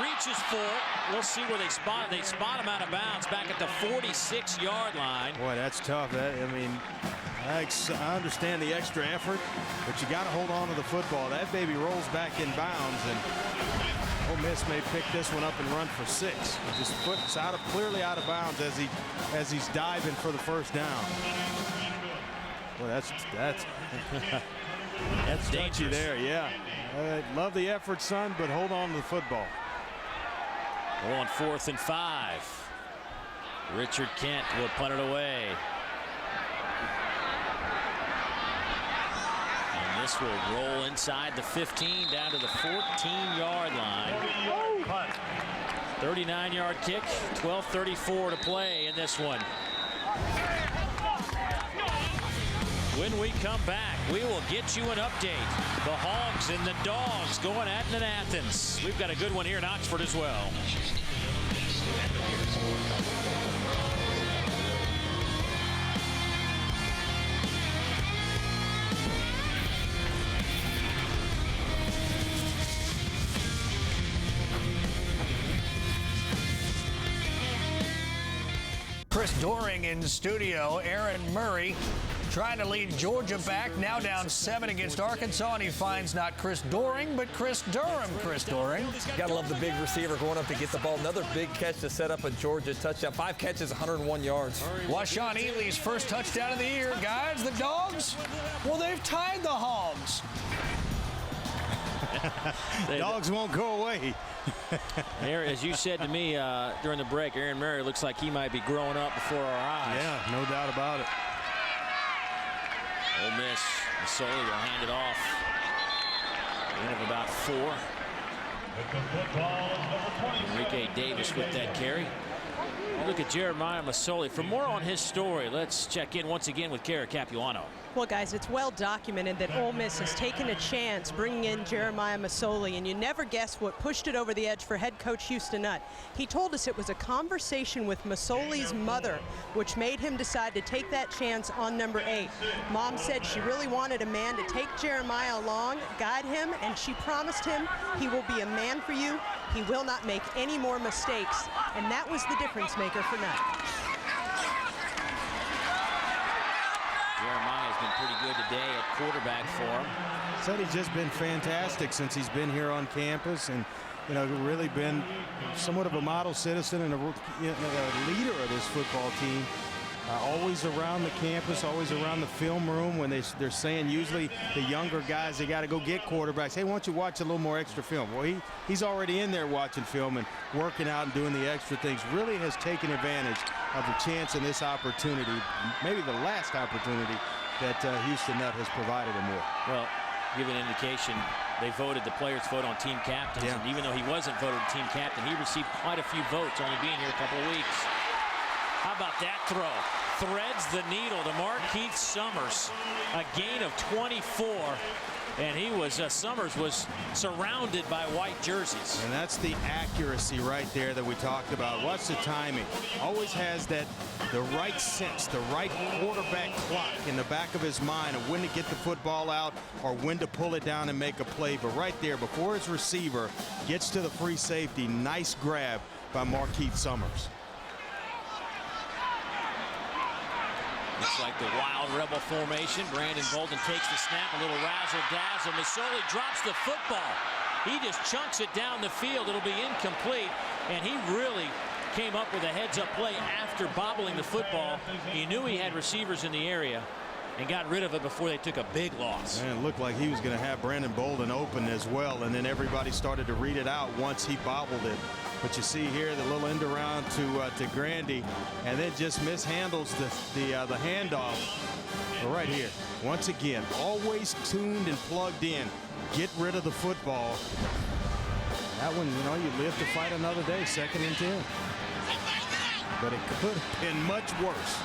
reaches for it. We'll see where they spot it. They spot him out of bounds back at the 46-yard line. Boy, that's tough. I understand the extra effort, but you got to hold on to the football. That baby rolls back in bounds, and Ole Miss may pick this one up and run for 6. His foot's clearly out of bounds as he's diving for the first down. Well, that's That's dangerous there, yeah. Love the effort, son, but hold on to the football. On 4th and 5. Richard Kent will punt it away. And this will roll inside the 15 down to the 14-yard line. 39-yard kick, 12:34 to play in this one. When we come back, we will get you an update. The Hogs and the Dogs going at it in Athens. We've got a good one here in Oxford as well. Chris Doering in studio. Aaron Murray trying to lead Georgia back, now down 7 against Arkansas, and he finds not Chris Doering, but Chris Durham. Chris Doering. Gotta love the big receiver going up to get the ball. Another big catch to set up a Georgia touchdown. 5 catches, 101 yards. Washaun Ely's first touchdown of the year. Guys, the Dogs, well, they've tied the Hogs. Dogs won't go away. As you said to me during the break, Aaron Murray looks like he might be growing up before our eyes. Yeah, no doubt about it. Ole Miss, Masoli will hand it off. Gain of about 4. Enrique Davis with that carry. Look at Jeremiah Masoli. For more on his story, let's check in once again with Kara Capuano. Well, guys, it's well documented that Ole Miss has taken a chance bringing in Jeremiah Masoli, and you never guess what pushed it over the edge for head coach Houston Nutt. He told us it was a conversation with Masoli's mother, which made him decide to take that chance on number 8. Mom said she really wanted a man to take Jeremiah along, guide him, and she promised him he will be a man for you. He will not make any more mistakes, and that was the difference maker for Nutt. Jeremiah's been pretty good today at quarterback for him. Said he's just been fantastic since he's been here on campus, and really been somewhat of a model citizen and a leader of this football team. Always around the campus, always around the film room when they're saying usually the younger guys, they got to go get quarterbacks. Hey, why don't you watch a little more extra film? Well, he's already in there watching film and working out and doing the extra things. Really has taken advantage of the chance and this opportunity, maybe the last opportunity that Houston Nutt has provided him with. Well, give an indication, they voted, the players vote on team captains, and even though he wasn't voted team captain, he received quite a few votes, only being here a couple of weeks. How about that throw? Threads the needle to Markeith Summers. A gain of 24. And he was, Summers was surrounded by white jerseys. And that's the accuracy right there that we talked about. What's the timing? Always has the right sense, the right quarterback clock in the back of his mind of when to get the football out or when to pull it down and make a play. But right there, before his receiver gets to the free safety, nice grab by Markeith Summers. Looks like the wild rebel formation. Brandon Bolden takes the snap, a little razzle-dazzle. Masoli drops the football. He just chunks it down the field. It'll be incomplete, and he really came up with a heads-up play after bobbling the football. He knew he had receivers in the area and got rid of it before they took a big loss. And it looked like he was going to have Brandon Bolden open as well, and then everybody started to read it out once he bobbled it. But you see here the little end around to Grandy, and then just mishandles the handoff. But right here, once again, always tuned and plugged in. Get rid of the football. That one, you live to fight another day, 2nd and 10. But it could have been much worse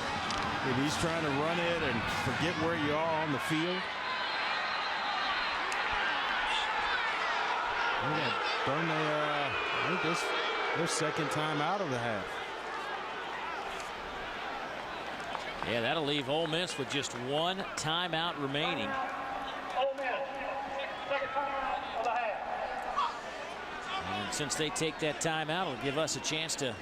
if he's trying to run it and forget where you are on the field. Burn I think their 2nd time out of the half. Yeah, that'll leave Ole Miss with just 1 timeout remaining. Ole Miss, 2nd timeout of the half. since they take that time out, it'll give us a chance to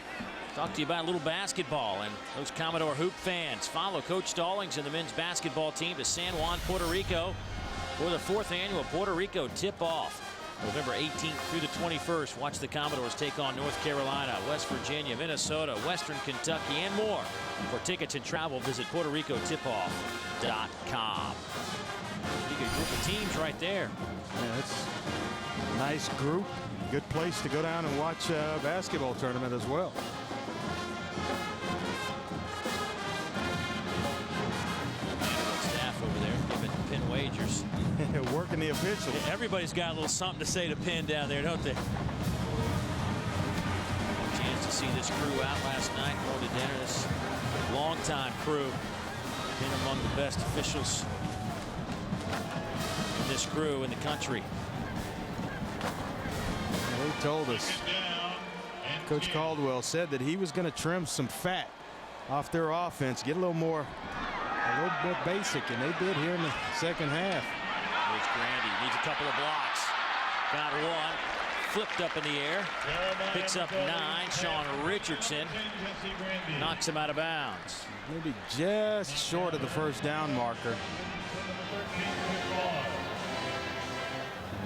talk to you about a little basketball. And those Commodore Hoop fans, follow Coach Stallings and the men's basketball team to San Juan, Puerto Rico for the 4th annual Puerto Rico tip-off. November 18th through the 21st. Watch the Commodores take on North Carolina, West Virginia, Minnesota, Western Kentucky, and more. For tickets and travel, visit PuertoRicoTipOff.com. Pretty good group of teams right there. Yeah, it's a nice group. Good place to go down and watch a basketball tournament as well. Staff over there giving pin wagers. Working the officials. Yeah, everybody's got a little something to say to Penn down there, don't they? A chance to see this crew out last night, going to dinner. This longtime crew, been among the best officials in this crew in the country. They told us, Coach Caldwell said that he was going to trim some fat off their offense, get a little bit basic, and they did here in the second half. Here's Grandy, needs a couple of blocks. Got one, flipped up in the air, picks up 9. Sean Richardson knocks him out of bounds. Maybe just short of the first down marker.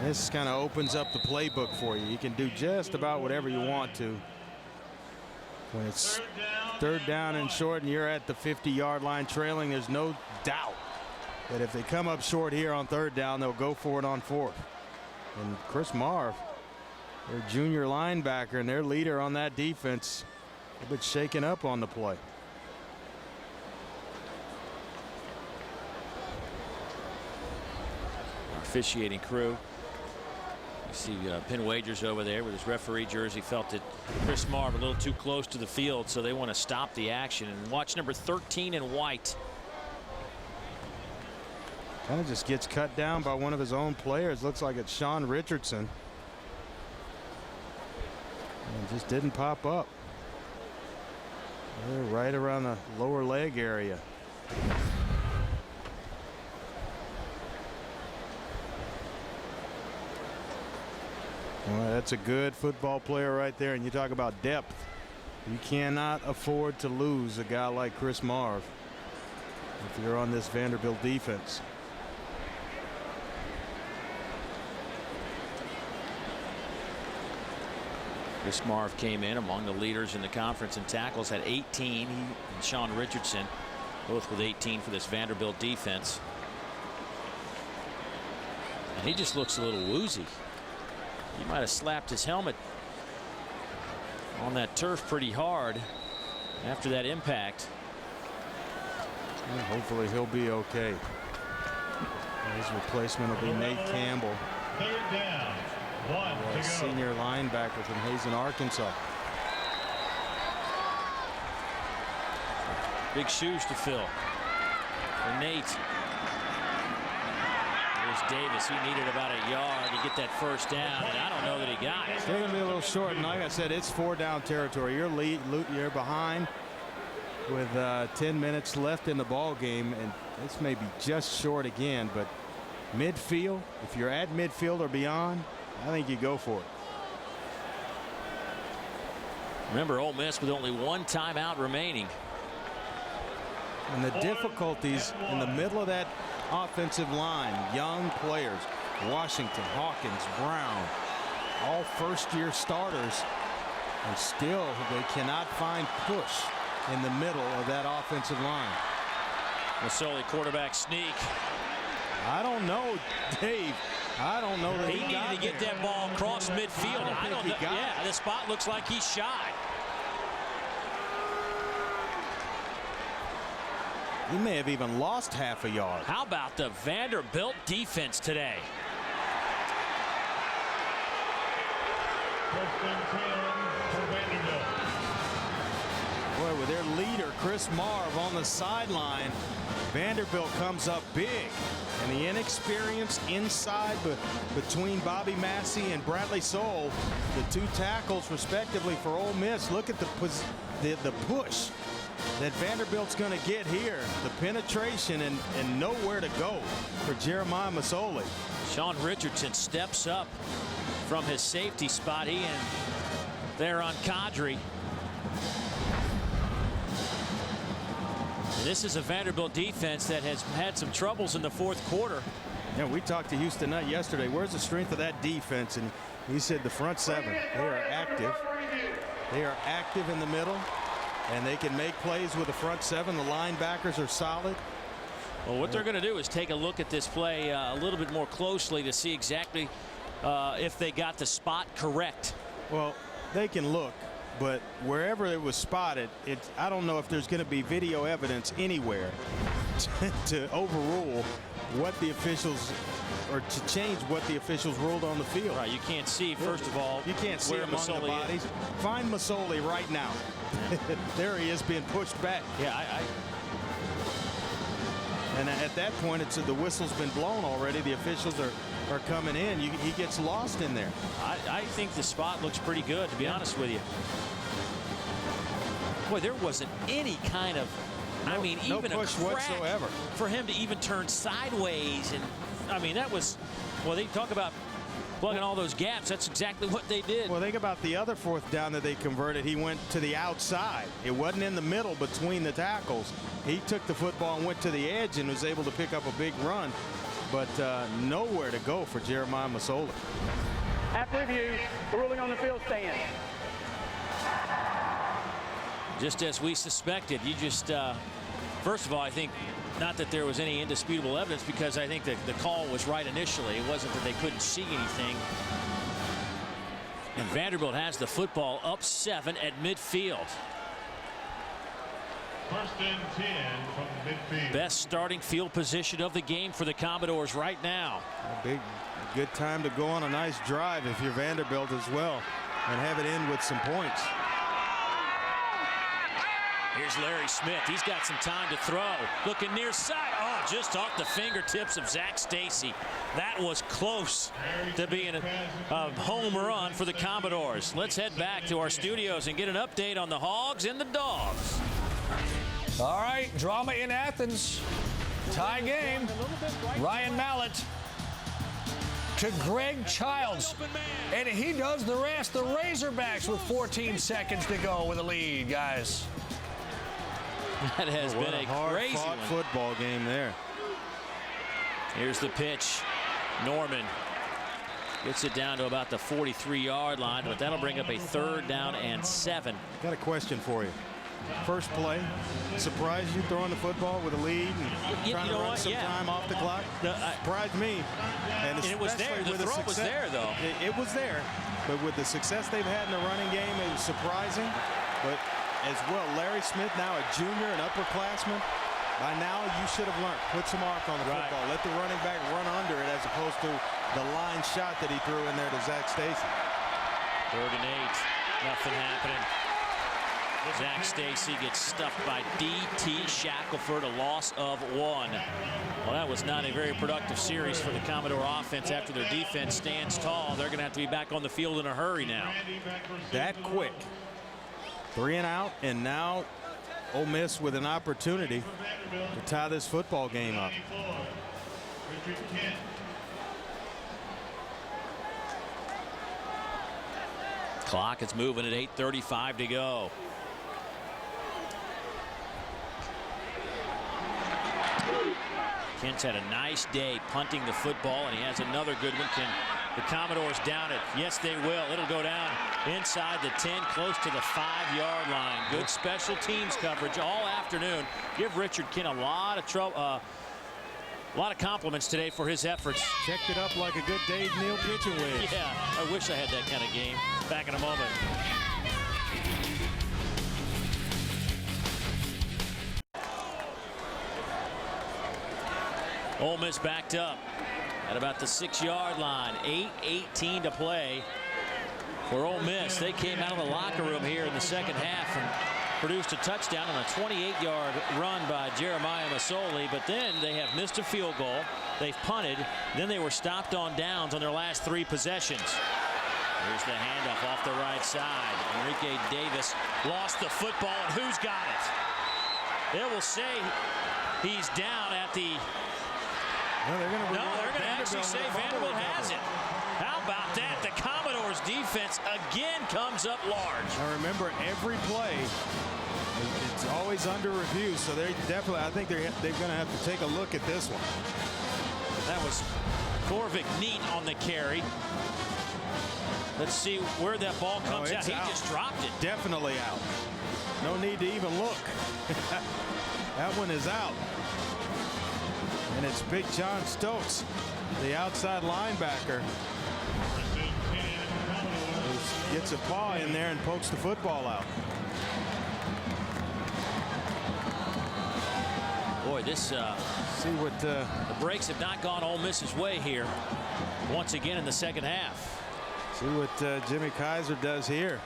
This kind of opens up the playbook for you. You can do just about whatever you want to. When it's 3rd down and short and you're at the 50-yard line trailing, there's no doubt that if they come up short here on 3rd down, they'll go for it on 4th. And Chris Marv, their junior linebacker and their leader on that defense, a bit shaken up on the play. Our officiating crew. You see Penn Wagers over there with his referee jersey. Felt that Chris Marv a little too close to the field, so they want to stop the action. And watch number 13 in white. Kind of just gets cut down by one of his own players. Looks like it's Sean Richardson. And just didn't pop up. They're right around the lower leg area. Well, that's a good football player right there. And you talk about depth. You cannot afford to lose a guy like Chris Marv if you're on this Vanderbilt defense. Chris Marv came in among the leaders in the conference in tackles, had 18. He and Sean Richardson both with 18 for this Vanderbilt defense. And he just looks a little woozy. He might have slapped his helmet on that turf pretty hard after that impact. Well, hopefully he'll be okay. His replacement will be Nate Campbell, a senior linebacker from Hazen, Arkansas. Big shoes to fill for Nate. There's Davis. He needed about a yard to get that first down, and I don't know that he got it. They're going to be a little short, and like I said, it's 4-down territory. You're behind with 10 minutes left in the ball game, and it's maybe just short again. But midfield, if you're at midfield or beyond, I think you go for it. Remember, Ole Miss with only one timeout remaining. And the difficulties in the middle of that offensive line, young players, Washington, Hawkins, Brown, all first-year starters, and still they cannot find push in the middle of that offensive line. Masoli quarterback sneak. I don't know, Dave. I don't know that he needed to get that ball across midfield. I don't know. Yeah, the spot looks like he's shy. He may have even lost half a yard. How about the Vanderbilt defense today? Boy, with their leader, Chris Marv, on the sideline, Vanderbilt comes up big. And the inexperience inside between Bobby Massey and Bradley Soule, the two tackles respectively for Ole Miss. Look at the push that Vanderbilt's going to get here. The penetration and nowhere to go for Jeremiah Masoli. Sean Richardson steps up from his safety spot. He and there on Kadri. This is a Vanderbilt defense that has had some troubles in the fourth quarter. Yeah, we talked to Houston Nutt yesterday. Where's the strength of that defense? And he said the front seven. They are active. They are active in the middle, and they can make plays with the front seven. The linebackers are solid. Well, what they're going to do is take a look at this play a little bit more closely to see exactly if they got the spot correct. Well, they can look, but wherever it was spotted, I don't know if there's going to be video evidence anywhere to overrule what the officials, or to change what the officials ruled on the field. Right, you can't see, first of all, you can't see among the bodies. Find Masoli right now. There he is being pushed back. Yeah, and at that point, the whistle's been blown already. The officials are coming in. He gets lost in there. I think the spot looks pretty good, to be honest with you. Boy, there wasn't any kind of, I mean, even no push a crack whatsoever for him to even turn sideways. And I mean, that was, well, they talk about plugging all those gaps. That's exactly what they did. Well, think about the other fourth down that they converted. He went to the outside. It wasn't in the middle between the tackles. He took the football and went to the edge and was able to pick up a big run, but nowhere to go for Jeremiah Masoli. After review, the ruling on the field stands. Just as we suspected. You just, first of all, I think not that there was any indisputable evidence, because I think that the call was right initially. It wasn't that they couldn't see anything. And Vanderbilt has the football up 7 at midfield. First and 10 from midfield. Best starting field position of the game for the Commodores right now. A good time to go on a nice drive if you're Vanderbilt as well, and have it in with some points. Here's Larry Smith. He's got some time to throw. Looking near side. Oh, just off the fingertips of Zach Stacy. That was close to being a home run for the Commodores. Let's head back to our studios and get an update on the Hogs and the Dogs. All right, drama in Athens. Tie game. Ryan Mallett to Greg Childs, and he does the rest. The Razorbacks with 14 seconds to go with a lead, guys. That has been a crazy one. Football game there. Here's the pitch. Norman gets it down to about the 43-yard line, but that'll bring up a 3rd down and 7. Got a question for you. First play, surprised you throwing the football with a lead and trying to run some time off the clock? Surprised me. And it was there. The throw was there, though. It was there. But with the success they've had in the running game, it was surprising. But as well, Larry Smith, now a junior, an upperclassman. By now, you should have learned. Put some arc on the football. Let the running back run under it as opposed to the line shot that he threw in there to Zach Stacy. 3rd and 8. Nothing happening. Zach Stacy gets stuffed by D.T. Shackelford, a loss of 1. Well, that was not a very productive series for the Commodore offense after their defense stands tall. They're going to have to be back on the field in a hurry now. That quick. 3 and out, and now Ole Miss with an opportunity to tie this football game up. Clock is moving at 8:35 to go. Kent's had a nice day punting the football, and he has another good one. Can the Commodores down it? Yes, they will. It'll go down inside the 10, close to the 5-yard line. Good special teams coverage all afternoon. Give Richard Kent a lot of trouble. A lot of compliments today for his efforts. Checked it up like a good Dave Neal pitching wedge. Yeah, I wish I had that kind of game. Back in a moment. Ole Miss backed up at about the 6-yard line. 8:18 to play for Ole Miss. They came out of the locker room here in the second half and produced a touchdown on a 28-yard run by Jeremiah Masoli, but then they have missed a field goal. They've punted. Then they were stopped on downs on their last 3 possessions. Here's the handoff off the right side. Enrique Davis lost the football, and who's got it? It will say he's down at the No, they're going to actually say Vanderbilt has it. How about that? The Commodores defense again comes up large. Now remember, every play, it's always under review, so they definitely, I think they're going to have to take a look at this one. That was Corvick neat on the carry. Let's see where that ball comes out. He just dropped it. Definitely out. No need to even look. That one is out. And it's Big John Stokes, the outside linebacker, who gets a paw in there and pokes the football out. Boy, this see what the breaks have not gone Ole Miss's way here. Once again in the second half. See what Jimmy Kaiser does here.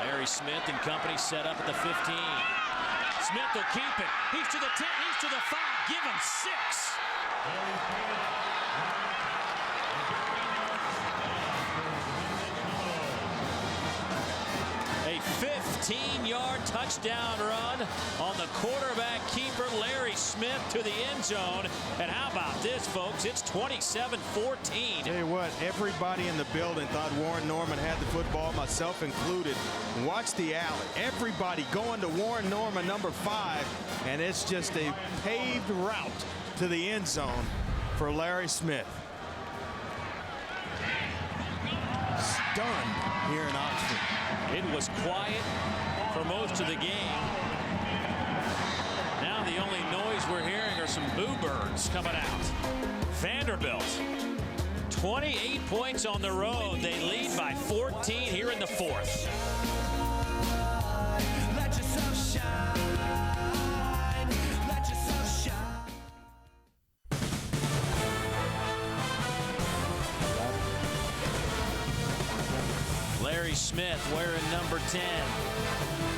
Larry Smith and company set up at the 15. Smith will keep it. He's to the 10. He's to the 5. Give him 6. A 15-yard touchdown run on the quarterback keeper Larry Smith to the end zone. And how about this, folks? It's 27-14. Tell you what, everybody in the building thought Warren Norman had the football, myself included. Watch the alley. Everybody going to Warren Norman, number 5, and it's just a paved route to the end zone for Larry Smith. Stunned here in Oxford. It was quiet for most of the game. Now the only noise we're hearing are some boo birds coming out. Vanderbilt, 28 points on the road. They lead by 14 here in the 4th. Let yourself shine. Let yourself shine. Larry Smith wearing number 10.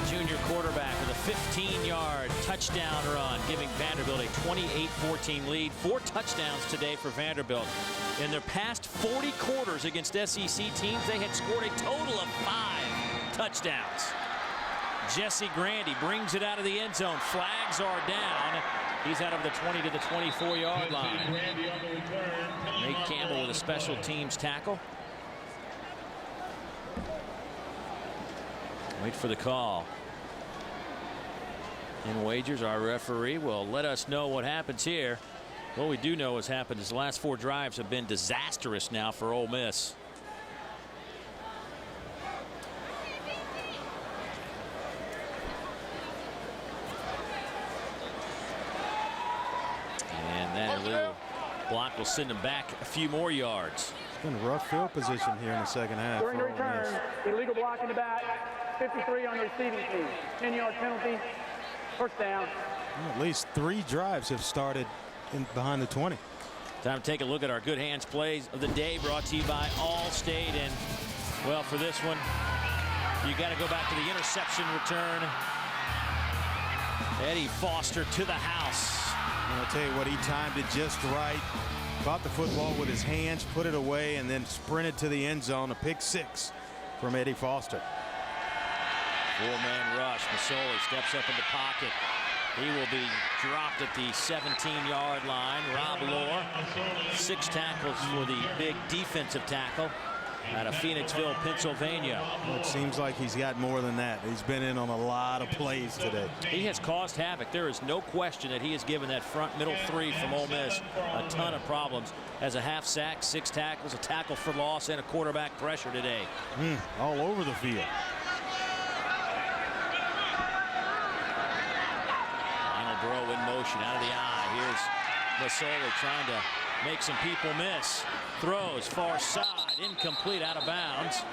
Junior quarterback with a 15-yard touchdown run, giving Vanderbilt a 28-14 lead. 4 touchdowns today for Vanderbilt. In their past 40 quarters against SEC teams, they had scored a total of 5 touchdowns. Jesse Grandy brings it out of the end zone. Flags are down. He's out of the 20 to the 24-yard line. Nate Campbell with a special teams tackle. Wait for the call. And Wagers, our referee, will let us know what happens here. What we do know has happened is the last 4 drives have been disastrous now for Ole Miss. And that little block will send them back a few more yards. It's been a rough field position here in the second half. During the return, illegal block in the back, 53 on the receiving team. 10-yard penalty, first down. At least 3 drives have started behind the 20. Time to take a look at our good hands plays of the day, brought to you by Allstate. And, well, for this one, you got to go back to the interception return. Eddie Foster to the house. And I'll tell you what, he timed it just right. Caught the football with his hands, put it away, and then sprinted to the end zone. A pick 6 from Eddie Foster. 4-man rush. Masoli steps up in the pocket. He will be dropped at the 17-yard line. Rob Lohr, 6 tackles for the big defensive tackle out of Phoenixville, Pennsylvania. Well, it seems like he's got more than that. He's been in on a lot of plays today. He has caused havoc. There is no question that he has given that front middle 3 from Ole Miss a ton of problems. As a half sack, 6 tackles, a tackle for loss, and a quarterback pressure today. All over the field. Throw in motion out of the eye. Here's Masoli trying to make some people miss. Throws far side, incomplete, out of bounds.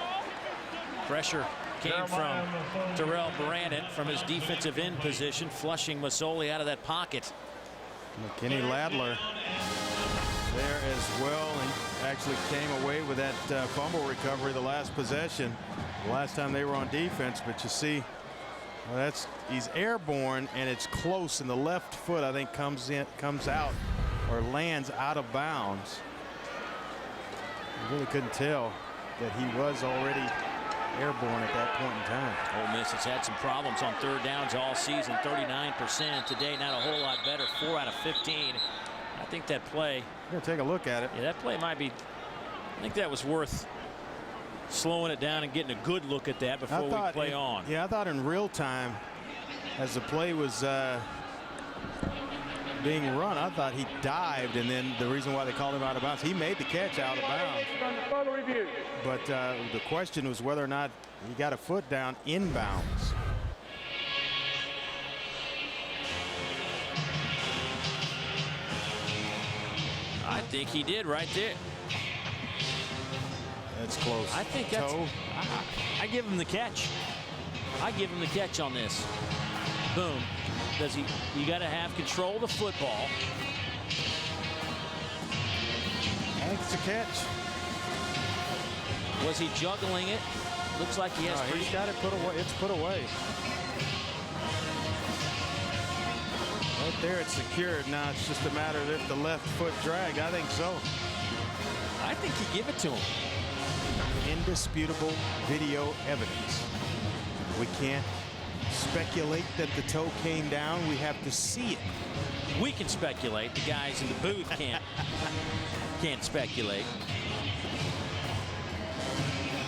Pressure came from Terrell Brandon from his defensive end position, flushing Masoli out of that pocket. McKinney Ladler there as well. He actually came away with that fumble recovery the last possession. The last time they were on defense, but you see, well, he's airborne, and it's close, and the left foot, I think, comes out or lands out of bounds. You really couldn't tell that he was already airborne at that point in time. Ole Miss has had some problems on third downs all season, 39%. Today, not a whole lot better, 4 out of 15. I think that play. We're going to take a look at it. Yeah, that play might be. I think that was worth slowing it down and getting a good look at that before we play on. Yeah, I thought in real time, as the play was being run, I thought he dived, and then the reason why they called him out of bounds, he made the catch out of bounds. But the question was whether or not he got a foot down inbounds. I think he did right there. That's close. I think that's. I give him the catch. I give him the catch on this. Boom. Does he? You got to have control of the football. That's the catch. Was he juggling it? Looks like he has. He's got it put away. It's put away. Right there, it's secured. Now it's just a matter of if the left foot dragged. I think so. I think he give it to him. Indisputable video evidence. We can't speculate that the toe came down. We have to see it. We can speculate. The guys in the booth can't speculate.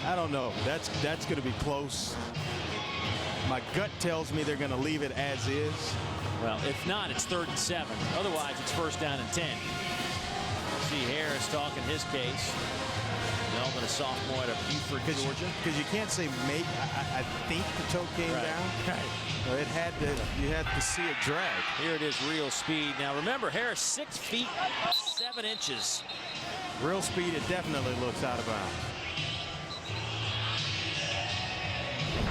I don't know. That's going to be close. My gut tells me they're going to leave it as is. Well, if not, it's 3rd and 7. Otherwise, it's 1st down and 10. See Harris talking his case. Melvin, a sophomore at Beaufort, Georgia. Because you can't say maybe. I think the toe came down. Right. It had to. You had to see it drag. Here it is, real speed. Now remember, Harris 6 feet 7 inches. Real speed. It definitely looks out of bounds.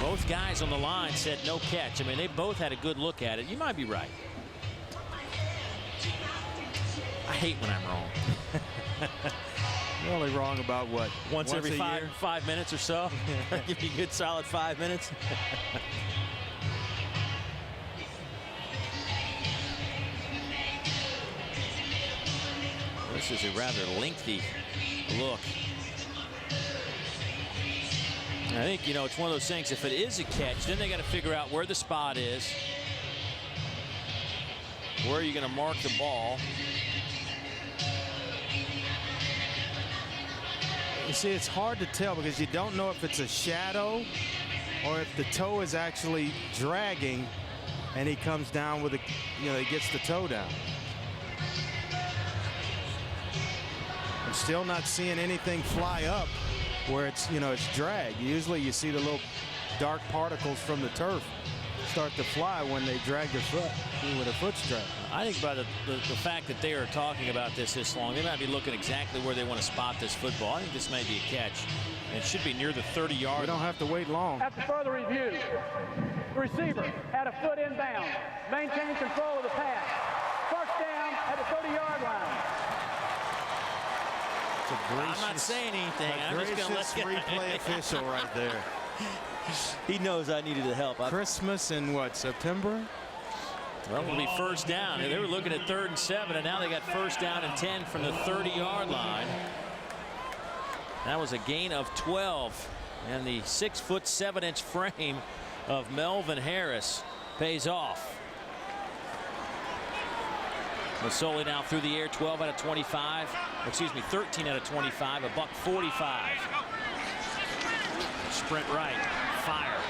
Both guys on the line said no catch. I mean, they both had a good look at it. You might be right. I hate when I'm wrong. You're only wrong about what? Once every 5 minutes or so. Give me a good solid 5 minutes. This is a rather lengthy look. I think, you know, it's one of those things, if it is a catch, then they got to figure out where the spot is. Where are you going to mark the ball? You see, it's hard to tell because you don't know if it's a shadow or if the toe is actually dragging and he comes down with a, you know, he gets the toe down. I'm still not seeing anything fly up where it's, you know, it's dragged. Usually you see the little dark particles from the turf start to fly when they drag their foot, when their foot's dragged. I think by the fact that they are talking about this long, they might be looking exactly where they want to spot this football. I think this may be a catch. It should be near the 30-yard. We don't have to wait long. After further review, the receiver had a foot inbound, maintained control of the pass. First down at the 30-yard line. I'm not saying anything. I'm just going to let you. Replay official right there. He knows I needed the help. Christmas in what, September? Well, it'll be first down. They were looking at 3rd and 7, and now they got 1st down and 10 from the 30-yard line. That was a gain of 12, and the 6' 7" frame of Melvin Harris pays off. Masoli now through the air, 12 out of 25. Excuse me, 13 out of 25, $145. Sprint right, fire.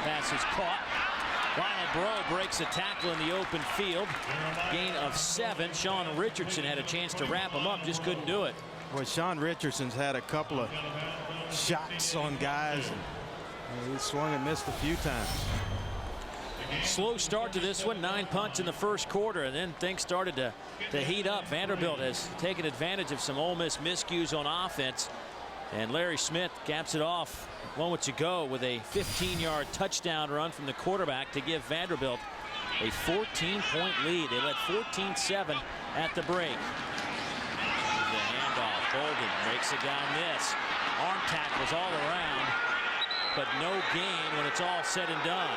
Pass is caught. Lionel Breaux breaks a tackle in the open field. Gain of 7. Sean Richardson had a chance to wrap him up, just couldn't do it. Boy, Sean Richardson's had a couple of shots on guys. And he swung and missed a few times. Slow start to this one, 9 punts in the first quarter, and then things started to heat up. Vanderbilt has taken advantage of some Ole Miss miscues on offense, and Larry Smith caps it off moments ago with a 15-yard touchdown run from the quarterback to give Vanderbilt a 14-point lead. They led 14-7 at the break. The handoff. Bolden makes a guy miss. Arm tackles all around, but no gain when it's all said and done.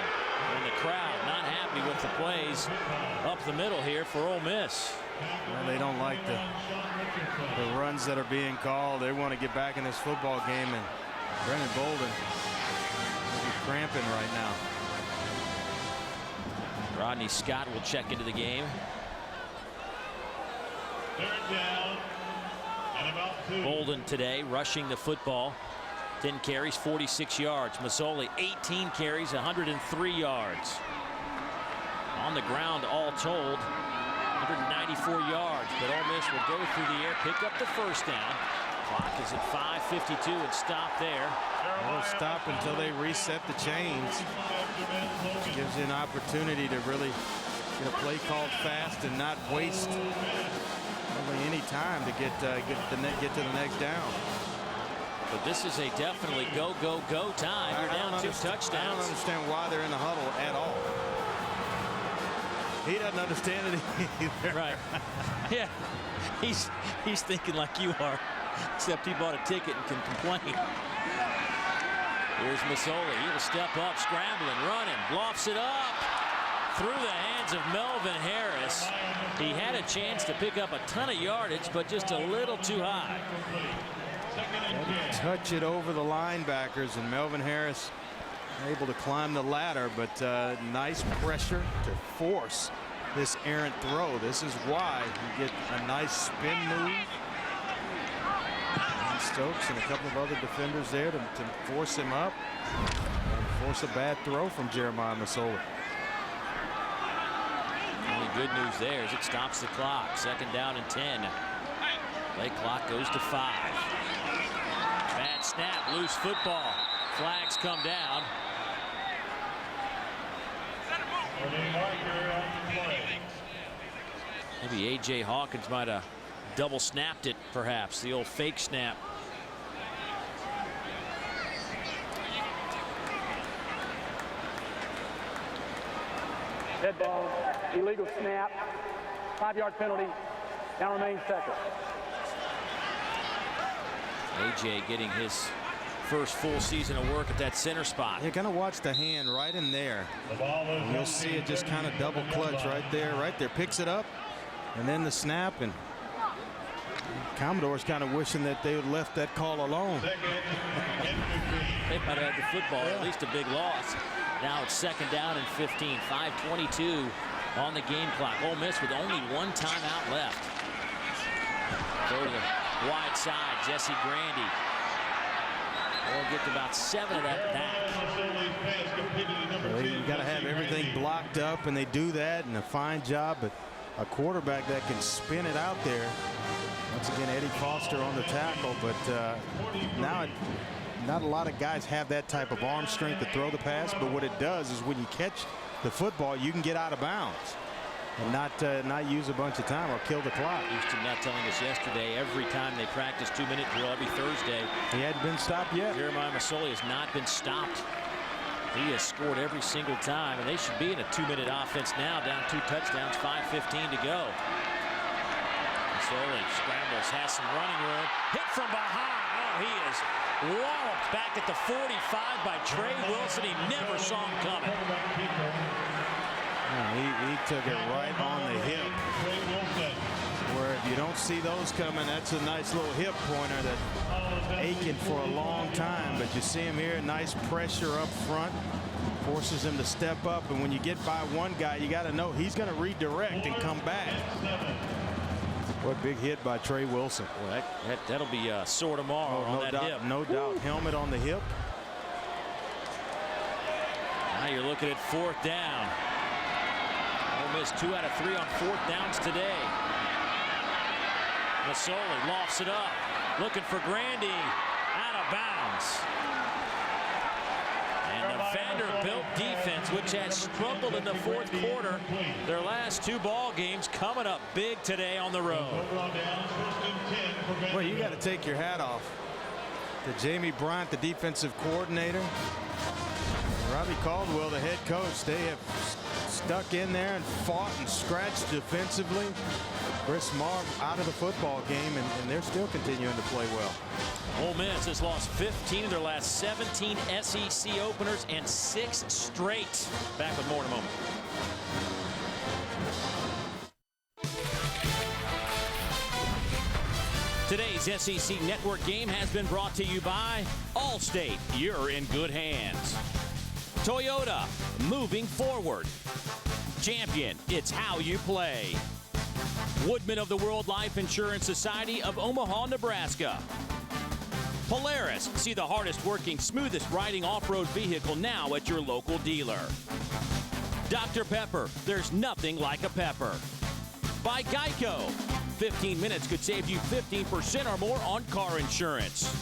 And the crowd not happy with the plays up the middle here for Ole Miss. Well, they don't like the runs that are being called. They want to get back in this football game, and Brennan Bolden cramping right now. Rodney Scott will check into the game. Third down and about 2. Bolden today rushing the football. 10 carries, 46 yards. Mazzoli, 18 carries, 103 yards. On the ground, all told, 194 yards. But Ole Miss will go through the air, pick up the first down. Clock is at 5:52 and stop there. They'll stop until they reset the chains. Gives you an opportunity to really get a play called fast and not waste really any time to get to the next down. But this is a definitely go, go, go time. You're down 2 touchdowns. I don't understand why they're in the huddle at all. He doesn't understand it either. Right. Yeah. He's thinking like you are, except he bought a ticket and can complain. Here's Mazzoli. He'll step up, scrambling, running, lofts it up through the hands of Melvin Harris. He had a chance to pick up a ton of yardage, but just a little too high. Touch it over the linebackers, and Melvin Harris able to climb the ladder, but nice pressure to force this errant throw. This is why you get a nice spin move. And Stokes and a couple of other defenders there to force him up and force a bad throw from Jeremiah Mazzoli. Only good news there is it stops the clock. 2nd down and 10. Play clock goes to 5. Bad snap, loose football. Flags come down. Maybe A.J. Hawkins might have double snapped it, perhaps. The old fake snap. Dead ball, illegal snap, 5-yard penalty, down remains 2nd. A.J. getting his first full season of work at that center spot. You're going to watch the hand right in there. And you'll see it just kind of double clutch right there. Picks it up, and then the snap. And Commodore's kind of wishing that they had left that call alone. They might have had the football, at least a big loss. Now it's 2nd down and 15. 5:22 on the game clock. Ole Miss with only 1 timeout left. Go to the wide side, Jesse Grandy. We'll get to about 7 of that back. Well, you got to have everything blocked up, and they do that, and a fine job. But a quarterback that can spin it out there. Once again, Eddie Foster on the tackle, but now not a lot of guys have that type of arm strength to throw the pass. But what it does is when you catch the football, you can get out of bounds and not use a bunch of time or kill the clock. Houston not telling us yesterday, every time they practice 2-minute drill every Thursday. He hadn't been stopped yet. Jeremiah Mazzoli has not been stopped. He has scored every single time, and they should be in a 2-minute offense now, down 2 touchdowns, 5:15 to go. Mazzoli scrambles, has some running room, hit from behind. Oh, he is walloped back at the 45 by Trey Wilson. He never saw him coming. He took it right on the hip. Where if you don't see those coming, that's a nice little hip pointer that aching for a long time. But you see him here, nice pressure up front, forces him to step up. And when you get by one guy, you got to know he's going to redirect and come back. What big hit by Trey Wilson. Well, that'll be sore tomorrow on that hip. No doubt. Helmet on the hip. Now you're looking at 4th down. Ole Miss 2 out of 3 on 4th downs today. Mazzoli lofts it up, looking for Grandy, out of bounds. And the Vanderbilt defense, which has struggled in the 4th quarter, their last 2 ball games coming up big today on the road. Well, you got to take your hat off to Jamie Bryant, the defensive coordinator. Robbie Caldwell, the head coach. They have stuck in there and fought and scratched defensively. Chris Marr out of the football game, and they're still continuing to play well. Ole Miss has lost 15 of their last 17 SEC openers and 6 straight. Back with more in a moment. Today's SEC Network game has been brought to you by Allstate. You're in good hands. Toyota, moving forward. Champion, it's how you play. Woodman of the World Life Insurance Society of Omaha, Nebraska. Polaris, see the hardest working, smoothest riding off-road vehicle now at your local dealer. Dr. Pepper, there's nothing like a pepper. By Geico, 15 minutes could save you 15% or more on car insurance.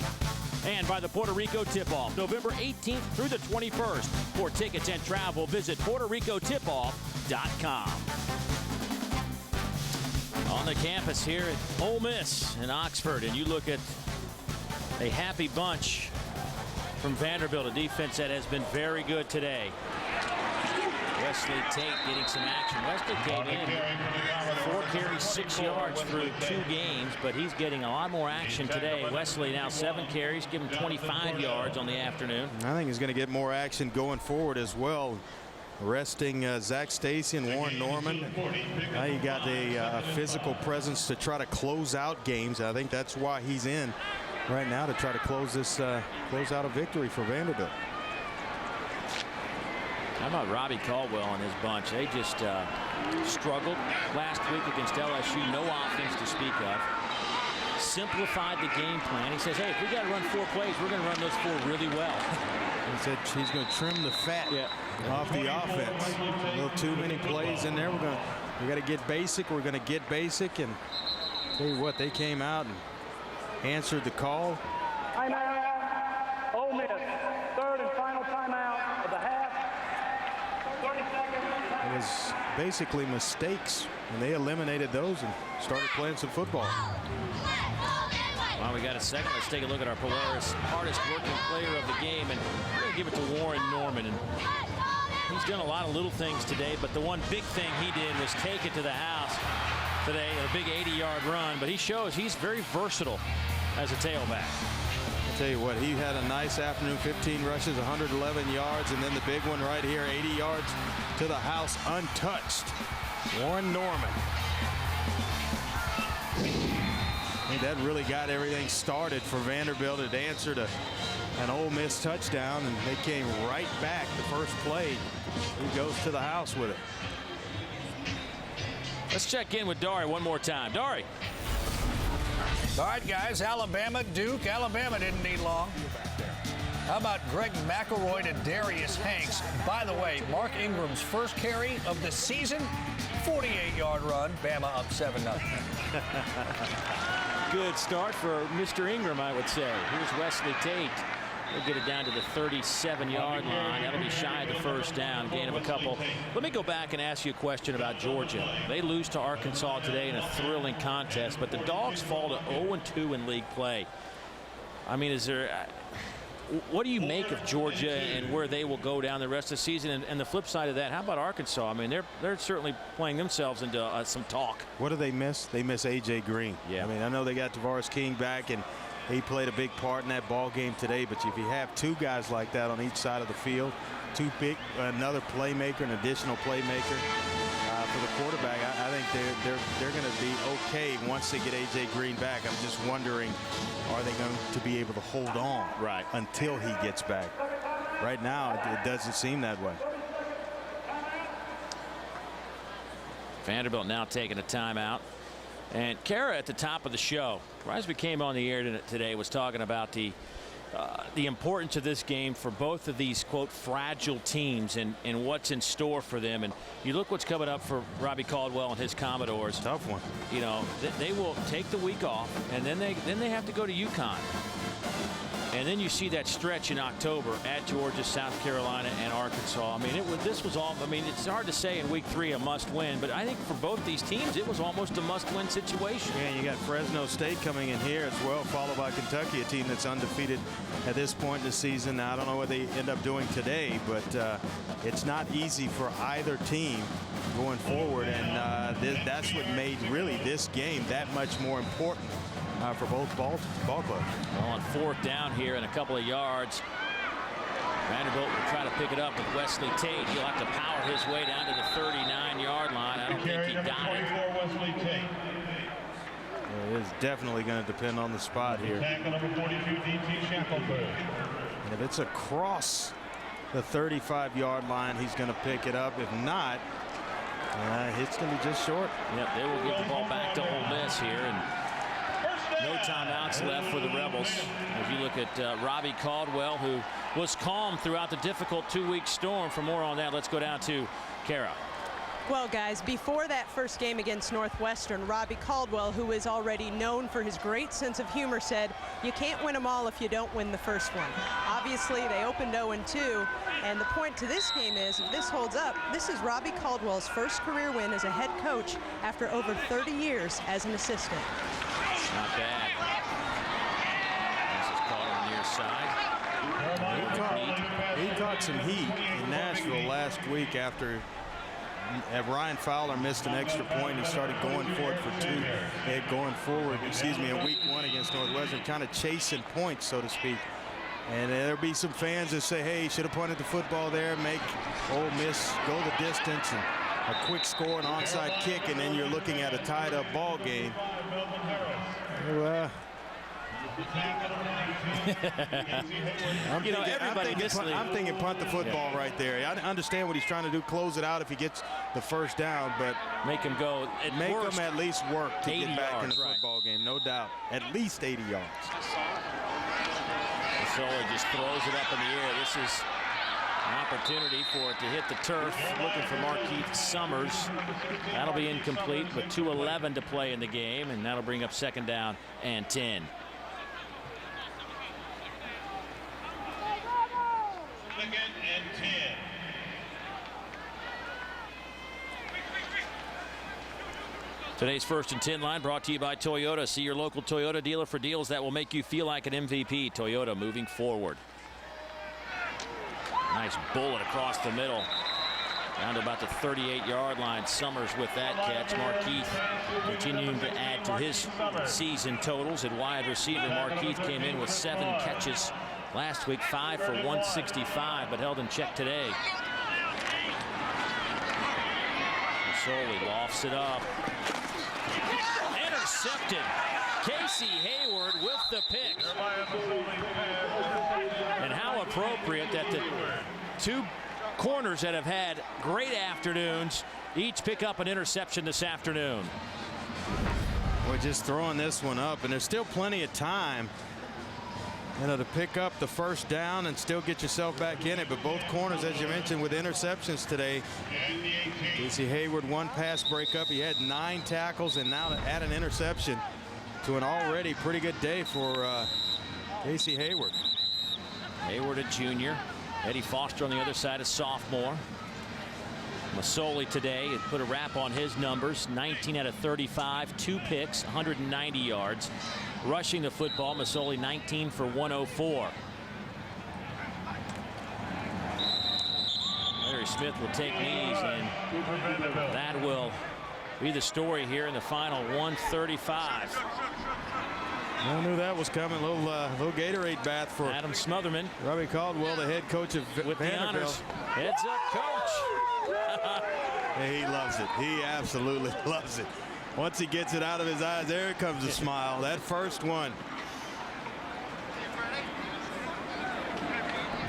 And by the Puerto Rico Tip-Off, November 18th through the 21st. For tickets and travel, visit PuertoRicoTipoff.com. On the campus here at Ole Miss in Oxford, and you look at a happy bunch from Vanderbilt, a defense that has been very good today. Wesley Tate getting some action. Wesley came in 4 carries, 6 yards through 2 games, but he's getting a lot more action today. Wesley now 7 carries, give him 25 yards on the afternoon. I think he's going to get more action going forward as well. Resting Zach Stacy and Warren Norman. Now you got a physical presence to try to close out games. I think that's why he's in right now, to try to close out a victory for Vanderbilt. How about Robbie Caldwell and his bunch? They just struggled last week against LSU. No offense to speak of. Simplified the game plan. He says, hey, if we got to run 4 plays, we're going to run those 4 really well. He said he's going to trim the fat off the offense. A little too many plays in there. We got to get basic. We're going to get basic. And tell you what, they came out and answered the call. Timeout. Ole Miss. 3rd and final timeout of the half. 30 seconds. It was basically mistakes, and they eliminated those and started playing some football. Well, we got a second. Let's take a look at our Polaris hardest working player of the game, and we're going to give it to Warren Norman. And he's done a lot of little things today, but the one big thing he did was take it to the house today, a big 80-yard run. But he shows he's very versatile as a tailback. I'll tell you what, he had a nice afternoon. 15 rushes, 111 yards, and then the big one right here, 80 yards to the house untouched. Warren Norman. I think that really got everything started for Vanderbilt. It answered an Ole Miss touchdown, and they came right back the first play. He goes to the house with it. Let's check in with Dari one more time. Dari. All right, guys, Alabama, Duke. Alabama didn't need long. How about Greg McElroy to Darius Hanks? By the way, Mark Ingram's first carry of the season, 48-yard run. Bama up 7-0. Good start for Mr. Ingram, I would say. Here's Wesley Tate. We'll get it down to the 37-yard line. That'll be shy of the first down, gain of a couple. Let me go back and ask you a question about Georgia. They lose to Arkansas today in a thrilling contest, but the Dogs fall to 0-2 in league play. I mean, what do you make of Georgia and where they will go down the rest of the season? And the flip side of that, how about Arkansas? I mean, they're certainly playing themselves into some talk. What do they miss? They miss A.J. Green. Yeah. I mean, I know they got Tavares King back, and he played a big part in that ball game today. But if you have 2 guys like that on each side of the field, another playmaker, an additional playmaker for the quarterback, I think they're going to be okay once they get A.J. Green back. I'm just wondering, are they going to be able to hold on until he gets back? Right now, it doesn't seem that way. Vanderbilt now taking a timeout. And Kara at the top of the show, right as we came on the air today, was talking about the importance of this game for both of these, quote, fragile teams and what's in store for them. And you look what's coming up for Robbie Caldwell and his Commodores. Tough one. You know, they will take the week off, and then they have to go to UConn. And then you see that stretch in October at Georgia, South Carolina, and Arkansas. I mean, this was all. I mean, it's hard to say in week 3 a must-win, but I think for both these teams, it was almost a must-win situation. Yeah, you got Fresno State coming in here as well, followed by Kentucky, a team that's undefeated at this point in the season. Now, I don't know what they end up doing today, but it's not easy for either team going forward, and that's what made really this game that much more important for both ball clubs. Well, on 4th down here and a couple of yards, Vanderbilt will try to pick it up with Wesley Tate. He'll have to power his way down to the 39-yard line. I don't think he got it. Wesley Tate. It is definitely going to depend on the spot here. Tackle number 42, D.T. Shackelford. And if it's a cross the 35-yard line, he's going to pick it up. If not, it's going to be just short. Yep, they will give the ball back to Ole Miss here, and no timeouts left for the Rebels. As you look at Robbie Caldwell, who was calm throughout the difficult 2-week storm. For more on that, let's go down to Kara. Well, guys, before that first game against Northwestern, Robbie Caldwell, who is already known for his great sense of humor, said, "You can't win them all if you don't win the first one." Obviously, they opened 0-2, and the point to this game is, if this holds up, this is Robbie Caldwell's first career win as a head coach after over 30 years as an assistant. Not bad. This is caught on the near side. He caught some heat in Nashville last week after Ryan Fowler missed an extra point. He started going for it for two. Going forward, in week 1 against Northwestern, kind of chasing points, so to speak. And there'll be some fans that say, hey, he should have punted the football there, make Ole Miss go the distance, and a quick score, an onside kick, and then you're looking at a tied-up ball game. I'm thinking punt the football right there. I understand what he's trying to do, close it out if he gets the first down, but make him go. Make him at least work to get back in the football game, no doubt. At least 80 yards. Masoli just throws it up in the air. This is an opportunity for it to hit the turf. Looking for Markeith Summers. That'll be incomplete, but 2:11 to play in the game, and that'll bring up 2nd down and 10. Today's 1st and 10 line brought to you by Toyota. See your local Toyota dealer for deals that will make you feel like an MVP. Toyota, moving forward. Nice bullet across the middle. Down to about the 38-yard line. Summers with that catch. Markeith continuing to add to his season totals at wide receiver. Markeith came in with 7 catches last week, 5 for 165, but held in check today. Masoli lofts it up. Intercepted. Casey Hayward with the pick. And how appropriate that the 2 corners that have had great afternoons each pick up an interception this afternoon. We're just throwing this one up, and there's still plenty of time, to pick up the first down and still get yourself back in it. But both corners, as you mentioned, with interceptions today. Casey Hayward, 1 pass breakup. He had 9 tackles, and now to add an interception to an already pretty good day for Casey Hayward. Hayward, a junior. Eddie Foster on the other side, a sophomore. Masoli today had put a wrap on his numbers. 19 out of 35, 2 picks, 190 yards. Rushing the football, Masoli 19 for 104. Larry Smith will take knees, and that will be the story here in the final 135. I knew that was coming. Little Gatorade bath for Adam Smotherman. Robbie Caldwell, the head coach of with Vanderbilt. The honors. Heads up, coach. He loves it. He absolutely loves it. Once he gets it out of his eyes, there comes a smile. That first one.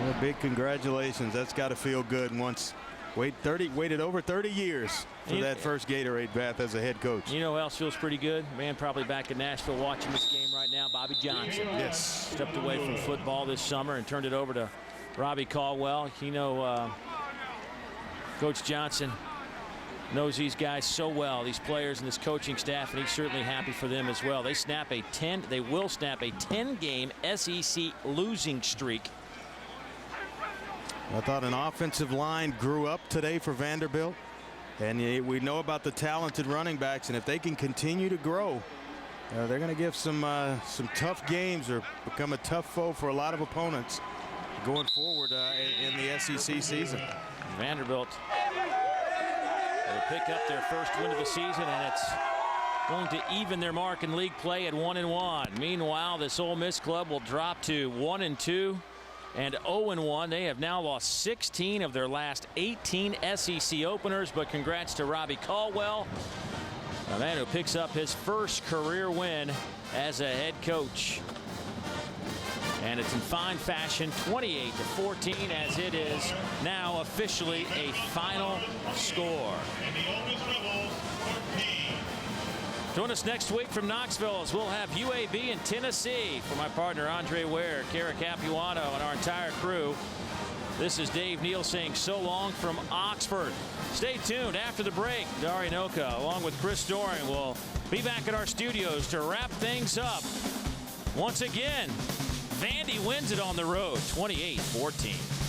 Well, big congratulations. That's got to feel good. Once waited over 30 years for that first Gatorade bath as a head coach. You know who else feels pretty good? Man, probably back in Nashville watching this game right now, Bobby Johnson. Yes. Stepped away from football this summer and turned it over to Robbie Caldwell. Coach Johnson knows these guys so well, these players and this coaching staff, and he's certainly happy for them as well. They will snap a 10-game SEC losing streak. I thought an offensive line grew up today for Vanderbilt, and we know about the talented running backs, and if they can continue to grow, they're going to give some tough games or become a tough foe for a lot of opponents going forward in the SEC season. Vanderbilt will pick up their first win of the season, and it's going to even their mark in league play at 1-1. Meanwhile, this Ole Miss club will drop to 1-2 and 0-1. They have now lost 16 of their last 18 SEC openers, but congrats to Robbie Caldwell, a man who picks up his first career win as a head coach. And it's in fine fashion, 28-14, as it is now officially a final score. Join us next week from Knoxville as we'll have UAB in Tennessee. For my partner Andre Ware, Kara Capuano, and our entire crew, this is Dave Neal saying so long from Oxford. Stay tuned after the break. Dari Noka, along with Chris Doring, will be back at our studios to wrap things up. Once again, Vandy wins it on the road, 28-14.